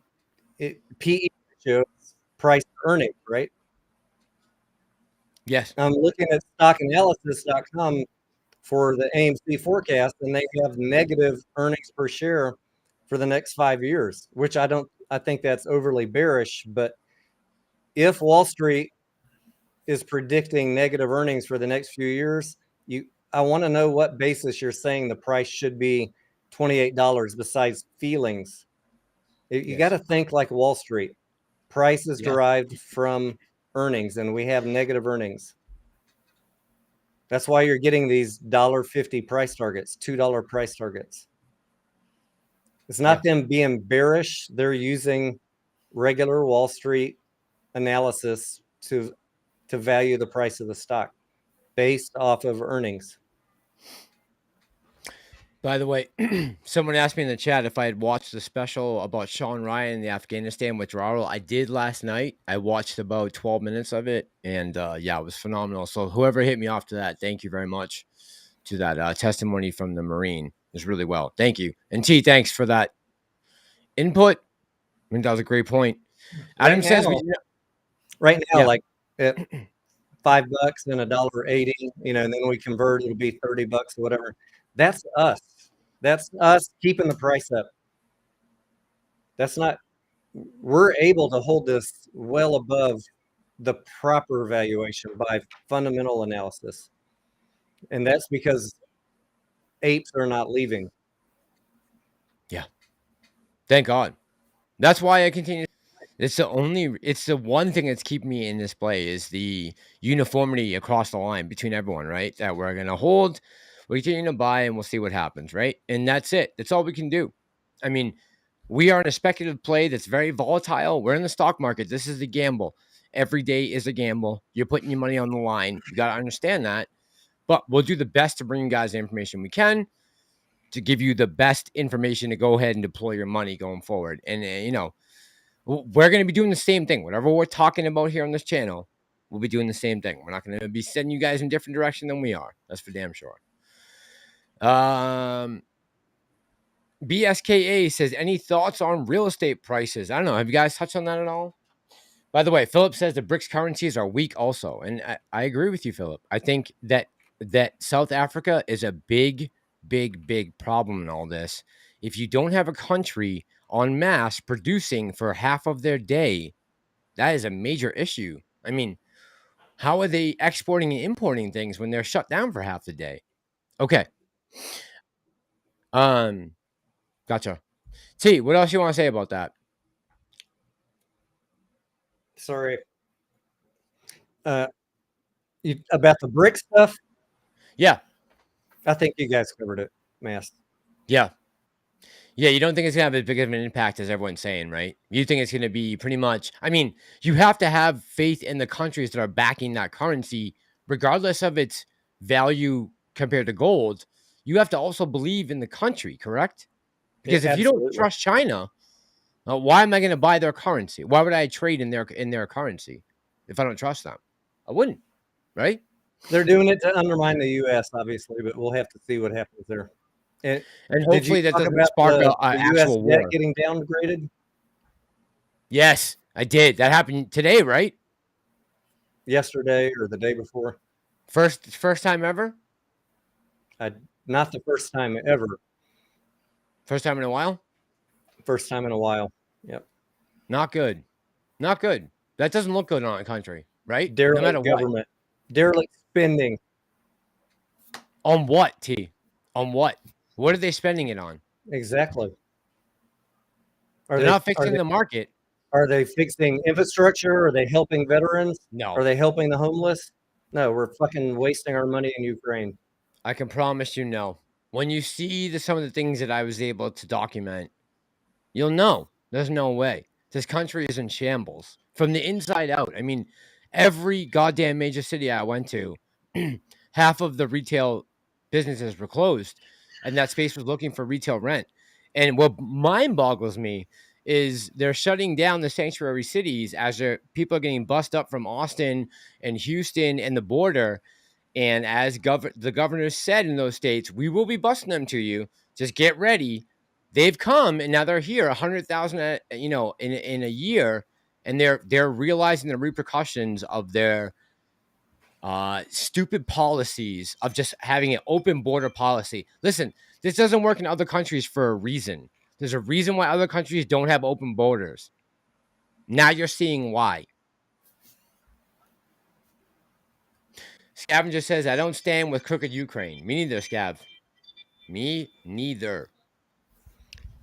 ratio is price to earnings, right? Yes. I'm looking at stockanalysis.com for the AMC forecast, and they have negative earnings per share for the next 5 years, which I think that's overly bearish. But if Wall Street is predicting negative earnings for the next few years, I want to know what basis you're saying the price should be $28 besides feelings. You got to think like Wall Street. Price is derived from earnings, and we have negative earnings. That's why you're getting these $1.50 price targets, $2 price targets. It's not them being bearish. They're using regular Wall Street analysis to value the price of the stock based off of earnings. By the way, someone asked me in the chat if I had watched the special about Sean Ryan and the Afghanistan withdrawal. I did last night. I watched about 12 minutes of it, and it was phenomenal. So whoever hit me off to that, thank you very much to that testimony from the Marine. It was really well. Thank you. And T, thanks for that input. I think that was a great point. Adam says, right now, like at $5 and $1.80, and then we convert, it'll be $30 or whatever. That's us. That's us keeping the price up. We're able to hold this well above the proper valuation by fundamental analysis. And that's because apes are not leaving. Yeah. Thank God. That's why I continue. It's the one thing that's keeping me in this play is the uniformity across the line between everyone, right? That we're going to hold, we're continuing to buy, and we'll see what happens, right? And that's it. That's all we can do. I mean, we are in a speculative play that's very volatile. We're in the stock market. This is a gamble. Every day is a gamble. You're putting your money on the line. You got to understand that. But we'll do the best to bring you guys the information we can to give you the best information to go ahead and deploy your money going forward. And, we're going to be doing the same thing. Whatever we're talking about here on this channel, we'll be doing the same thing. We're not going to be sending you guys in a different direction than we are. That's for damn sure. BSKA says, any thoughts on real estate prices? I don't know. Have you guys touched on that at all? By the way, Philip says the BRICS currencies are weak also. And I agree with you, Philip. I think that South Africa is a big, big, big problem in all this. If you don't have a country en masse producing for half of their day, that is a major issue. I mean, how are they exporting and importing things when they're shut down for half the day? Okay. Gotcha. T, what else you want to say about that? Sorry. About the brick stuff? Yeah. I think you guys covered it, Mass. Yeah. Yeah, you don't think it's going to have as big of an impact as everyone's saying, right? You think it's going to be pretty much, I mean, you have to have faith in the countries that are backing that currency, regardless of its value compared to gold. You have to also believe in the country, correct? Because if you don't trust China, why am I going to buy their currency? Why would I trade in their currency if I don't trust them? I wouldn't, right? They're doing it to undermine the U.S., obviously, but we'll have to see what happens there. And hopefully that doesn't spark the actual US war. debt getting downgraded? Yes, I did. That happened today, right? Yesterday or the day before. First time ever? Not the first time ever. First time in a while? First time in a while. Yep. Not good. Not good. That doesn't look good on a country, right? Derelict no matter government. What. Derelict spending. On what, T? On what? What are they spending it on? Exactly. They're not fixing the market. Are they fixing infrastructure? Are they helping veterans? No. Are they helping the homeless? No, we're fucking wasting our money in Ukraine. I can promise you no. When you see some of the things that I was able to document, you'll know. There's no way. This country is in shambles from the inside out. I mean, every goddamn major city I went to, half of the retail businesses were closed, and that space was looking for retail rent. And what mind boggles me is they're shutting down the sanctuary cities as people are getting bussed up from Austin and Houston and the border. And as the governor said in those states, we will be busing them to you. Just get ready. They've come and now they're here, 100,000, in a year, and they're realizing the repercussions of their stupid policies of just having an open border policy. Listen, this doesn't work in other countries for a reason. There's a reason why other countries don't have open borders. Now you're seeing why. Scavenger says, I don't stand with crooked Ukraine. Me neither, Scav. Me neither.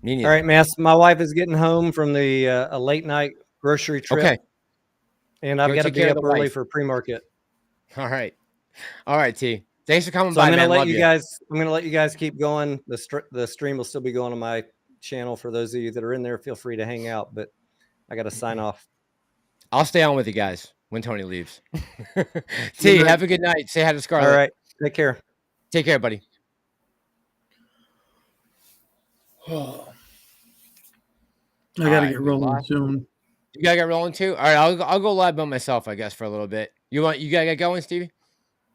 All right, Mass. My wife is getting home from a late night grocery trip. Okay. And I've got to be up early for pre-market. All right. All right, T. Thanks for coming by. I'm going to let you guys keep going. The stream will still be going on my channel for those of you that are in there. Feel free to hang out, but I got to sign off. I'll stay on with you guys when Tony leaves. T, have a good night. Say hi to Scarlett. All right. Take care. Take care, buddy. Oh. I got to get rolling soon. You got to get rolling too? All right, I'll go live by myself, I guess, for a little bit. You got to get going, Stevie?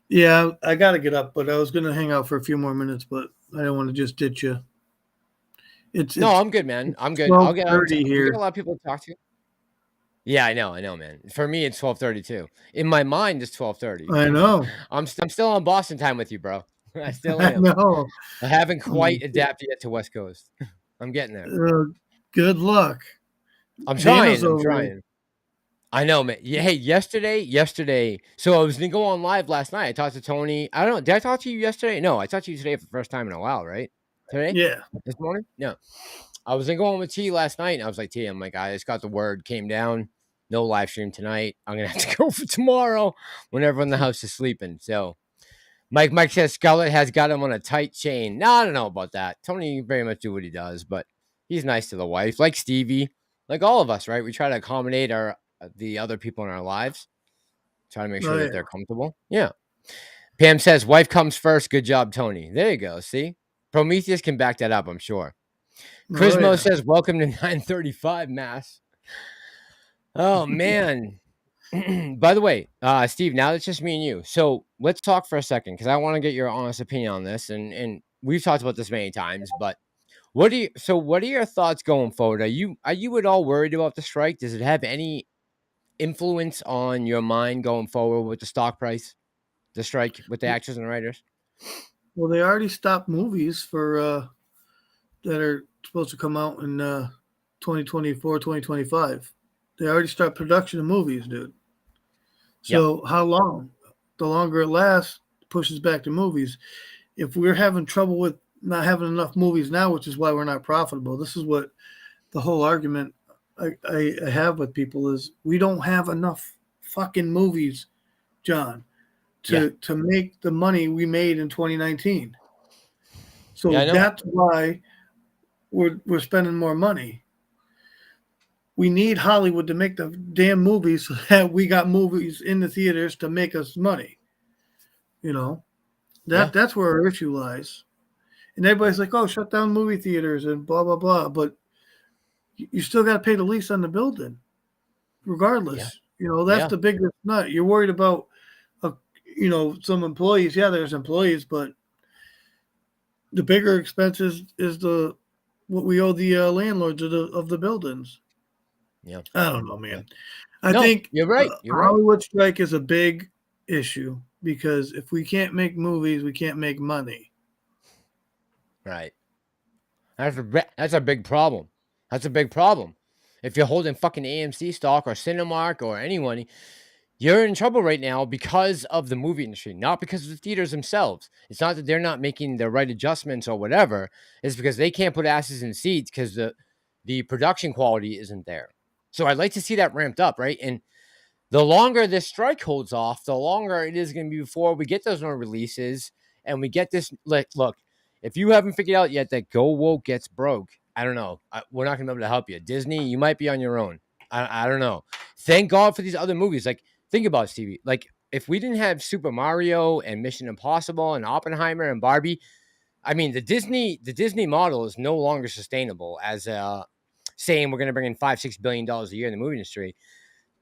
Yeah, I got to get up, but I was going to hang out for a few more minutes, but I don't want to just ditch you. No, I'm good, man. I'm good. I'll get here. We got a lot of people to talk to. Yeah, I know, man. For me, it's 12:30 too. In my mind, it's 12:30. I know. I'm still on Boston time with you, bro. I still am. I know. I haven't quite adapted yet to West Coast. I'm getting there. Good luck. I'm trying. I know, man. Yeah, hey, yesterday. So I was going to go on live last night. I talked to Tony. I don't know. Did I talk to you yesterday? No, I talked to you today for the first time in a while, right? Today? Yeah. This morning? No. I was going to go on with T last night, and I was like, T, I'm like, I just got the word, came down. No live stream tonight. I'm going to have to go for tomorrow when everyone in the house is sleeping. So Mike says Scarlett has got him on a tight chain. No, I don't know about that. Tony very much do what he does, but he's nice to the wife, like Stevie, like all of us, right? We try to accommodate the other people in our lives. Try to make sure that they're comfortable. Yeah. Pam says, wife comes first. Good job, Tony. There you go. See? Prometheus can back that up, I'm sure. Chrismo says, welcome to 935 Mass. Oh, man. By the way, Steve, now it's just me and you. So let's talk for a second because I want to get your honest opinion on this. And we've talked about this many times, but what are your thoughts going forward? Are you at all worried about the strike? Does it have any influence on your mind going forward with the stock price, the strike with the actors and writers? Well, they already stopped movies for that are supposed to come out in 2024, 2025. They already start production of movies, dude. Yep. So how long? The longer it lasts, pushes back to movies. If we're having trouble with not having enough movies now, which is why we're not profitable, this is what the whole argument I have with people is we don't have enough fucking movies, John, to make the money we made in 2019. So that's why we're spending more money. We need Hollywood to make the damn movies so that we got movies in the theaters to make us money. You know, that's where our issue lies. And everybody's like, oh, shut down movie theaters and blah, blah, blah. But you still got to pay the lease on the building regardless. Yeah. You know, that's the biggest nut. You're worried about, some employees. Yeah, there's employees, but the bigger expense is what we owe the landlords of the buildings. Yeah, I don't know, man. I think you're right. Hollywood strike is a big issue because if we can't make movies, we can't make money. Right. That's a big problem. That's a big problem. If you're holding fucking AMC stock or Cinemark or anyone, you're in trouble right now because of the movie industry, not because of the theaters themselves. It's not that they're not making the right adjustments or whatever. It's because they can't put asses in seats because the production quality isn't there. So I'd like to see that ramped up, right? And the longer this strike holds off, the longer it is going to be before we get those new releases and we get this. Look, if you haven't figured out yet that Go Woke gets broke, I don't know. We're not going to be able to help you. Disney, you might be on your own. I don't know. Thank God for these other movies. Like, think about it, Stevie. Like, if we didn't have Super Mario and Mission Impossible and Oppenheimer and Barbie, I mean, the Disney model is no longer sustainable as saying we're going to bring in $5-6 billion a year in the movie industry.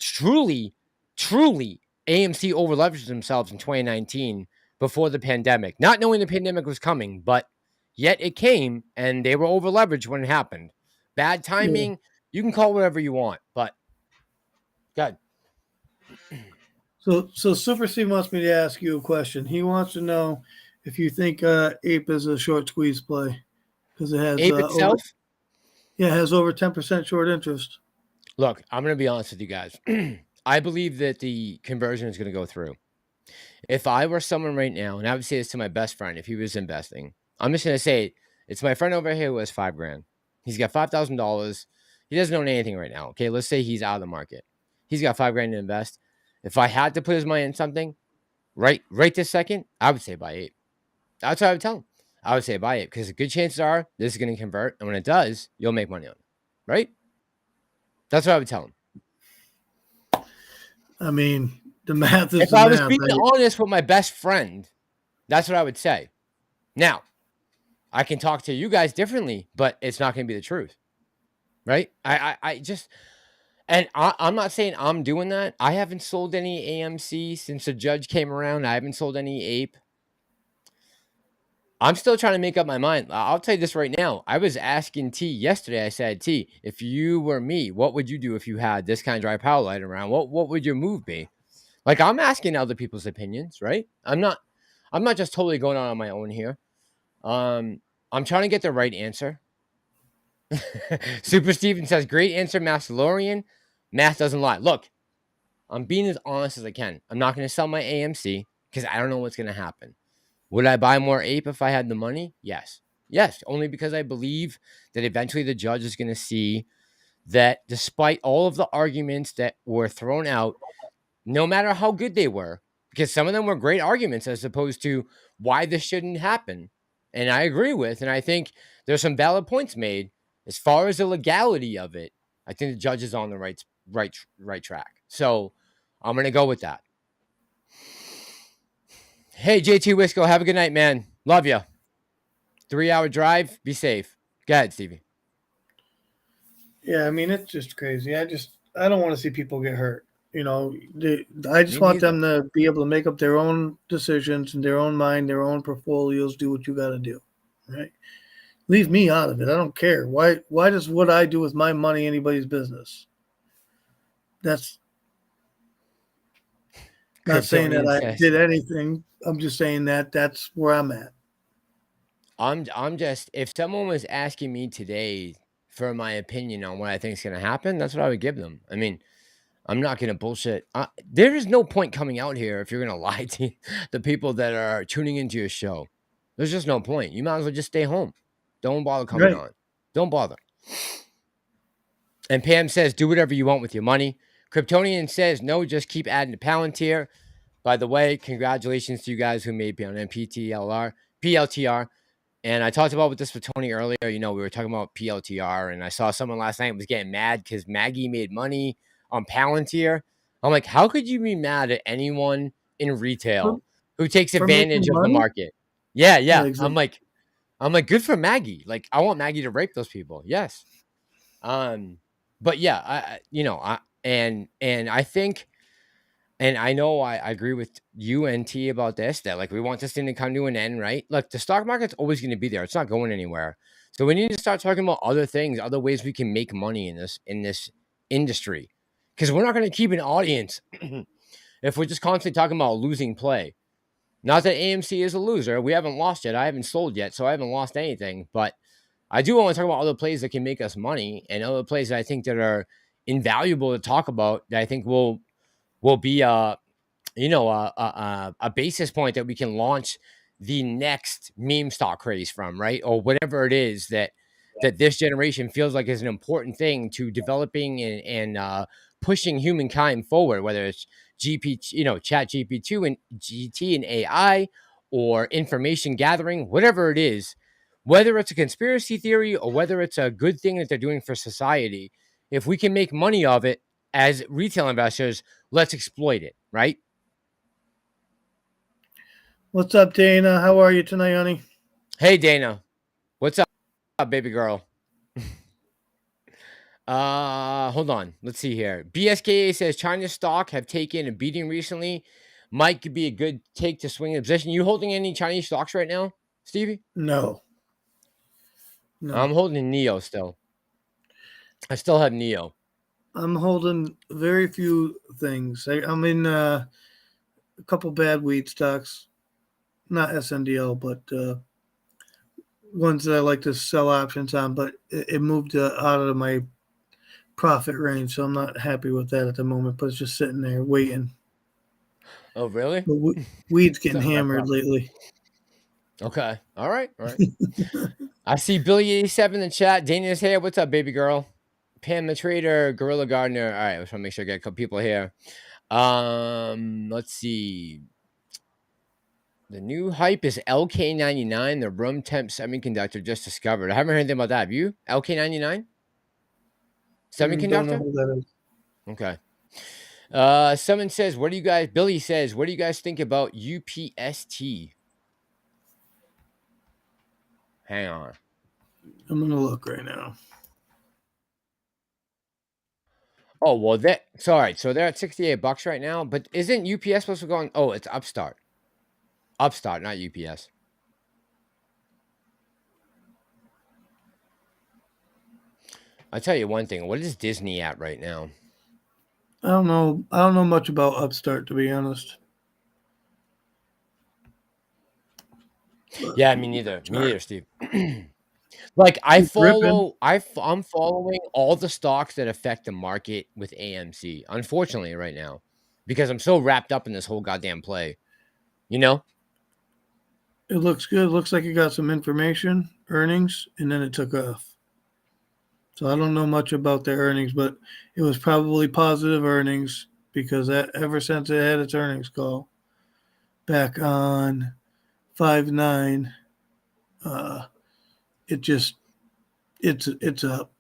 Truly, AMC over-leveraged themselves in 2019 before the pandemic, not knowing the pandemic was coming, but yet it came, and they were over-leveraged when it happened. Bad timing, you can call whatever you want, but good. So Super C wants me to ask you a question. He wants to know if you think Ape is a short squeeze play because it has Ape itself. It has over 10% short interest. Look, I'm going to be honest with you guys. I believe that the conversion is going to go through. If I were someone right now, and I would say this to my best friend if he was investing, I'm just going to say it's my friend over here who has $5,000. He's got $5,000. He doesn't own anything right now. Okay, let's say he's out of the market. He's got $5,000 to invest. If I had to put his money in something, right this second, I would say buy Ape. That's what I would tell him. I would say buy Ape because the good chances are this is going to convert, and when it does, you'll make money on it. Right? That's what I would tell him. I mean, the math is. If I was being honest with my best friend, that's what I would say. Now, I can talk to you guys differently, but it's not going to be the truth, right? I'm not saying I'm doing that. I haven't sold any AMC since the judge came around. I haven't sold any Ape. I'm still trying to make up my mind. I'll tell you this right now. I was asking T yesterday. I said, T, if you were me, what would you do if you had this kind of dry powder lying around? What would your move be? Like, I'm asking other people's opinions, right? I'm not just totally going on my own here. I'm trying to get the right answer. Super Steven says, great answer, Massalorian. Math doesn't lie. Look, I'm being as honest as I can. I'm not going to sell my AMC because I don't know what's going to happen. Would I buy more Ape if I had the money? Yes. Yes, only because I believe that eventually the judge is going to see that despite all of the arguments that were thrown out, no matter how good they were, because some of them were great arguments as opposed to why this shouldn't happen. And I agree with, and I think there's some valid points made as far as the legality of it. I think the judge is on the right track. So I'm going to go with that. Hey, JT Wisco, have a good night, man. Love you. 3-hour drive. Be safe. Go ahead, Stevie. Yeah, I mean, it's just crazy. I don't want to see people get hurt. You know, I just want them to be able to make up their own decisions in their own mind, their own portfolios, do what you got to do, right? Leave me out of it. I don't care. Why does what I do with my money anybody's business? That's not saying that I did anything. I'm just saying that that's where I'm at. I'm just, if someone was asking me today for my opinion on what I think is going to happen, that's what I would give them. I mean, I'm not going to bullshit. There is no point coming out here if you're going to lie to the people that are tuning into your show. There's just no point. You might as well just stay home. Don't bother coming Right. on. Don't bother. And Pam says, do whatever you want with your money. Kryptonian says, no, just keep adding to Palantir. By the way, congratulations to you guys who made me on PLTR. And I talked about this with Tony earlier. You know, we were talking about PLTR, and I saw someone last night was getting mad because Maggie made money on Palantir. I'm like, how could you be mad at anyone in retail who takes advantage of the market? Yeah. exactly. I'm like, good for Maggie. Like, I want Maggie to rape those people. Yes. But yeah, and I think, and I know I agree with you and T about this, that like we want this thing to come to an end, right? Like the stock market's always going to be there. It's not going anywhere. So we need to start talking about other things, other ways we can make money in this industry. Because we're not going to keep an audience if we're just constantly talking about losing play. Not that AMC is a loser. We haven't lost yet. I haven't sold yet, so I haven't lost anything. But I do want to talk about other plays that can make us money and other plays that I think that are invaluable to talk about that I think will be a basis point that we can launch the next meme stock craze from, right? Or whatever it is that this generation feels like is an important thing to developing and pushing humankind forward, whether it's chat GP2 and GT and AI or information gathering, whatever it is, whether it's a conspiracy theory or whether it's a good thing that they're doing for society. If we can make money of it as retail investors, let's exploit it, right? What's up, Dana? How are you tonight, honey? Hey, Dana. What's up, baby girl? Hold on. Let's see here. BSKA says China's stock have taken a beating recently. Might could be a good take to swing in position. You holding any Chinese stocks right now, Stevie? No. I'm holding Neo still. I still have Neo. I'm holding very few things. I'm in a couple bad weed stocks, not SNDL, but ones that I like to sell options on. But it moved out of my profit range, so I'm not happy with that at the moment. But it's just sitting there waiting. Oh, really? But weed's getting hammered lately. Okay. All right. I see Billy87 in the chat. Dana's here. What's up, baby girl? Pam the Trader, Gorilla Gardener. All right, I just want to make sure I get a couple people here. Let's see. The new hype is LK99, the room temp semiconductor just discovered. I haven't heard anything about that. Have you? LK99? Semiconductor? Don't know who that is. Okay. Someone says, Billy says, what do you guys think about UPST? Hang on. I'm going to look right now. Oh, well, sorry. So they're at $68 right now, but isn't UPS supposed to go on? Oh, it's Upstart. Upstart, not UPS. I'll tell you one thing. What is Disney at right now? I don't know. I don't know much about Upstart, to be honest. Yeah, me neither. Me neither, Steve. Like I'm following all the stocks that affect the market with AMC, unfortunately, right now, because I'm so wrapped up in this whole goddamn play. You know? It looks good. It looks like you got some information, earnings, and then it took off. So I don't know much about their earnings, but it was probably positive earnings because ever since it had its earnings call back on 5/9, it's up.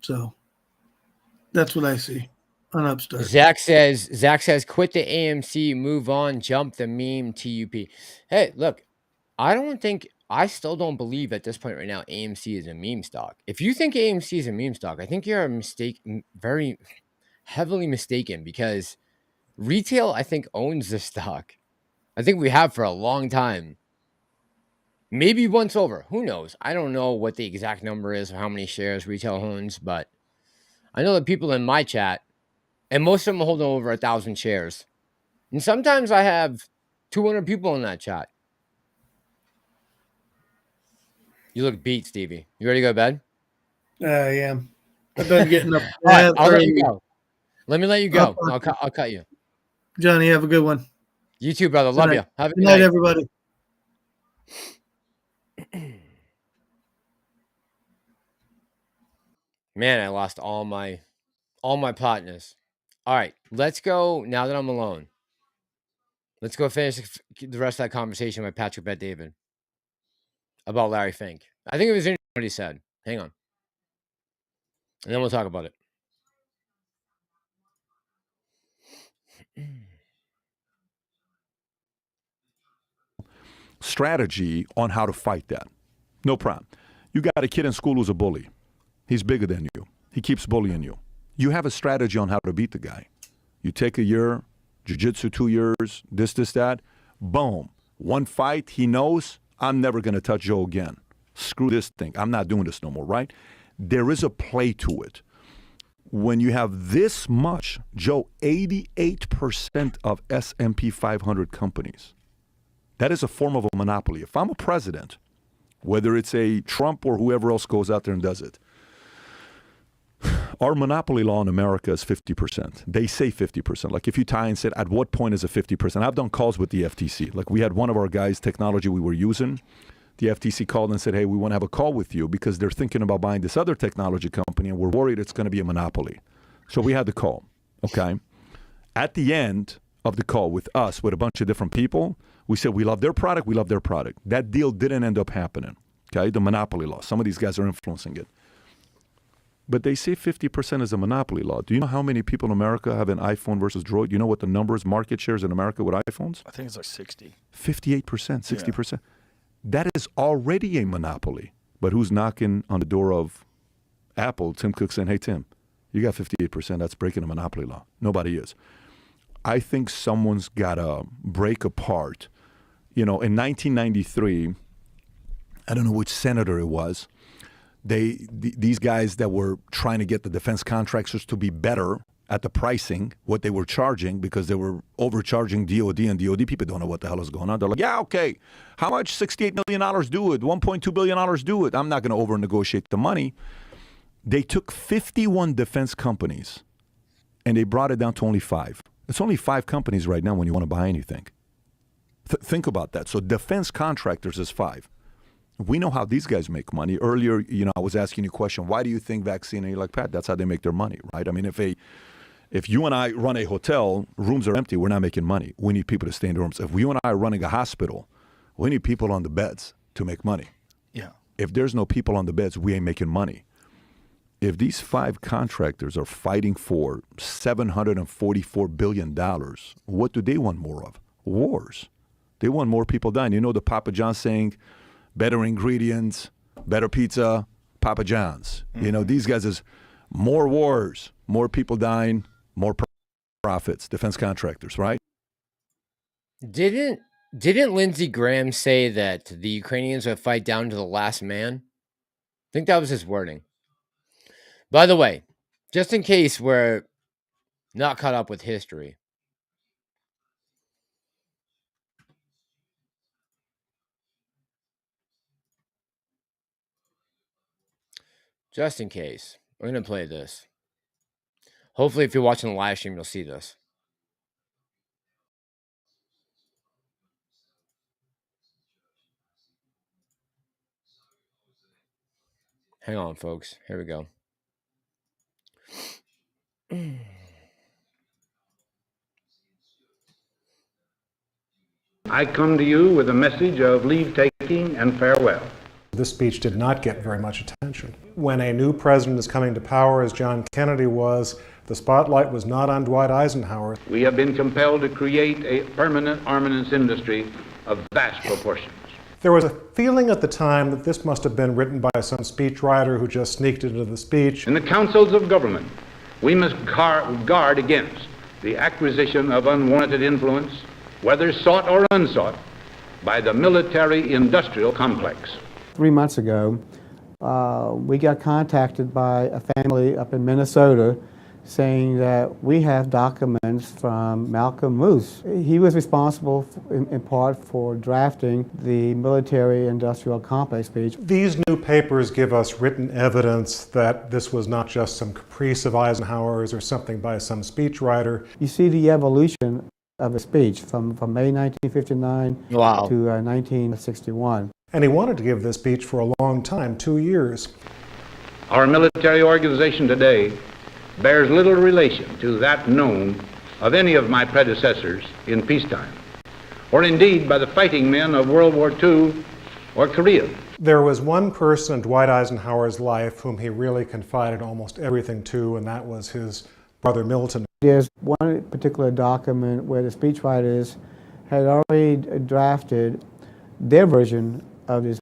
So that's what I see on Upstart. Zach says, quit the AMC, move on, jump the meme TUP. Hey, look, I still don't believe at this point right now AMC is a meme stock. If you think AMC is a meme stock, I think you're very heavily mistaken, because retail, I think, owns this stock. I think we have for a long time. Maybe once over. Who knows? I don't know what the exact number is of how many shares retail owns, but I know that people in my chat, and most of them are holding over 1,000 shares. And sometimes I have 200 people in that chat. You look beat, Stevie. You ready to go to bed? I am. I've been getting up. All right, I'll let you go. Let me let you go. I'll I'll cut you. Johnny, have a good one. You too, brother. Love you. Have a Good night, everybody. Man, I lost all my partners. All right, let's go. Now that I'm alone, let's go finish the rest of that conversation with Patrick Bet David about Larry Fink. I think it was interesting what he said. Hang on, and then we'll talk about it. Strategy on how to fight that. No problem. You got a kid in school who's a bully. He's bigger than you. He keeps bullying you. You have a strategy on how to beat the guy. You take a year, jiu-jitsu 2 years, this, that. Boom. One fight, he knows, I'm never going to touch Joe again. Screw this thing. I'm not doing this no more, right? There is a play to it. When you have this much, Joe, 88% of S&P 500 companies, that is a form of a monopoly. If I'm a president, whether it's a Trump or whoever else goes out there and does it, our monopoly law in America is 50%. They say 50%. Like if you tie and said, at what point is it 50%? I've done calls with the FTC. Like we had one of our guys' technology we were using. The FTC called and said, hey, we want to have a call with you because they're thinking about buying this other technology company and we're worried it's going to be a monopoly. So we had the call, okay? At the end of the call with us, with a bunch of different people, we said, we love their product, we love their product. That deal didn't end up happening, okay? The monopoly law. Some of these guys are influencing it. But they say 50% is a monopoly law. Do you know how many people in America have an iPhone versus Droid? Do you know what the numbers, market shares in America with iPhones? I think it's like 60. 58%, 60%. Yeah. That is already a monopoly. But who's knocking on the door of Apple? Tim Cook saying, hey, Tim, you got 58%. That's breaking a monopoly law. Nobody is. I think someone's got to break apart. You know, in 1993, I don't know which senator it was, these guys that were trying to get the defense contractors to be better at the pricing, what they were charging, because they were overcharging DOD, and DOD people don't know what the hell is going on. They're like, yeah, okay, how much? $68 million do it, $1.2 billion do it. I'm not going to over-negotiate the money. They took 51 defense companies, and they brought it down to only 5. It's only 5 companies right now when you want to buy anything. Think about that. So defense contractors is 5. We know how these guys make money. Earlier, I was asking you a question, why do you think vaccine? And you're like, Pat, that's how they make their money, right? I mean, if you and I run a hotel, rooms are empty, we're not making money. We need people to stay in the rooms. If you and I are running a hospital, we need people on the beds to make money. Yeah. If there's no people on the beds, we ain't making money. If these 5 contractors are fighting for $744 billion, what do they want more of? Wars. They want more people dying. You know the Papa John's saying, better ingredients, better pizza, Papa John's. Mm-hmm. These guys is more wars, more people dying, more profits, defense contractors, right? Didn't Lindsey Graham say that the Ukrainians would fight down to the last man? I think that was his wording. By the way, just in case we're not caught up with history, just in case, we're going to play this. Hopefully, if you're watching the live stream, you'll see this. Hang on, folks. Here we go. I come to you with a message of leave-taking and farewell. This speech did not get very much attention. When a new president is coming to power, as John Kennedy was, the spotlight was not on Dwight Eisenhower. We have been compelled to create a permanent armaments industry of vast proportions. There was a feeling at the time that this must have been written by some speechwriter who just sneaked into the speech. In the councils of government, we must guard against the acquisition of unwanted influence, whether sought or unsought, by the military-industrial complex. 3 months ago, we got contacted by a family up in Minnesota saying that we have documents from Malcolm Moose. He was responsible in part for drafting the military-industrial complex speech. These new papers give us written evidence that this was not just some caprice of Eisenhower's or something by some speechwriter. You see the evolution of a speech from May 1959 to 1961. And he wanted to give this speech for a long time, 2 years. Our military organization today bears little relation to that known of any of my predecessors in peacetime, or indeed by the fighting men of World War II or Korea. There was one person in Dwight Eisenhower's life whom he really confided almost everything to, and that was his brother Milton. There's one particular document where the speechwriters had already drafted their version of this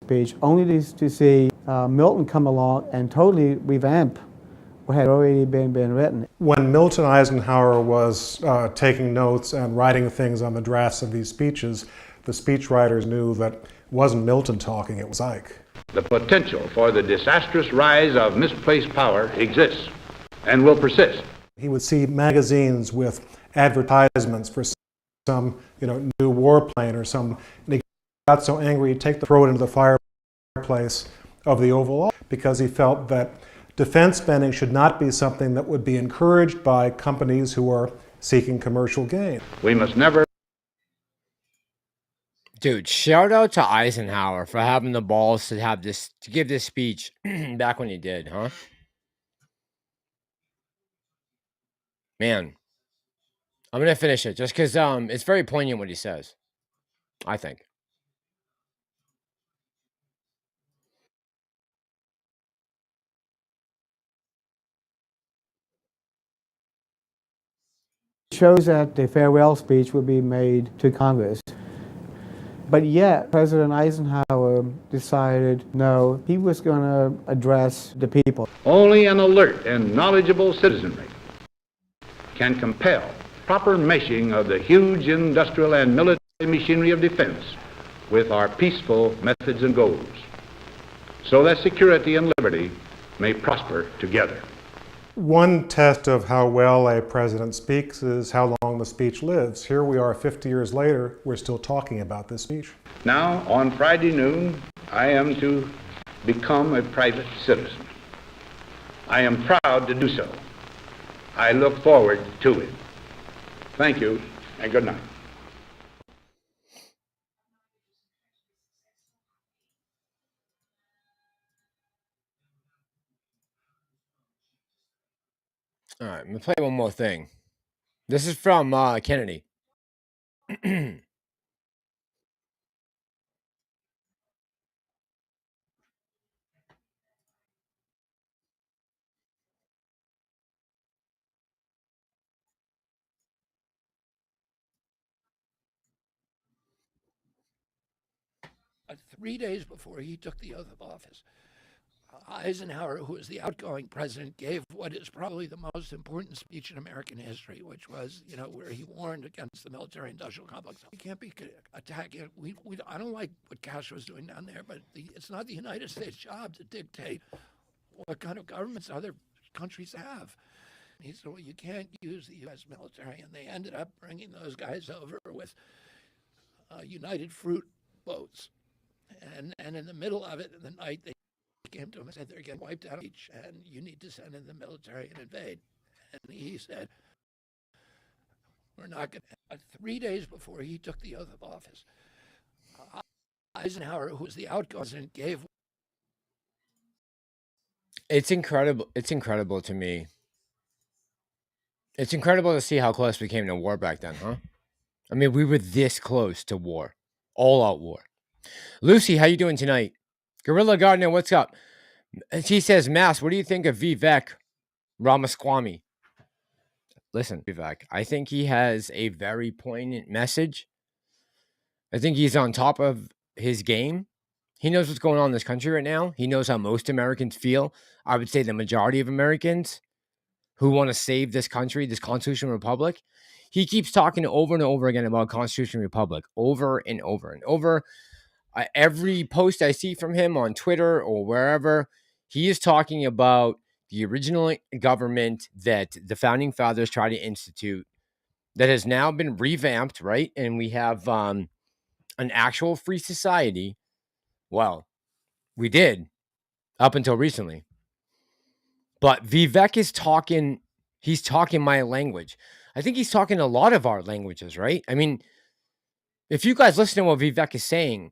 speech, only to see Milton come along and totally revamp what had already been written. When Milton Eisenhower was taking notes and writing things on the drafts of these speeches, the speechwriters knew that it wasn't Milton talking, it was Ike. The potential for the disastrous rise of misplaced power exists and will persist. He would see magazines with advertisements for some, new warplane or some, and he got so angry he'd throw it into the fireplace of the Oval Office because he felt that defense spending should not be something that would be encouraged by companies who are seeking commercial gain. We must never... Dude, shout out to Eisenhower for having the balls to give this speech back when he did, huh? Man, I'm gonna finish it just because it's very poignant what he says, I think. It shows that the farewell speech would be made to Congress. But yet, President Eisenhower decided, no, he was going to address the people. Only an alert and knowledgeable citizenry can compel proper meshing of the huge industrial and military machinery of defense with our peaceful methods and goals, so that security and liberty may prosper together. One test of how well a president speaks is how long the speech lives. Here we are 50 years later, we're still talking about this speech. Now, on Friday noon, I am to become a private citizen. I am proud to do so. I look forward to it. Thank you, and good night. All right, I'm gonna play one more thing. This is from Kennedy. 3 days before he took the oath of office, Eisenhower, who was the outgoing president, gave what is probably the most important speech in American history, which was, where he warned against the military-industrial complex. We can't be attacking. I don't like what Castro's doing down there, but it's not the United States' job to dictate what kind of governments other countries have. He said, well, you can't use the U.S. military, and they ended up bringing those guys over with United Fruit boats. And in the middle of it, in the night, they came to him and said, they're getting wiped out each, and you need to send in the military and invade. And he said, we're not going to. 3 days before he took the oath of office, Eisenhower, who was the outgoing president, gave. It's incredible. It's incredible to me. It's incredible to see how close we came to war back then, huh? I mean, we were this close to war. All-out war. Lucy, how you doing tonight? Gorilla Gardner, what's up? She says, Mass, what do you think of Vivek Ramaswamy? Listen, Vivek, I think he has a very poignant message. I think he's on top of his game. He knows what's going on in this country right now. He knows how most Americans feel. I would say the majority of Americans who want to save this country, this Constitutional Republic. He keeps talking over and over again about Constitutional Republic, over and over and over. Every post I see from him on Twitter or wherever, he is talking about the original government that the founding fathers tried to institute that has now been revamped, right? And we have an actual free society. Well, we did up until recently. But Vivek is talking, he's talking my language. I think he's talking a lot of our languages, right? I mean, if you guys listen to what Vivek is saying,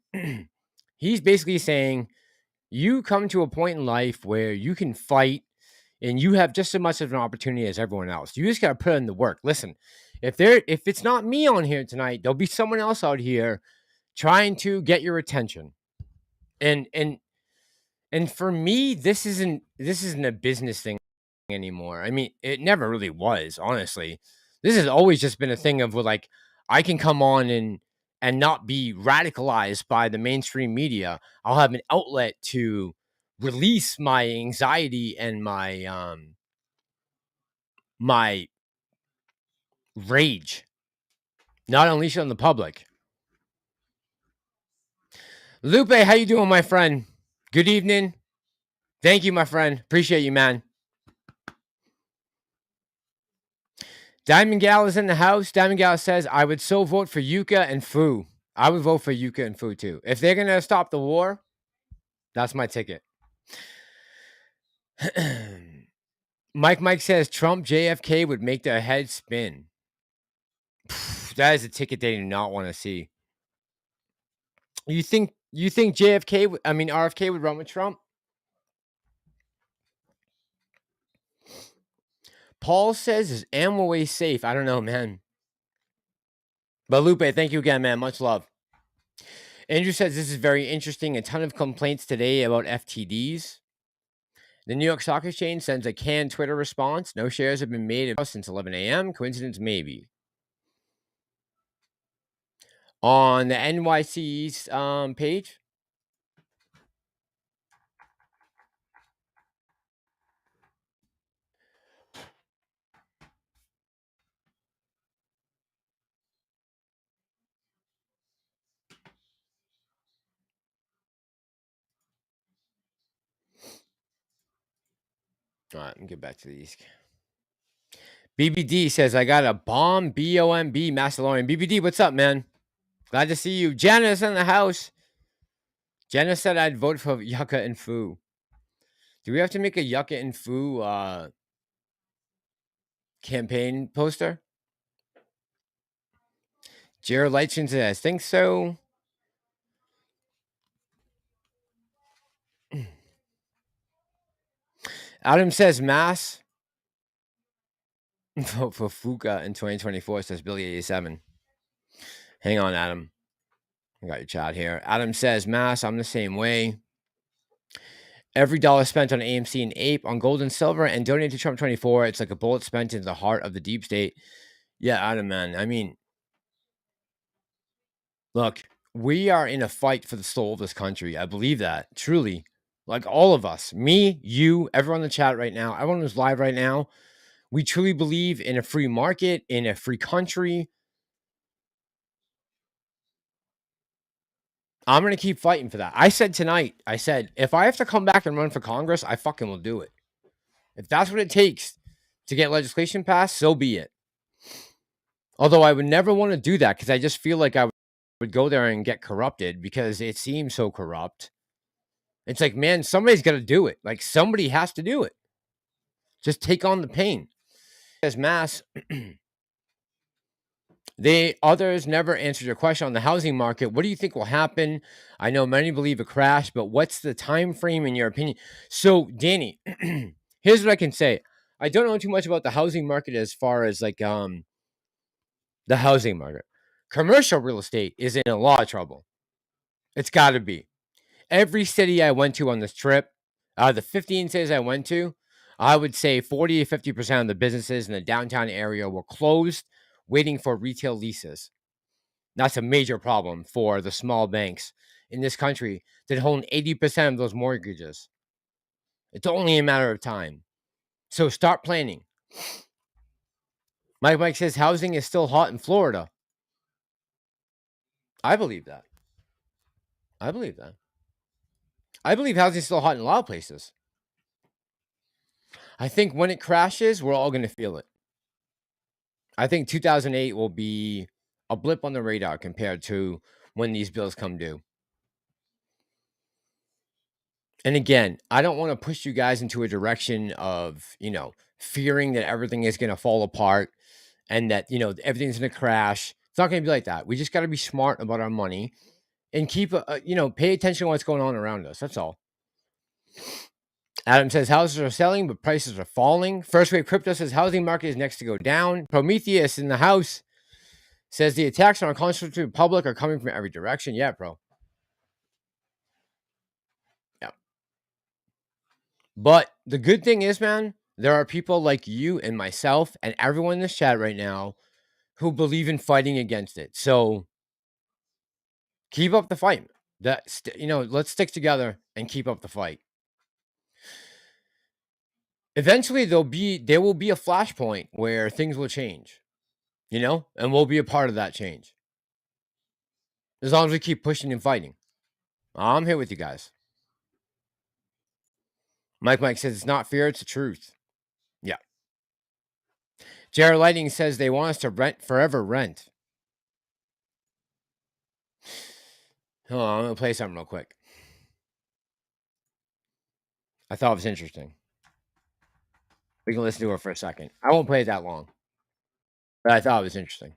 he's basically saying you come to a point in life where you can fight and you have just as much of an opportunity as everyone else. You just got to put in the work. Listen, if it's not me on here tonight, there'll be someone else out here trying to get your attention. And for me, this isn't a business thing anymore. I mean, it never really was, honestly. This has always just been a thing of like, I can come on and not be radicalized by the mainstream media. I'll have an outlet to release my anxiety and my rage, not unleash it on the public. Lupe, how you doing, my friend? Good evening. Thank you, my friend. Appreciate you, man. Diamond Gal is in the house. Diamond Gal says, I would so vote for Yuka and Fu. I would vote for Yuka and Fu too. If they're going to stop the war, that's my ticket. Mike says, Trump JFK would make their head spin. That is a ticket they do not want to see. You think RFK would run with Trump? Paul says, is Amway safe? I don't know, man. But Lupe, thank you again, man. Much love. Andrew says, this is very interesting. A ton of complaints today about FTDs. The New York Stock Exchange sends a canned Twitter response. No shares have been made since 11 a.m. Coincidence? Maybe. On the NYC's page. All right, let me get back to these. BBD says, I got a bomb BOMB Massalorian. BBD, what's up, man? Glad to see you. Jenna's in the house. Jenna said I'd vote for Yucca and Fu. Do we have to make a Yucca and Fu campaign poster? Jared Lightson says, I think so. Adam says, Mass. Vote for Fuka in 2024, says Billy87. Hang on, Adam. I got your chat here. Adam says, Mass, I'm the same way. Every dollar spent on AMC and Ape, on gold and silver, and donated to Trump 24, it's like a bullet spent into the heart of the deep state. Yeah, Adam, man. I mean, look, we are in a fight for the soul of this country. I believe that, truly. Like all of us, me, you, everyone in the chat right now, everyone who's live right now, we truly believe in a free market, in a free country. I'm going to keep fighting for that. I said tonight, if I have to come back and run for Congress, I fucking will do it. If that's what it takes to get legislation passed, so be it. Although I would never want to do that because I just feel like I would go there and get corrupted because it seems so corrupt. It's like, man, somebody's got to do it. Like, somebody has to do it. Just take on the pain. As Mass, others never answered your question on the housing market. What do you think will happen? I know many believe a crash, but what's the time frame in your opinion? So, Danny, here's what I can say. I don't know too much about the housing market as far as like the housing market. Commercial real estate is in a lot of trouble. It's got to be. Every city I went to on this trip, the 15 cities I went to, I would say 40 to 50% of the businesses in the downtown area were closed, waiting for retail leases. That's a major problem for the small banks in this country that hold 80% of those mortgages. It's only a matter of time. So start planning. Mike says housing is still hot in Florida. I believe that. I believe housing is still hot in a lot of places. I think when it crashes, we're all going to feel it. I think 2008 will be a blip on the radar compared to when these bills come due. And again, I don't want to push you guys into a direction of, fearing that everything is going to fall apart and that, everything's going to crash. It's not going to be like that. We just got to be smart about our money and keep, pay attention to what's going on around us. That's all. Adam says houses are selling, but prices are falling. First Wave Crypto says housing market is next to go down. Prometheus in the house says the attacks on our constitutional republic are coming from every direction. Yeah, bro. Yeah. But the good thing is, man, there are people like you and myself and everyone in this chat right now who believe in fighting against it. So keep up the fight. Let's stick together and keep up the fight. Eventually, there will be a flashpoint where things will change, and we'll be a part of that change. As long as we keep pushing and fighting. I'm here with you guys. Mike says it's not fear, it's the truth. Yeah. Jared Lighting says they want us to forever rent. Hold on, I'm going to play something real quick. I thought it was interesting. We can listen to it for a second. I won't play it that long. But I thought it was interesting.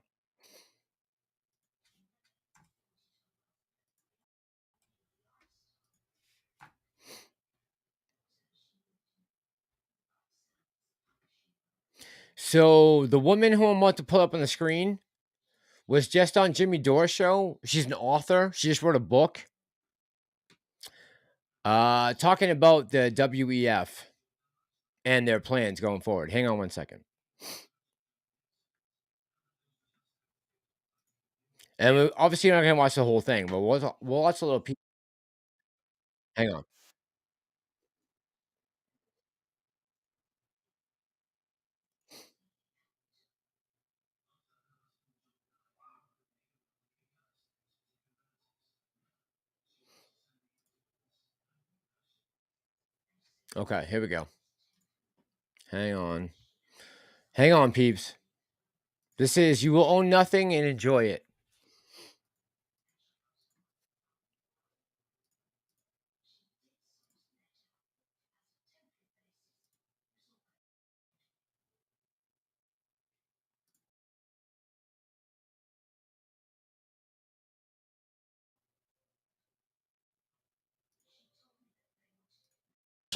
So the woman who I'm about to pull up on the screen was just on Jimmy Dore's show. She's an author. She just wrote a book talking about the WEF and their plans going forward. Hang on one second. And we obviously not going to watch the whole thing, but we'll watch a little piece. Hang on. Okay, here we go. Hang on. Hang on, peeps. This is You Will Own Nothing and Enjoy It.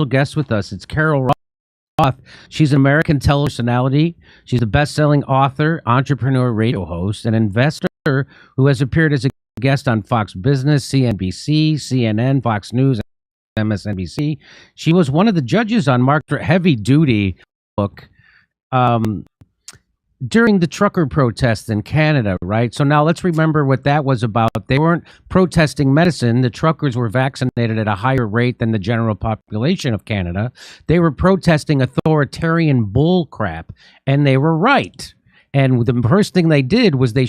Guest with us. It's Carol Roth. She's an American television personality. She's a best-selling author, entrepreneur, radio host, and investor who has appeared as a guest on Fox Business, CNBC, CNN, Fox News, and MSNBC. She was one of the judges on Mark Heavy Duty book during the trucker protests in Canada, right? So now let's remember what that was about. They weren't protesting medicine. The truckers were vaccinated at a higher rate than the general population of Canada. They were protesting authoritarian bull crap, and they were right. And the first thing they did was they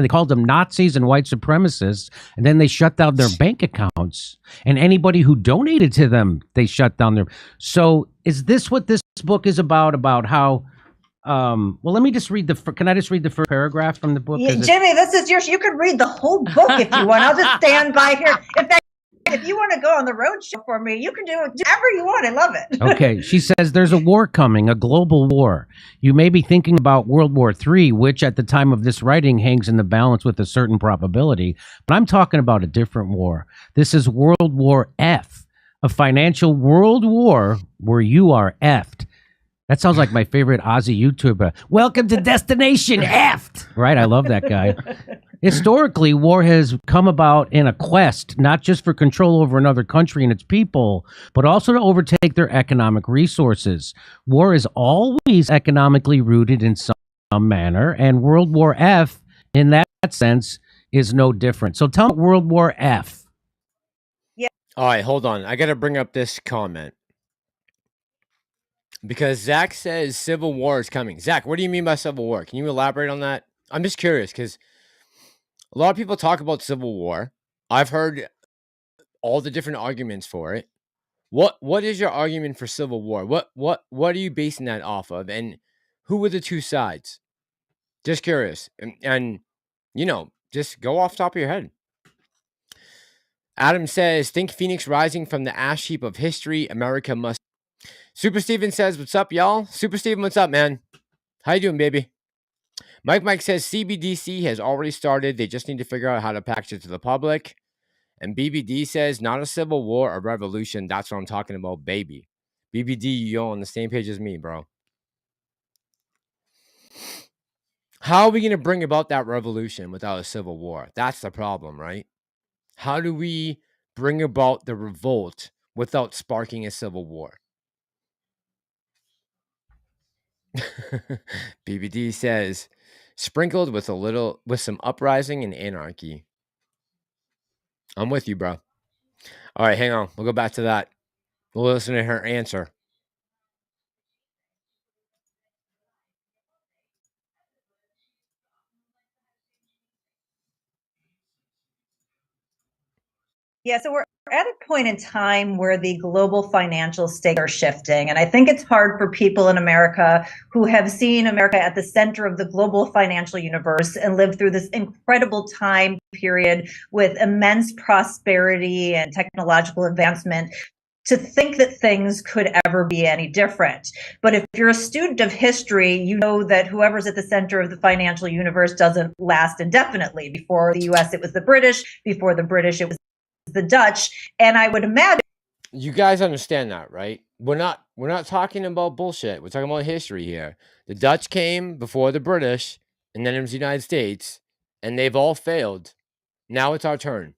called them Nazis and white supremacists, and then they shut down their bank accounts. And anybody who donated to them, they shut down their. So is this what this book is about? About how well, let me just read can I just read the first paragraph from the book? Yeah, Jimmy, this is yours. You could read the whole book if you want. I'll just stand by here. In fact, if you want to go on the road show for me, you can do whatever you want. I love it. Okay. She says there's a war coming, a global war. You may be thinking about World War III, which at the time of this writing hangs in the balance with a certain probability. But I'm talking about a different war. This is World War F, a financial world war where you are effed. That sounds like my favorite Aussie YouTuber. Welcome to Destination Effed. Right? I love that guy. Historically, war has come about in a quest, not just for control over another country and its people, but also to overtake their economic resources. War is always economically rooted in some manner, and World War F, in that sense, is no different. So tell me World War F. Yeah. All right, hold on. I got to bring up this comment. Because Zach says civil war is coming. Zach, what do you mean by civil war? Can you elaborate on that? I'm just curious because a lot of people talk about civil war. I've heard all the different arguments for it. What is your argument for civil war? What are you basing that off of? And who were the two sides? Just curious. And just go off the top of your head. Adam says, think Phoenix rising from the ash heap of history. America must. Super Steven says, what's up, y'all? Super Steven, what's up, man? How you doing, baby? Mike says, CBDC has already started. They just need to figure out how to package it to the public. And BBD says, not a civil war, a revolution. That's what I'm talking about, baby. BBD, you're on the same page as me, bro. How are we going to bring about that revolution without a civil war? That's the problem, right? How do we bring about the revolt without sparking a civil war? BBD says, sprinkled with some uprising and anarchy. I'm with you, bro. All right, hang on. We'll go back to that. We'll listen to her answer. Yeah, so we're at a point in time where the global financial stakes are shifting. And I think it's hard for people in America who have seen America at the center of the global financial universe and lived through this incredible time period with immense prosperity and technological advancement to think that things could ever be any different. But if you're a student of history, you know that whoever's at the center of the financial universe doesn't last indefinitely. Before the US, it was the British. Before the British, it was the Dutch. And I would imagine you guys understand that, right? We're not talking about bullshit. We're talking about history here. The Dutch came before the British, and then it was the United States, and they've all failed. Now it's our turn.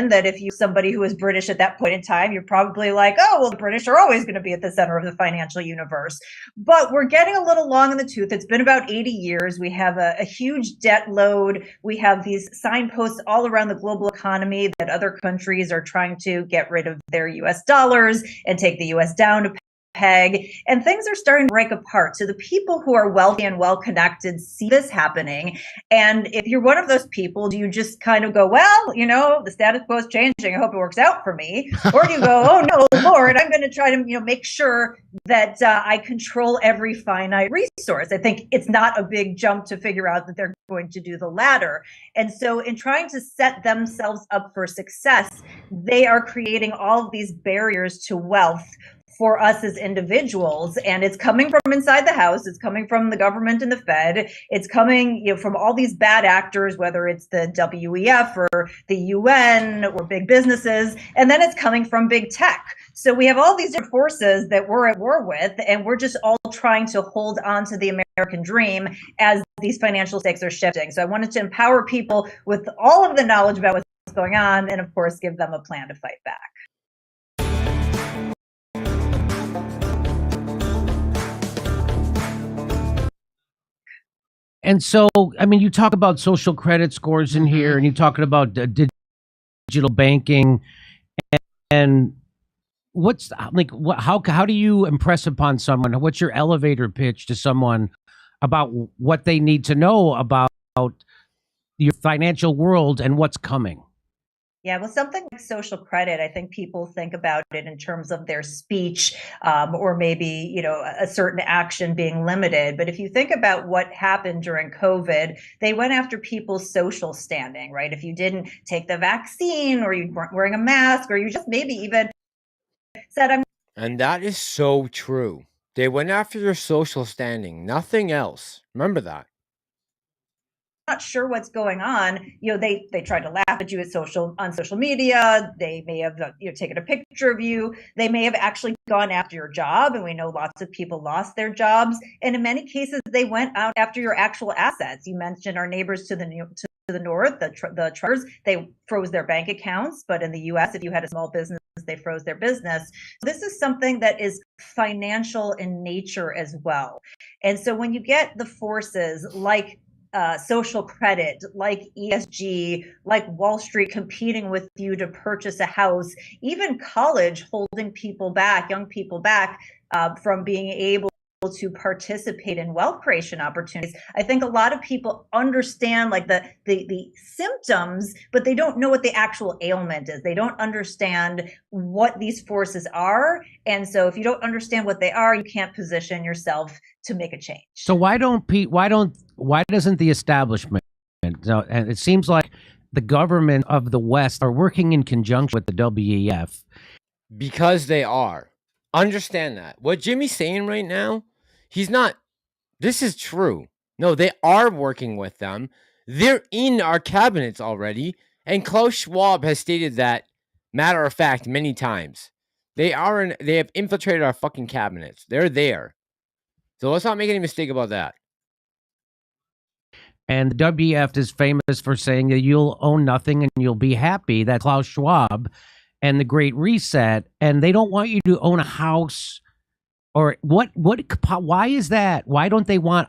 that if you're somebody who was British at that point in time, you're probably like, oh, well, the British are always going to be at the center of the financial universe. But we're getting a little long in the tooth. It's been about 80 years. We have a huge debt load. We have these signposts all around the global economy that other countries are trying to get rid of their US dollars and take the US down to peg, and things are starting to break apart. So the people who are wealthy and well-connected see this happening. And if you're one of those people, do you just kind of go, well, the status quo is changing. I hope it works out for me. Or do you go, oh no, Lord, I'm going to try to, make sure that I control every finite resource. I think it's not a big jump to figure out that they're going to do the latter. And so in trying to set themselves up for success, they are creating all of these barriers to wealth for us as individuals. And it's coming from inside the house. It's coming from the government and the Fed. It's coming from all these bad actors, whether it's the WEF or the UN or big businesses. And then it's coming from big tech. So we have all these different forces that we're at war with, and we're just all trying to hold on to the American dream as these financial stakes are shifting. So I wanted to empower people with all of the knowledge about what's going on and, of course, give them a plan to fight back. And so, you talk about social credit scores in here, and you're talking about digital banking, and what's how do you impress upon someone? What's your elevator pitch to someone about what they need to know about your financial world and what's coming? Yeah, well, something like social credit, I think people think about it in terms of their speech or maybe, a certain action being limited. But if you think about what happened during COVID, they went after people's social standing, right? If you didn't take the vaccine or you weren't wearing a mask or you just maybe even said, And that is so true. They went after your social standing, nothing else. Remember that. Not sure what's going on, they tried to laugh at you on social media. They may have taken a picture of you. They may have actually gone after your job, and we know lots of people lost their jobs. And in many cases, they went out after your actual assets. You mentioned our neighbors to the north, the truckers. They froze their bank accounts, but in the U.S., if you had a small business, they froze their business. This is something that is financial in nature as well. And so when you get the forces like social credit, like ESG, like Wall Street competing with you to purchase a house, even college holding people back, young people back from being able to participate in wealth creation opportunities. I think a lot of people understand like the symptoms, but they don't know what the actual ailment is. They don't understand what these forces are. And so if you don't understand what they are, you can't position yourself to make a change. So why doesn't the establishment, and it seems like the government of the West are working in conjunction with the WEF? Because they are. Understand that. What Jimmy's saying right now, he's not. This is true. No, they are working with them. They're in our cabinets already. And Klaus Schwab has stated that, matter of fact, many times. They have infiltrated our fucking cabinets. They're there. So let's not make any mistake about that. And the WEF is famous for saying that you'll own nothing and you'll be happy. That's Klaus Schwab and the Great Reset. And they don't want you to own a house. Or why is that? Why don't they want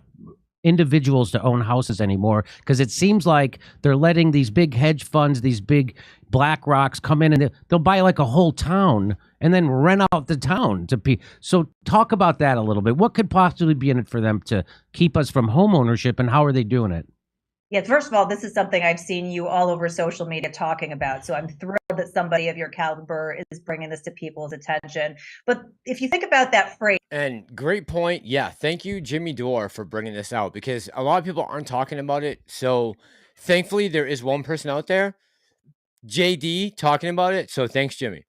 individuals to own houses anymore? Because it seems like they're letting these big hedge funds, these big black rocks come in and they'll buy like a whole town and then rent out the town to people. So talk about that a little bit. What could possibly be in it for them to keep us from home ownership, and how are they doing it? Yeah, first of all, this is something I've seen you all over social media talking about. So I'm thrilled that somebody of your caliber is bringing this to people's attention. But if you think about that phrase. And great point. Yeah, thank you, Jimmy Dore, for bringing this out, because a lot of people aren't talking about it. So thankfully, there is one person out there, JD, talking about it. So thanks, Jimmy.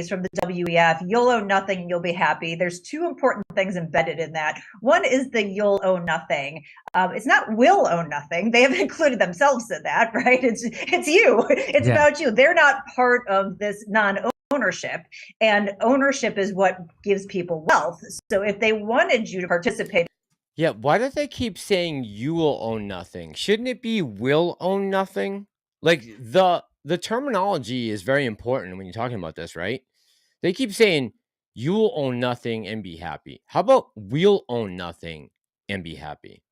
From the WEF, you'll own nothing and you'll be happy. There's two important things embedded in that. One is the you'll own nothing. It's not will own nothing. They have included themselves in that, right? It's you. It's about you. They're not part of this non-ownership, and ownership is what gives people wealth. So if they wanted you to participate. Yeah, why do they keep saying you will own nothing? Shouldn't it be will own nothing? Like the terminology is very important when you're talking about this, right? They keep saying you'll own nothing and be happy. How about we'll own nothing and be happy?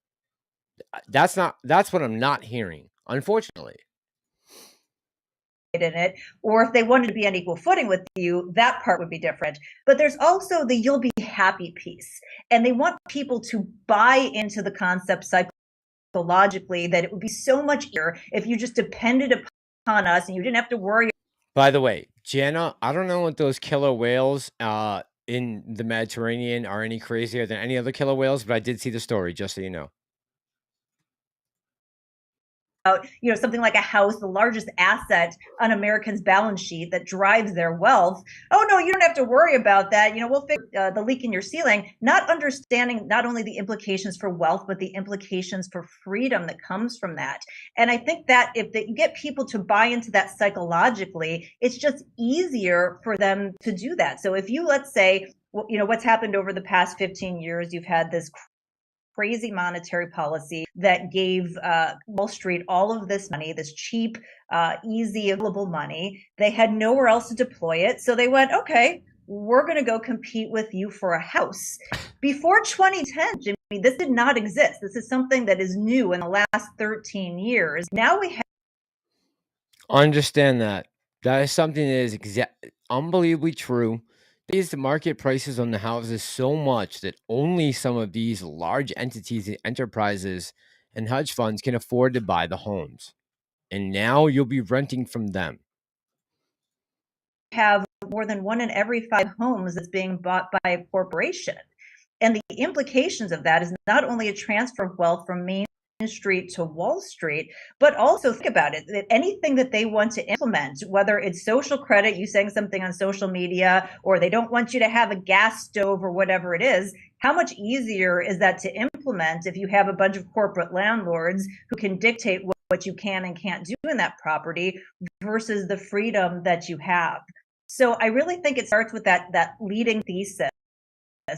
That's what I'm not hearing, unfortunately. In it, or if they wanted to be on equal footing with you, that part would be different. But there's also the you'll be happy piece, and they want people to buy into the concept psychologically that it would be so much easier if you just depended upon us and you didn't have to worry. By the way, Jana, I don't know what those killer whales in the Mediterranean are any crazier than any other killer whales, but I did see the story, just so you know. Something like a house, the largest asset on Americans' balance sheet that drives their wealth. Oh no, you don't have to worry about that. We'll fix the leak in your ceiling. Not understanding not only the implications for wealth, but the implications for freedom that comes from that. And I think that if you get people to buy into that psychologically, it's just easier for them to do that. So if you, let's say, what's happened over the past 15 years, you've had this crazy monetary policy that gave Wall Street all of this money, this cheap, easy, available money. They had nowhere else to deploy it. So they went, okay, we're going to go compete with you for a house. Before 2010, Jimmy, this did not exist. This is something that is new in the last 13 years. Now we have. Understand that. That is something that is unbelievably true. Raise the market prices on the houses so much that only some of these large entities and enterprises and hedge funds can afford to buy the homes. And now you'll be renting from them. Have more than 1 in every 5 homes that's being bought by a corporation. And the implications of that is not only a transfer of wealth from Main Street to Wall Street, but also think about it, that anything that they want to implement, whether it's social credit, you saying something on social media, or they don't want you to have a gas stove or whatever it is, how much easier is that to implement if you have a bunch of corporate landlords who can dictate what you can and can't do in that property versus the freedom that you have? So I really think it starts with that leading thesis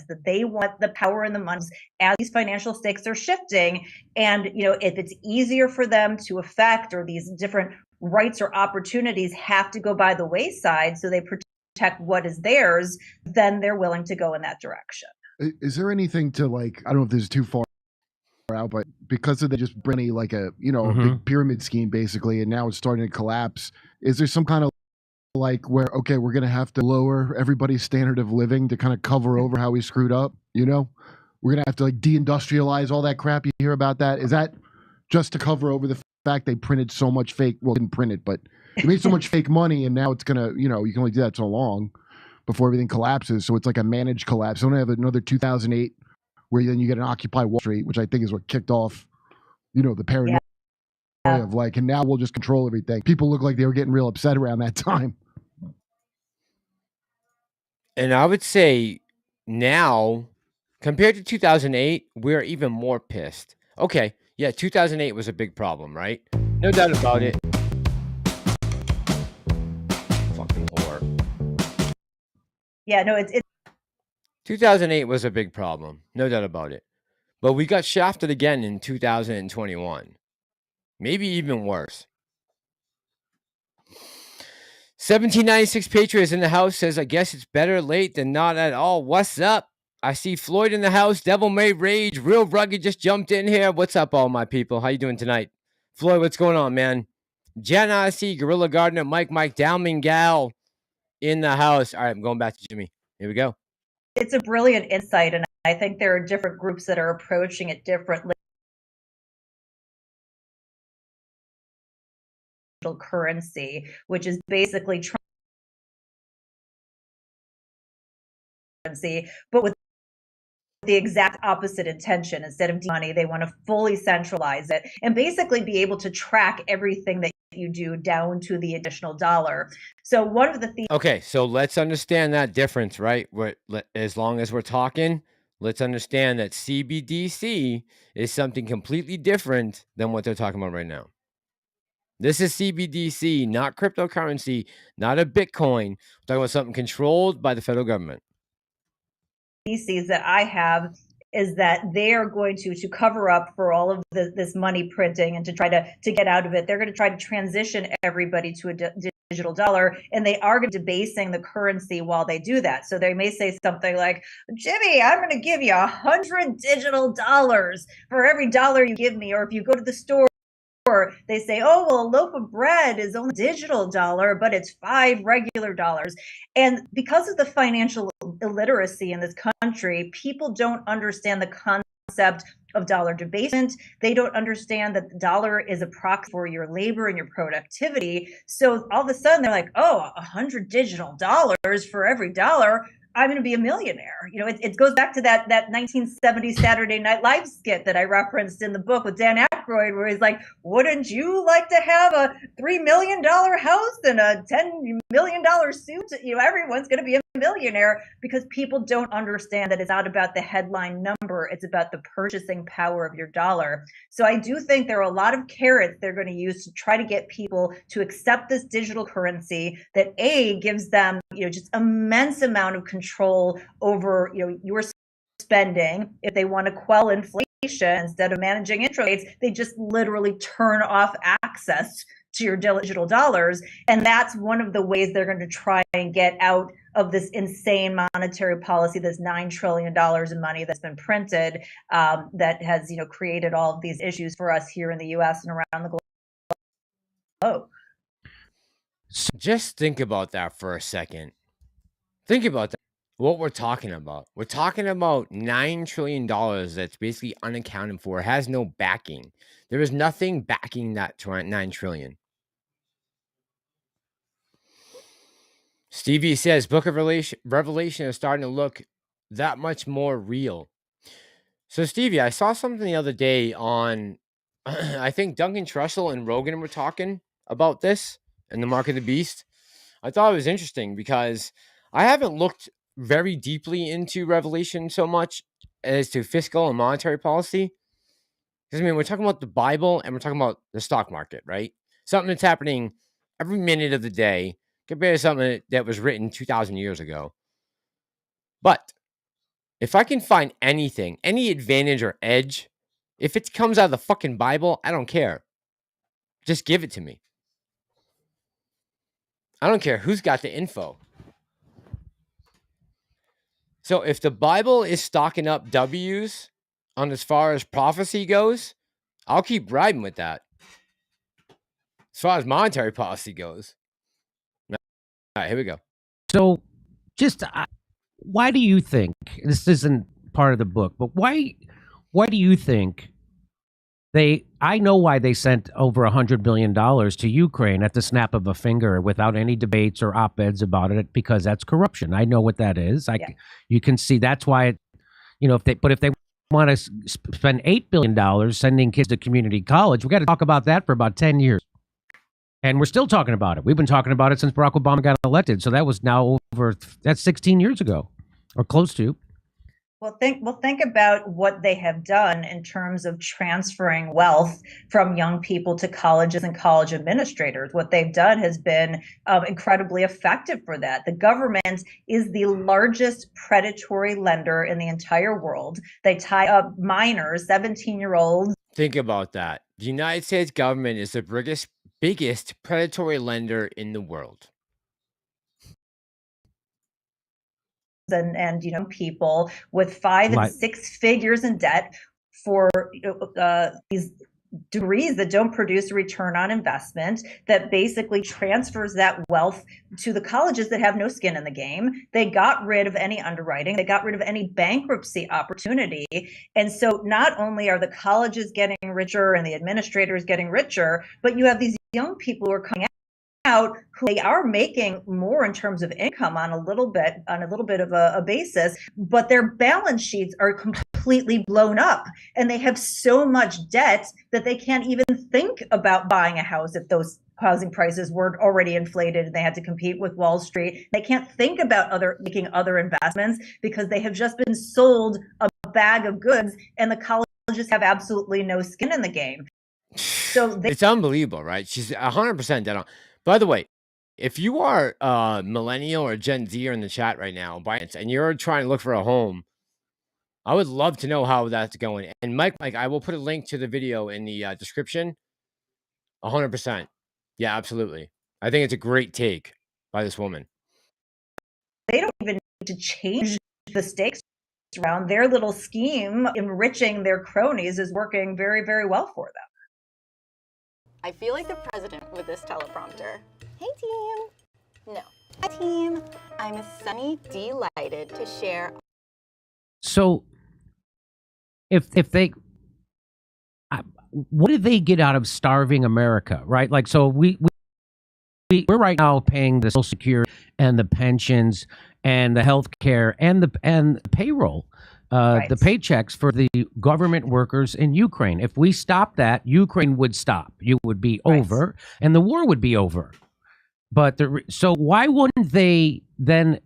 that they want the power and the money as these financial stakes are shifting. And, if it's easier for them to affect, or these different rights or opportunities have to go by the wayside so they protect what is theirs, then they're willing to go in that direction. Is there anything to, like, I don't know if this is too far out, but because of the just bringing like a, a big pyramid scheme basically, and now it's starting to collapse, is there some kind of like where, okay, we're going to have to lower everybody's standard of living to kind of cover over how we screwed up, you know? We're going to have to like deindustrialize all that crap. You hear about that? Is that just to cover over the fact they printed so much fake, well, didn't print it, but they made so much fake money, and now it's going to, you know, you can only do that so long before everything collapses. So it's like a managed collapse. Don't have another 2008 where then you get an Occupy Wall Street, which I think is what kicked off, you know, the paranoia of like, and now we'll just control everything. People look like they were getting real upset around that time. And I would say now, compared to 2008, we're even more pissed. Okay, yeah, 2008 was a big problem, right? No doubt about it. Fucking whore. Yeah, no, it's 2008 was a big problem, no doubt about it. But we got shafted again in 2021. Maybe even worse. 1796 Patriots in the house says, I guess it's better late than not at all. What's up? I see Floyd in the house. Devil May Rage. Real Rugged just jumped in here. What's up, all my people? How you doing tonight? Floyd, what's going on, man? Jen, I see Gorilla Gardener, Mike, Downing Gal in the house. All right, I'm going back to Jimmy. Here we go. it's a brilliant insight, and I think there are different groups that are approaching it differently. Currency, which is basically currency, but with the exact opposite intention. Instead of money, they want to fully centralize it and basically be able to track everything that you do down to the additional dollar. So one of the Okay, so let's understand that difference, right? As long as we're talking, let's understand that CBDC is something completely different than what they're talking about right now. This is CBDC, not cryptocurrency, not a Bitcoin. We're talking about something controlled by the federal government. theses that I have is that they are going to cover up for all of this money printing and to try to get out of it. They're going to try to transition everybody to a digital dollar, and they are debasing the currency while they do that. So they may say something like, Jimmy, I'm going to give you 100 digital dollars for every dollar you give me. Or if you go to the store, they say, oh, well, a loaf of bread is only digital dollar, but it's 5 regular dollars. And because of the financial illiteracy in this country, people don't understand the concept of dollar debasement. They don't understand that the dollar is a proxy for your labor and your productivity. So all of a sudden they're like, oh, 100 digital dollars for every dollar, I'm going to be a millionaire. You know, it goes back to that 1970s Saturday Night Live skit that I referenced in the book with Dan Aykroyd, where he's like, wouldn't you like to have a $3 million house and a $10 million suit? You know, everyone's going to be a millionaire, because people don't understand that it's not about the headline number. It's about the purchasing power of your dollar. So I do think there are a lot of carrots they're going to use to try to get people to accept this digital currency that gives them, you know, just immense amount of control over, you know, your spending. If they want to quell inflation instead of managing interest rates, they just literally turn off access to your digital dollars. And that's one of the ways they're going to try and get out of this insane monetary policy, this $9 trillion in money that's been printed, that has, you know, created all of these issues for us here in the US and around the globe. Just think about that for a second. Think about that. What we're talking about. We're talking about $9 trillion that's basically unaccounted for. It has no backing. There is nothing backing that $9 trillion. Stevie says Book of Revelation is starting to look that much more real. So Stevie, I saw something the other day on, I think Duncan Trussell and Rogan were talking about this in the Mark of the Beast. I thought it was interesting because I haven't looked very deeply into Revelation so much as to fiscal and monetary policy. Because, I mean, we're talking about the Bible and we're talking about the stock market, right? Something that's happening every minute of the day compared to something that was written 2,000 years ago. But if I can find anything, any advantage or edge, if it comes out of the fucking Bible, I don't care. Just give it to me. I don't care who's got the info. So if the Bible is stocking up W's on as far as prophecy goes, I'll keep riding with that. As far as monetary policy goes, right, here we go. So, just why do you think this isn't part of the book? But why do you think I know why they sent over $100 billion to Ukraine at the snap of a finger without any debates or op-eds about it, because that's corruption. I know what that is. You can see that's why, if they want to spend $8 billion sending kids to community college, we got to talk about that for about 10 years. And we're still talking about it. We've been talking about it since Barack Obama got elected. So that was that's 16 years ago or close to. Well, think about what they have done in terms of transferring wealth from young people to colleges and college administrators. What they've done has been incredibly effective for that. The government is the largest predatory lender in the entire world. They tie up minors, 17-year-olds. Think about that. The United States government is the biggest predatory lender in the world. And people with 5 and 6 figures in debt for these degrees that don't produce a return on investment, that basically transfers that wealth to the colleges that have no skin in the game. They got rid of any underwriting. They got rid of any bankruptcy opportunity. And so not only are the colleges getting richer and the administrators getting richer, but you have these young people who are coming out who they are making more in terms of income on a little bit of a basis, but their balance sheets are completely blown up, and they have so much debt that they can't even think about buying a house if those housing prices were already inflated and they had to compete with Wall Street. They can't think about making other investments because they have just been sold a bag of goods, and the colleges have absolutely no skin in the game. So it's unbelievable, right? She's 100% dead on. By the way, if you are millennial or Gen Z in the chat right now, and you're trying to look for a home, I would love to know how that's going. And Mike, I will put a link to the video in the description. 100%. Yeah, absolutely. I think it's a great take by this woman. They don't even need to change the stakes around. Their little scheme, enriching their cronies, is working very, very well for them. I feel like the president with this teleprompter. Hey team. No. Hi team. I'm sunny delighted to share. So if they, what did they get out of starving America, right? Like, so we're right now paying the Social Security and the pensions and the health care and the payroll. The paychecks for the government workers in Ukraine. If we stop that, Ukraine would stop. You would be over, and the war would be over. But so why wouldn't they then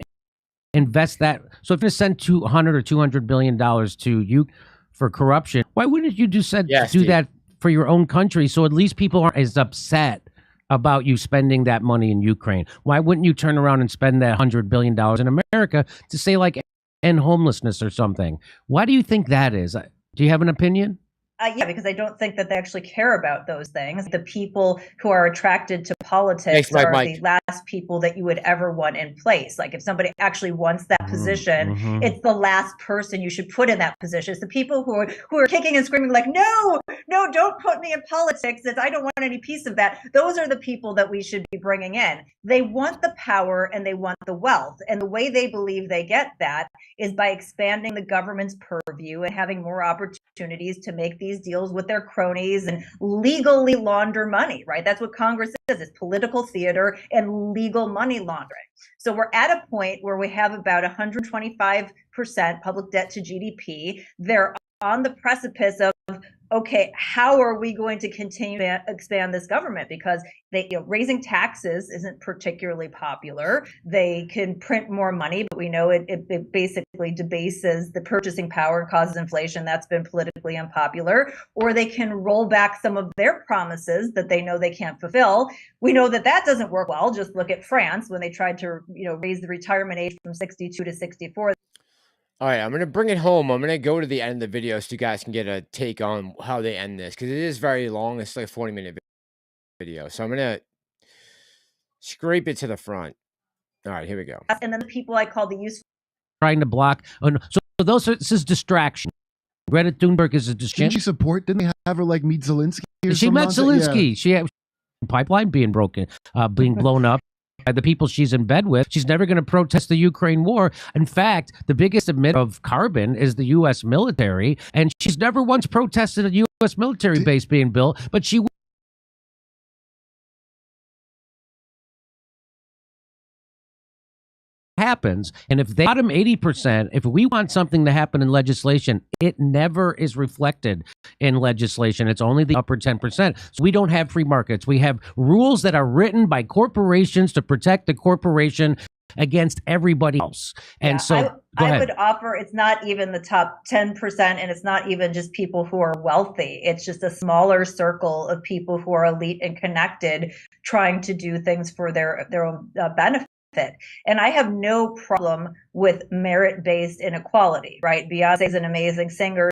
invest that? So if they send $200 or $200 billion to you for corruption, why wouldn't you do that for your own country? So at least people aren't as upset about you spending that money in Ukraine. Why wouldn't you turn around and spend that $100 billion in America to say, like, end homelessness or something? Why do you think that is? Do you have an opinion? Yeah, because I don't think that they actually care about those things. The people who are attracted to politics are the last people that you would ever want in place. Like, if somebody actually wants that position, it's the last person you should put in that position. It's the people who are kicking and screaming like, no, don't put me in politics. I don't want any piece of that. Those are the people that we should be bringing in. They want the power and they want the wealth. And the way they believe they get that is by expanding the government's purview and having more opportunities to make these deals with their cronies and legally launder money, right? That's what Congress is. It's political theater and legal money laundering. So we're at a point where we have about 125% public debt to GDP. They're on the precipice of, okay, how are we going to continue to expand this government? Because raising taxes isn't particularly popular. They can print more money, but we know it basically debases the purchasing power and causes inflation. That's been politically unpopular. Or they can roll back some of their promises that they know they can't fulfill. We know that doesn't work well. Just look at France when they tried to raise the retirement age from 62 to 64. All right, I'm going to bring it home. I'm going to go to the end of the video so you guys can get a take on how they end this, because it is very long. It's like a 40-minute video. So I'm going to scrape it to the front. All right, here we go. And then the people I call the useful. Trying to block. This is distraction. Greta Thunberg is a distraction. Didn't she support? Didn't they have her like meet Zelensky? She met Zelensky. Yeah. She had pipeline being broken, being blown up. by the people she's in bed with. She's never going to protest the Ukraine war. In fact, the biggest emitter of carbon is the U.S. military, and she's never once protested a U.S. military base being built, but she happens. And if they bottom 80%, if we want something to happen in legislation, it never is reflected in legislation. It's only the upper 10%. So we don't have free markets. We have rules that are written by corporations to protect the corporation against everybody else. And I would offer it's not even the top 10%, and it's not even just people who are wealthy. It's just a smaller circle of people who are elite and connected, trying to do things for their own benefit. And I have no problem with merit-based inequality, right? Beyonce is an amazing singer.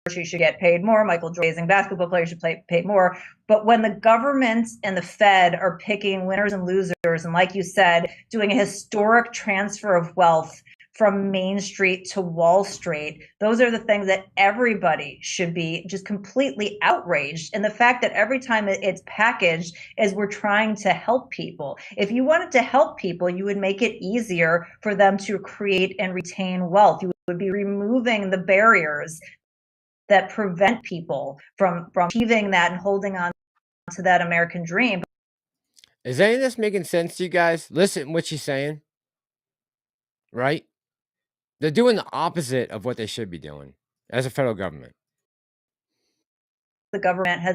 She should get paid more. Michael Jordan, amazing basketball player, should pay more. But when the government and the Fed are picking winners and losers, and like you said, doing a historic transfer of wealth from Main Street to Wall Street, those are the things that everybody should be just completely outraged. And the fact that every time it's packaged as we're trying to help people. If you wanted to help people, you would make it easier for them to create and retain wealth. You would be removing the barriers that prevent people from achieving that and holding on to that American dream. Is any of this making sense to you guys? Listen to what she's saying. Right? They're doing the opposite of what they should be doing as a federal government. The government has,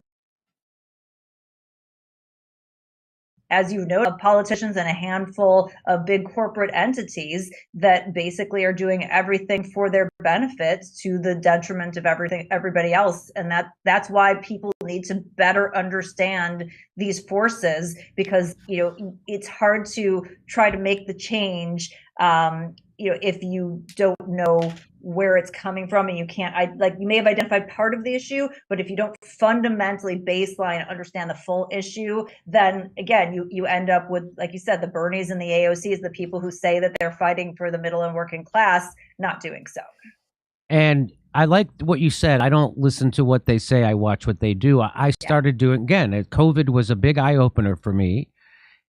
as you know, politicians and a handful of big corporate entities that basically are doing everything for their benefits to the detriment of everybody else. And that's why people need to better understand these forces, because it's hard to try to make the change if you don't know where it's coming from, and you can't, you may have identified part of the issue, but if you don't fundamentally baseline understand the full issue, then again, you end up with, like you said, the Bernies and the AOCs, the people who say that they're fighting for the middle and working class, not doing so. And I like what you said. I don't listen to what they say. I watch what they do. I started doing, again, COVID was a big eye opener for me.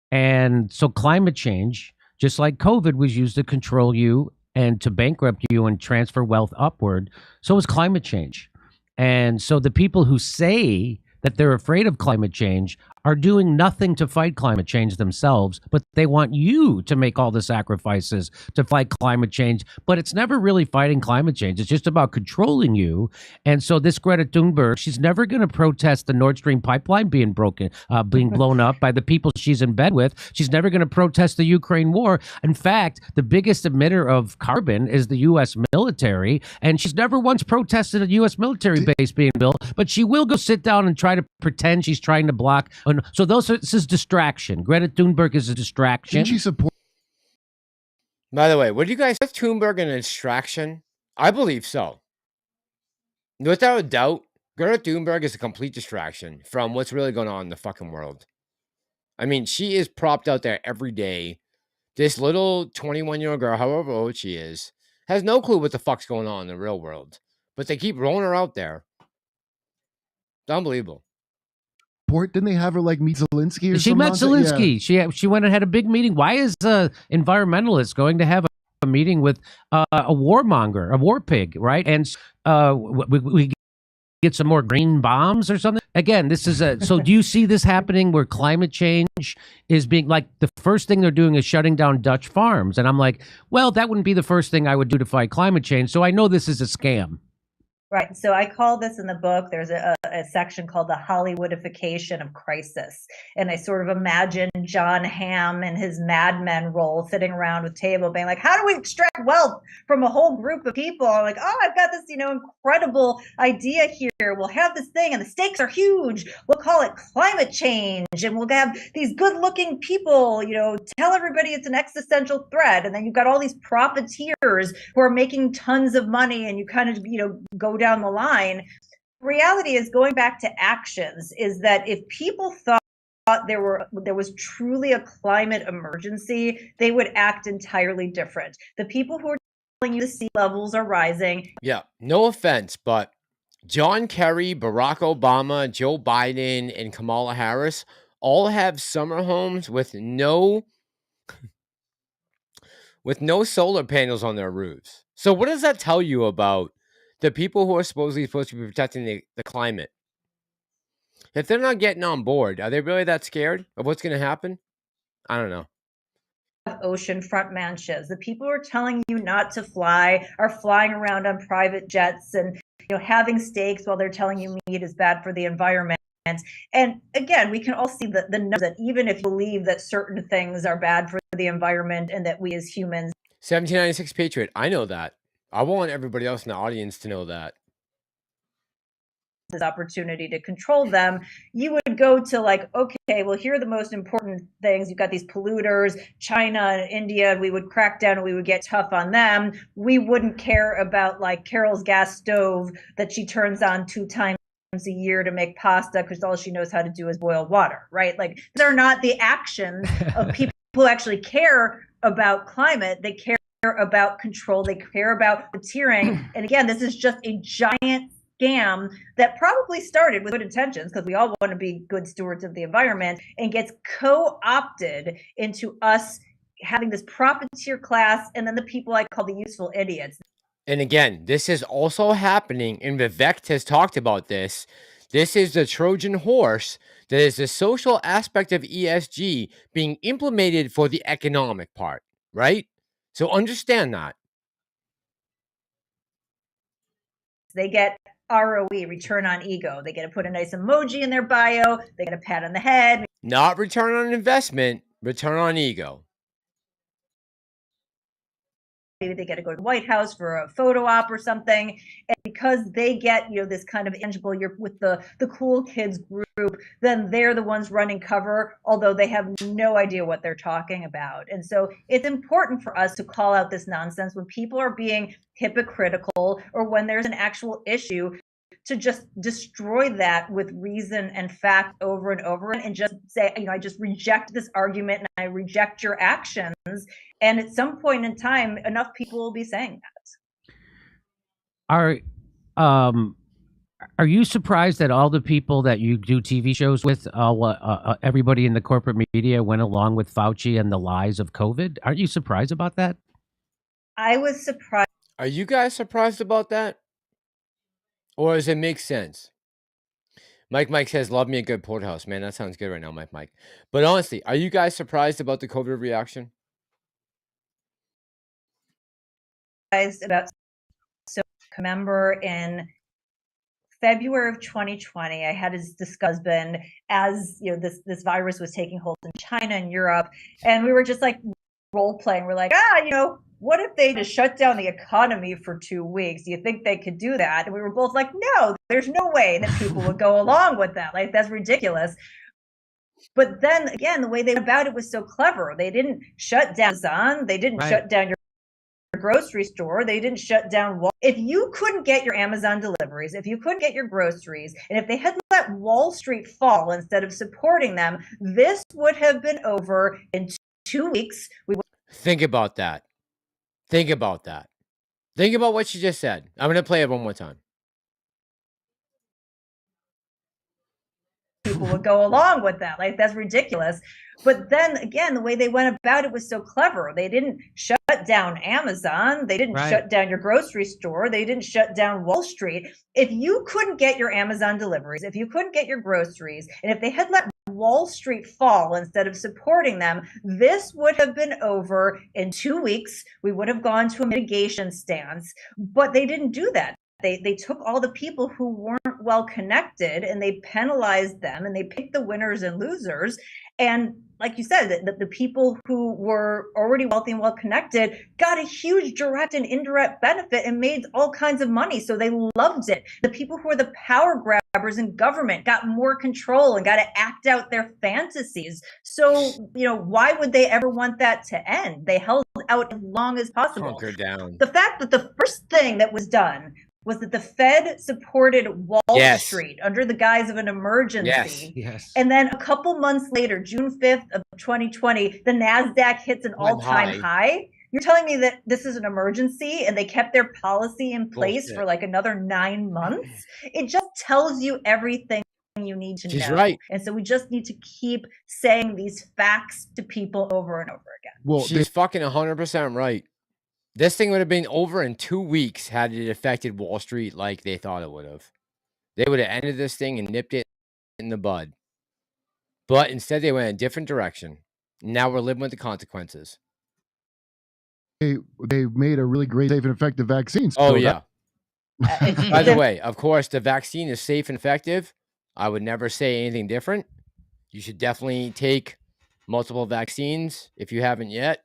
And so climate change, just like COVID was used to control you and to bankrupt you and transfer wealth upward, so is climate change. And so the people who say that they're afraid of climate change are doing nothing to fight climate change themselves, but they want you to make all the sacrifices to fight climate change. But it's never really fighting climate change. It's just about controlling you. And so this Greta Thunberg, she's never going to protest the Nord Stream pipeline being blown up by the people she's in bed with. She's never going to protest the Ukraine war. In fact, the biggest emitter of carbon is the U.S. military, and she's never once protested a U.S. military base being built, but she will go sit down and try to pretend she's trying to block. So this is distraction. Greta Thunberg is a distraction. Didn't she support? By the way, what do you guys think? Thunberg an distraction? I believe so. Without a doubt, Greta Thunberg is a complete distraction from what's really going on in the fucking world. I mean, she is propped out there every day. This little 21-year-old girl, however old she is, has no clue what the fuck's going on in the real world. But they keep rolling her out there. It's unbelievable. Didn't they have her meet Zelensky or something? She met Zelensky. Yeah. She went and had a big meeting. Why is a environmentalist going to have a meeting with a warmonger, a war pig, right? And we get some more green bombs or something. Again, this is so do you see this happening where climate change is being the first thing they're doing is shutting down Dutch farms? And I'm like, well, that wouldn't be the first thing I would do to fight climate change. So I know this is a scam. Right. So I call this in the book, there's a section called the Hollywoodification of crisis. And I sort of imagine John Hamm in his Mad Men role sitting around with table being like, how do we extract wealth from a whole group of people? I'm like, oh, I've got this, incredible idea here. We'll have this thing and the stakes are huge. We'll call it climate change. And we'll have these good looking people, tell everybody it's an existential threat. And then you've got all these profiteers who are making tons of money, and you kind of, go down the line. Reality is, going back to actions, is that if people thought there was truly a climate emergency, they would act entirely different. The people who are telling you the sea levels are rising. Yeah, no offense, but John Kerry, Barack Obama, Joe Biden, and Kamala Harris all have summer homes with no with no solar panels on their roofs. So what does that tell you about the people who are supposed to be protecting the climate? If they're not getting on board, are they really that scared of what's going to happen? I don't know. Oceanfront mansions. The people who are telling you not to fly are flying around on private jets and having steaks while they're telling you meat is bad for the environment. And again, we can all see the numbers that even if you believe that certain things are bad for the environment and that we as humans 1796 Patriot. I know that. I want everybody else in the audience to know that. this opportunity to control them, you would go to like, okay, well, here are the most important things. You've got these polluters, China and India, we would crack down and we would get tough on them. We wouldn't care about like Carol's gas stove that she turns on 2 times a year to make pasta because all she knows how to do is boil water, right? Like they're not the actions of people who actually care about climate. They care about control. They care about profiteering. And again, this is just a giant scam that probably started with good intentions because we all want to be good stewards of the environment and gets co-opted into us having this profiteer class and then the people I call the useful idiots. And again, this is also happening, and Vivek has talked about this. This is the Trojan horse that is the social aspect of ESG being implemented for the economic part, right? So understand that. They get ROE, return on ego. They get to put a nice emoji in their bio. They get a pat on the head. Not return on investment, return on ego. Maybe they get to go to the White House for a photo op or something. And because they get, this kind of tangible, you're with the cool kids group, then they're the ones running cover, although they have no idea what they're talking about. And so it's important for us to call out this nonsense when people are being hypocritical or when there's an actual issue, to just destroy that with reason and fact over and over and just say, I just reject this argument and I reject your actions. And at some point in time, enough people will be saying that. Are you surprised that all the people that you do TV shows with, everybody in the corporate media went along with Fauci and the lies of COVID? Aren't you surprised about that? I was surprised. Are you guys surprised about that? Or does it make sense? Mike says, love me a good porterhouse. Man, that sounds good right now, Mike. But honestly, are you guys surprised about the COVID reaction? About, so remember in February of 2020, I had this husband as this virus was taking hold in China and Europe, and we were just like role playing. We're like, what if they just shut down the economy for 2 weeks? Do you think they could do that? And we were both like, no, there's no way that people would go along with that. Like, that's ridiculous. But then again, the way they went about it was so clever. They didn't shut down Zurn. They didn't shut down your grocery store. They didn't shut down Wall. If you couldn't get your Amazon deliveries, if you couldn't get your groceries, and if they had let Wall Street fall instead of supporting them, this would have been over in 2 weeks. Think about that. Think about that. Think about what you just said. I'm going to play it one more time. People would go along with that. Like, that's ridiculous. But then again, the way they went about it was so clever. They didn't shut down Amazon. They didn't shut down your grocery store. They didn't shut down Wall Street. If you couldn't get your Amazon deliveries, if you couldn't get your groceries, and if they had let Wall Street fall instead of supporting them, this would have been over in 2 weeks. We would have gone to a mitigation stance, but they didn't do that. They took all the people who weren't well connected and they penalized them and they picked the winners and losers. And like you said, the people who were already wealthy and well connected got a huge direct and indirect benefit and made all kinds of money. So they loved it. The people who were the power grabbers in government got more control and got to act out their fantasies. So, why would they ever want that to end? They held out as long as possible. Hunker down. The fact that the first thing that was done was that the Fed supported Wall Street under the guise of an emergency. Yes. And then a couple months later, June 5th of 2020, the NASDAQ hits an all-time high. You're telling me that this is an emergency and they kept their policy in place for like another 9 months? It just tells you everything you need to She's know. right. And so we just need to keep saying these facts to people over and over again. Well, She's fucking 100% right. This thing would have been over in 2 weeks had it affected Wall Street like they thought it would have. They would have ended this thing and nipped it in the bud. But instead, they went a different direction. Now we're living with the consequences. they made a really great, safe, and effective vaccine. Oh, So yeah. By the way, of course, the vaccine is safe and effective. I would never say anything different. You should definitely take multiple vaccines if you haven't yet.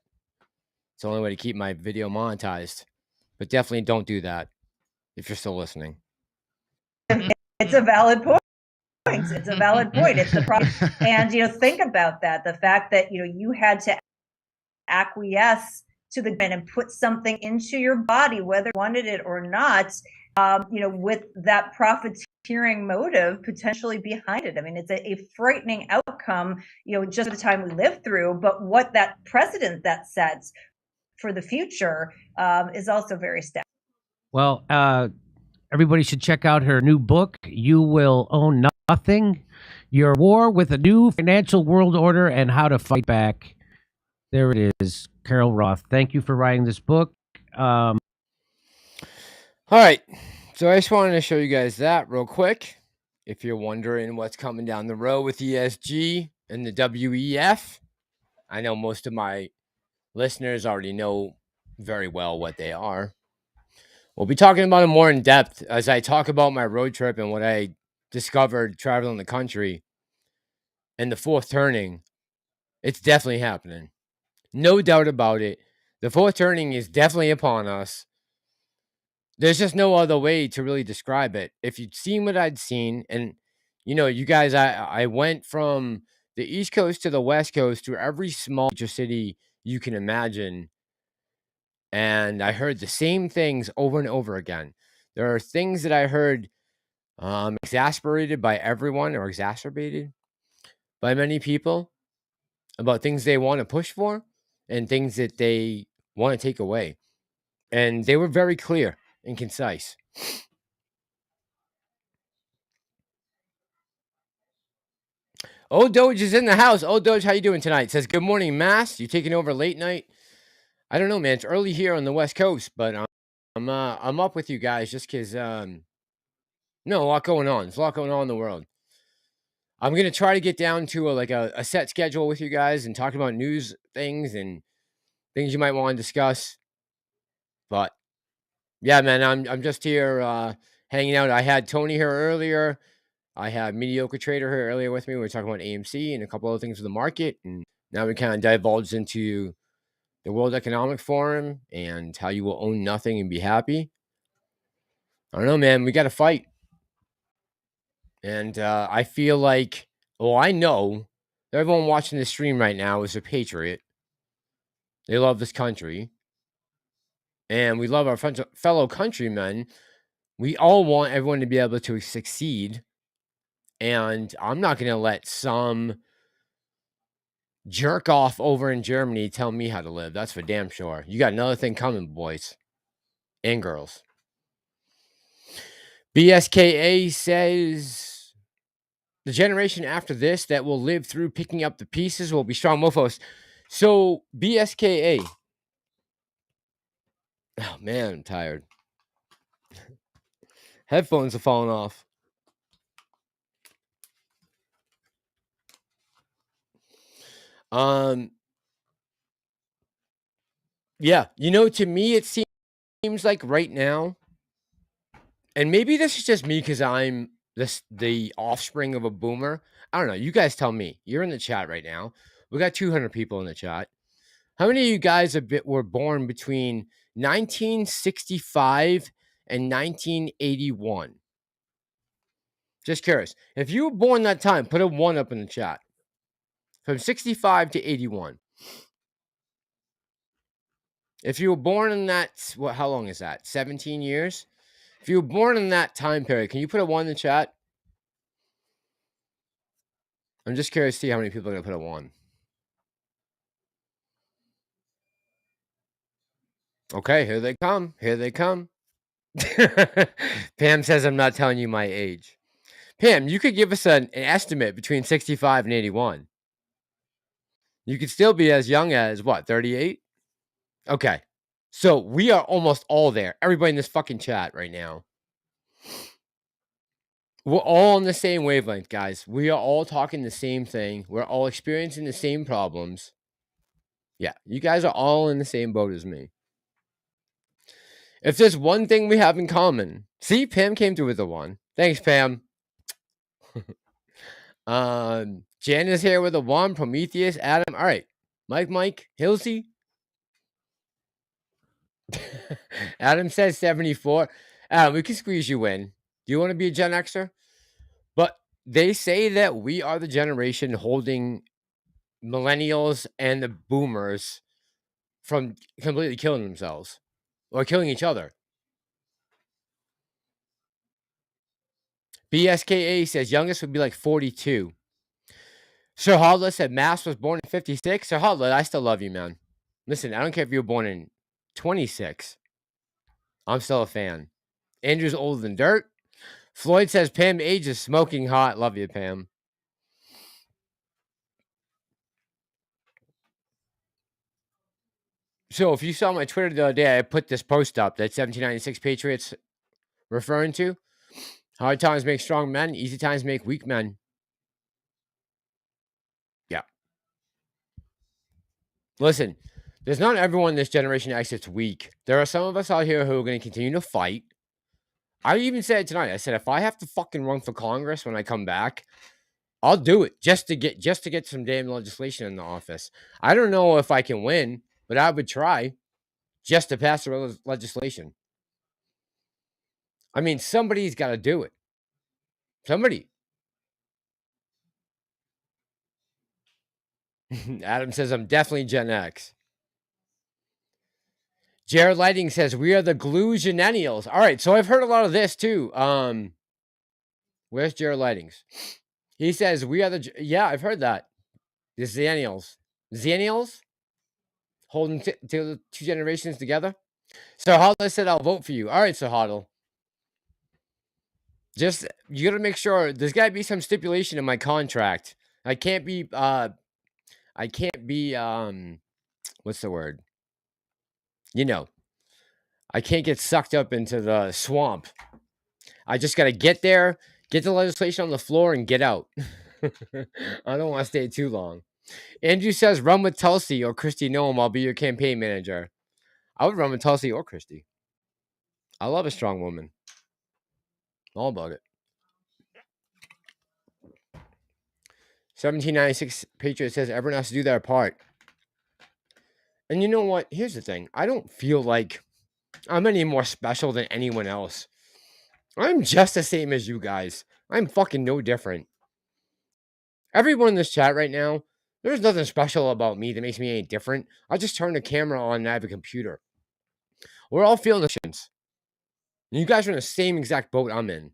It's the only way to keep my video monetized. But definitely don't do that if you're still listening. It's a valid point. It's a valid point. It's the problem. And, think about that. The fact that, you had to acquiesce to the and put something into your body, whether you wanted it or not, with that profiteering motive potentially behind it. I mean, it's a frightening outcome, just the time we live through, but what that precedent that sets for the future is also very sad. Well, everybody should check out her new book, You Will Own Nothing, Your War with a New Financial World Order and How to Fight Back. There it is, Carol Roth. Thank you for writing this book. All right. So I just wanted to show you guys that real quick. If you're wondering what's coming down the road with ESG and the WEF, I know most of my listeners already know very well what they are. We'll be talking about it more in depth as I talk about my road trip and what I discovered traveling the country. And the fourth turning, it's definitely happening. No doubt about it. The fourth turning is definitely upon us. There's just no other way to really describe it. If you'd seen what I'd seen, and you guys, I went from the East Coast to the West Coast to every small major city you can imagine. And I heard the same things over and over again. There are things that I heard exasperated by everyone or exacerbated by many people about things they want to push for and things that they want to take away. And they were very clear and concise. Old Doge is in the house. Old Doge, how you doing tonight? Says, good morning, Mass. You taking over late night? I don't know, man. It's early here on the West Coast, but I'm up with you guys just because a lot going on. There's a lot going on in the world. I'm going to try to get down to a set schedule with you guys and talk about news things and things you might want to discuss. But yeah, man, I'm just here hanging out. I had Tony here earlier. I had Mediocre Trader here earlier with me. We were talking about AMC and a couple other things with the market. And now we kind of divulged into the World Economic Forum and how you will own nothing and be happy. I don't know, man. We got to fight. And I feel like, I know everyone watching this stream right now is a patriot. They love this country. And we love our fellow countrymen. We all want everyone to be able to succeed. And I'm not going to let some jerk off over in Germany tell me how to live. That's for damn sure. You got another thing coming, boys and girls. BSKA says the generation after this that will live through picking up the pieces will be strong mofos. So BSKA. Oh man, I'm tired. Headphones are falling off. Yeah, to me it seems like right now, and maybe this is just me because I'm the offspring of a boomer. I don't know. You guys tell me. You're in the chat right now. We got 200 people in the chat. How many of you guys were born between 1965 and 1981? Just curious. If you were born that time, put a 1 up in the chat. From 65 to 81. If you were born in that, how long is that? 17 years? If you were born in that time period, can you put a 1 in the chat? I'm just curious to see how many people are going to put a 1. Okay, here they come. Here they come. Pam says I'm not telling you my age. Pam, you could give us an estimate between 65 and 81. You could still be as young as, what, 38? Okay. So we are almost all there. Everybody in this fucking chat right now. We're all on the same wavelength, guys. We are all talking the same thing. We're all experiencing the same problems. Yeah, you guys are all in the same boat as me. If there's one thing we have in common. See, Pam came through with the one. Thanks, Pam. Jan is here with a one. Prometheus, Adam. All right. Mike, Hilsey. Adam says 74. Adam, we can squeeze you in. Do you want to be a Gen Xer? But they say that we are the generation holding millennials and the boomers from completely killing themselves or killing each other. BSKA says youngest would be like 42. Sir Hodler said Mass was born in 56. Sir Hodler, I still love you, man. Listen, I don't care if you were born in 26. I'm still a fan. Andrew's older than dirt. Floyd says Pam age is smoking hot. Love you, Pam. So if you saw my Twitter the other day, I put this post up that 1796 Patriots referring to. Hard times make strong men. Easy times make weak men. Yeah. Listen, there's not everyone in this generation X that's weak. There are some of us out here who are going to continue to fight. I even said it tonight. I said, if I have to fucking run for Congress when I come back, I'll do it just to get some damn legislation in the office. I don't know if I can win, but I would try just to pass the legislation. I mean, somebody's got to do it. Somebody. Adam says, I'm definitely Gen X. Jared Lighting says, we are the glue-genennials. All right, so I've heard a lot of this too. Where's Jared Lightings? He says, we are the... Yeah, I've heard that. The Xennials. Xennials? Holding the two generations together? So Huddle said, I'll vote for you. All right, so Huddle. Just, you got to make sure, there's got to be some stipulation in my contract. I can't be, what's the word? You know, I can't get sucked up into the swamp. I just got to get there, get the legislation on the floor, and get out. I don't want to stay too long. Andrew says, run with Tulsi or Christy Noam. I'll be your campaign manager. I would run with Tulsi or Christy. I love a strong woman. All about it. 1796 Patriot says, everyone has to do their part. And you know what? Here's the thing. I don't feel like I'm any more special than anyone else. I'm just the same as you guys. I'm fucking no different. Everyone in this chat right now, there's nothing special about me that makes me any different. I just turn the camera on and I have a computer. We're all feeling the shins. And you guys are in the same exact boat I'm in.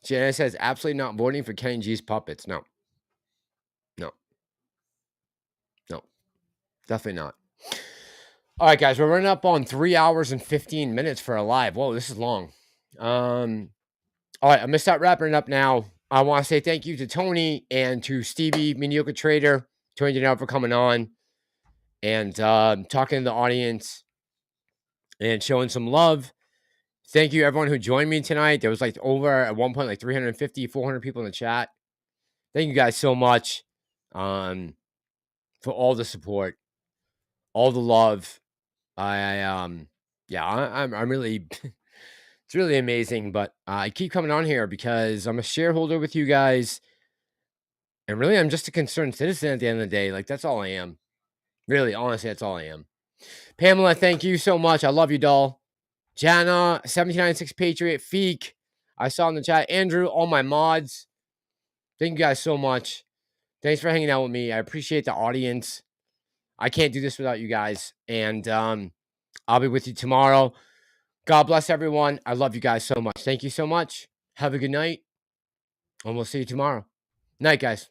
Janice says, absolutely not voting for Kenny G's puppets. No. No. No. Definitely not. All right, guys. We're running up on 3 hours and 15 minutes for a live. Whoa, this is long. All right, I'm going to start wrapping it up now. I want to say thank you to Tony and to Stevie, Mediocre Trader, Tony Denaro for coming on and talking to the audience and showing some love. Thank you, everyone who joined me tonight. There was like over, at one point, like 350, 400 people in the chat. Thank you guys so much for all the support, all the love. I'm really, it's really amazing. But I keep coming on here because I'm a shareholder with you guys. And really, I'm just a concerned citizen at the end of the day. Like, that's all I am. Really, honestly, that's all I am. Pamela, thank you so much. I love you, doll. Jana, 1796 Patriot, Feek. I saw in the chat. Andrew, all my mods. Thank you guys so much. Thanks for hanging out with me. I appreciate the audience. I can't do this without you guys. And I'll be with you tomorrow. God bless everyone. I love you guys so much. Thank you so much. Have a good night. And we'll see you tomorrow. Night, guys.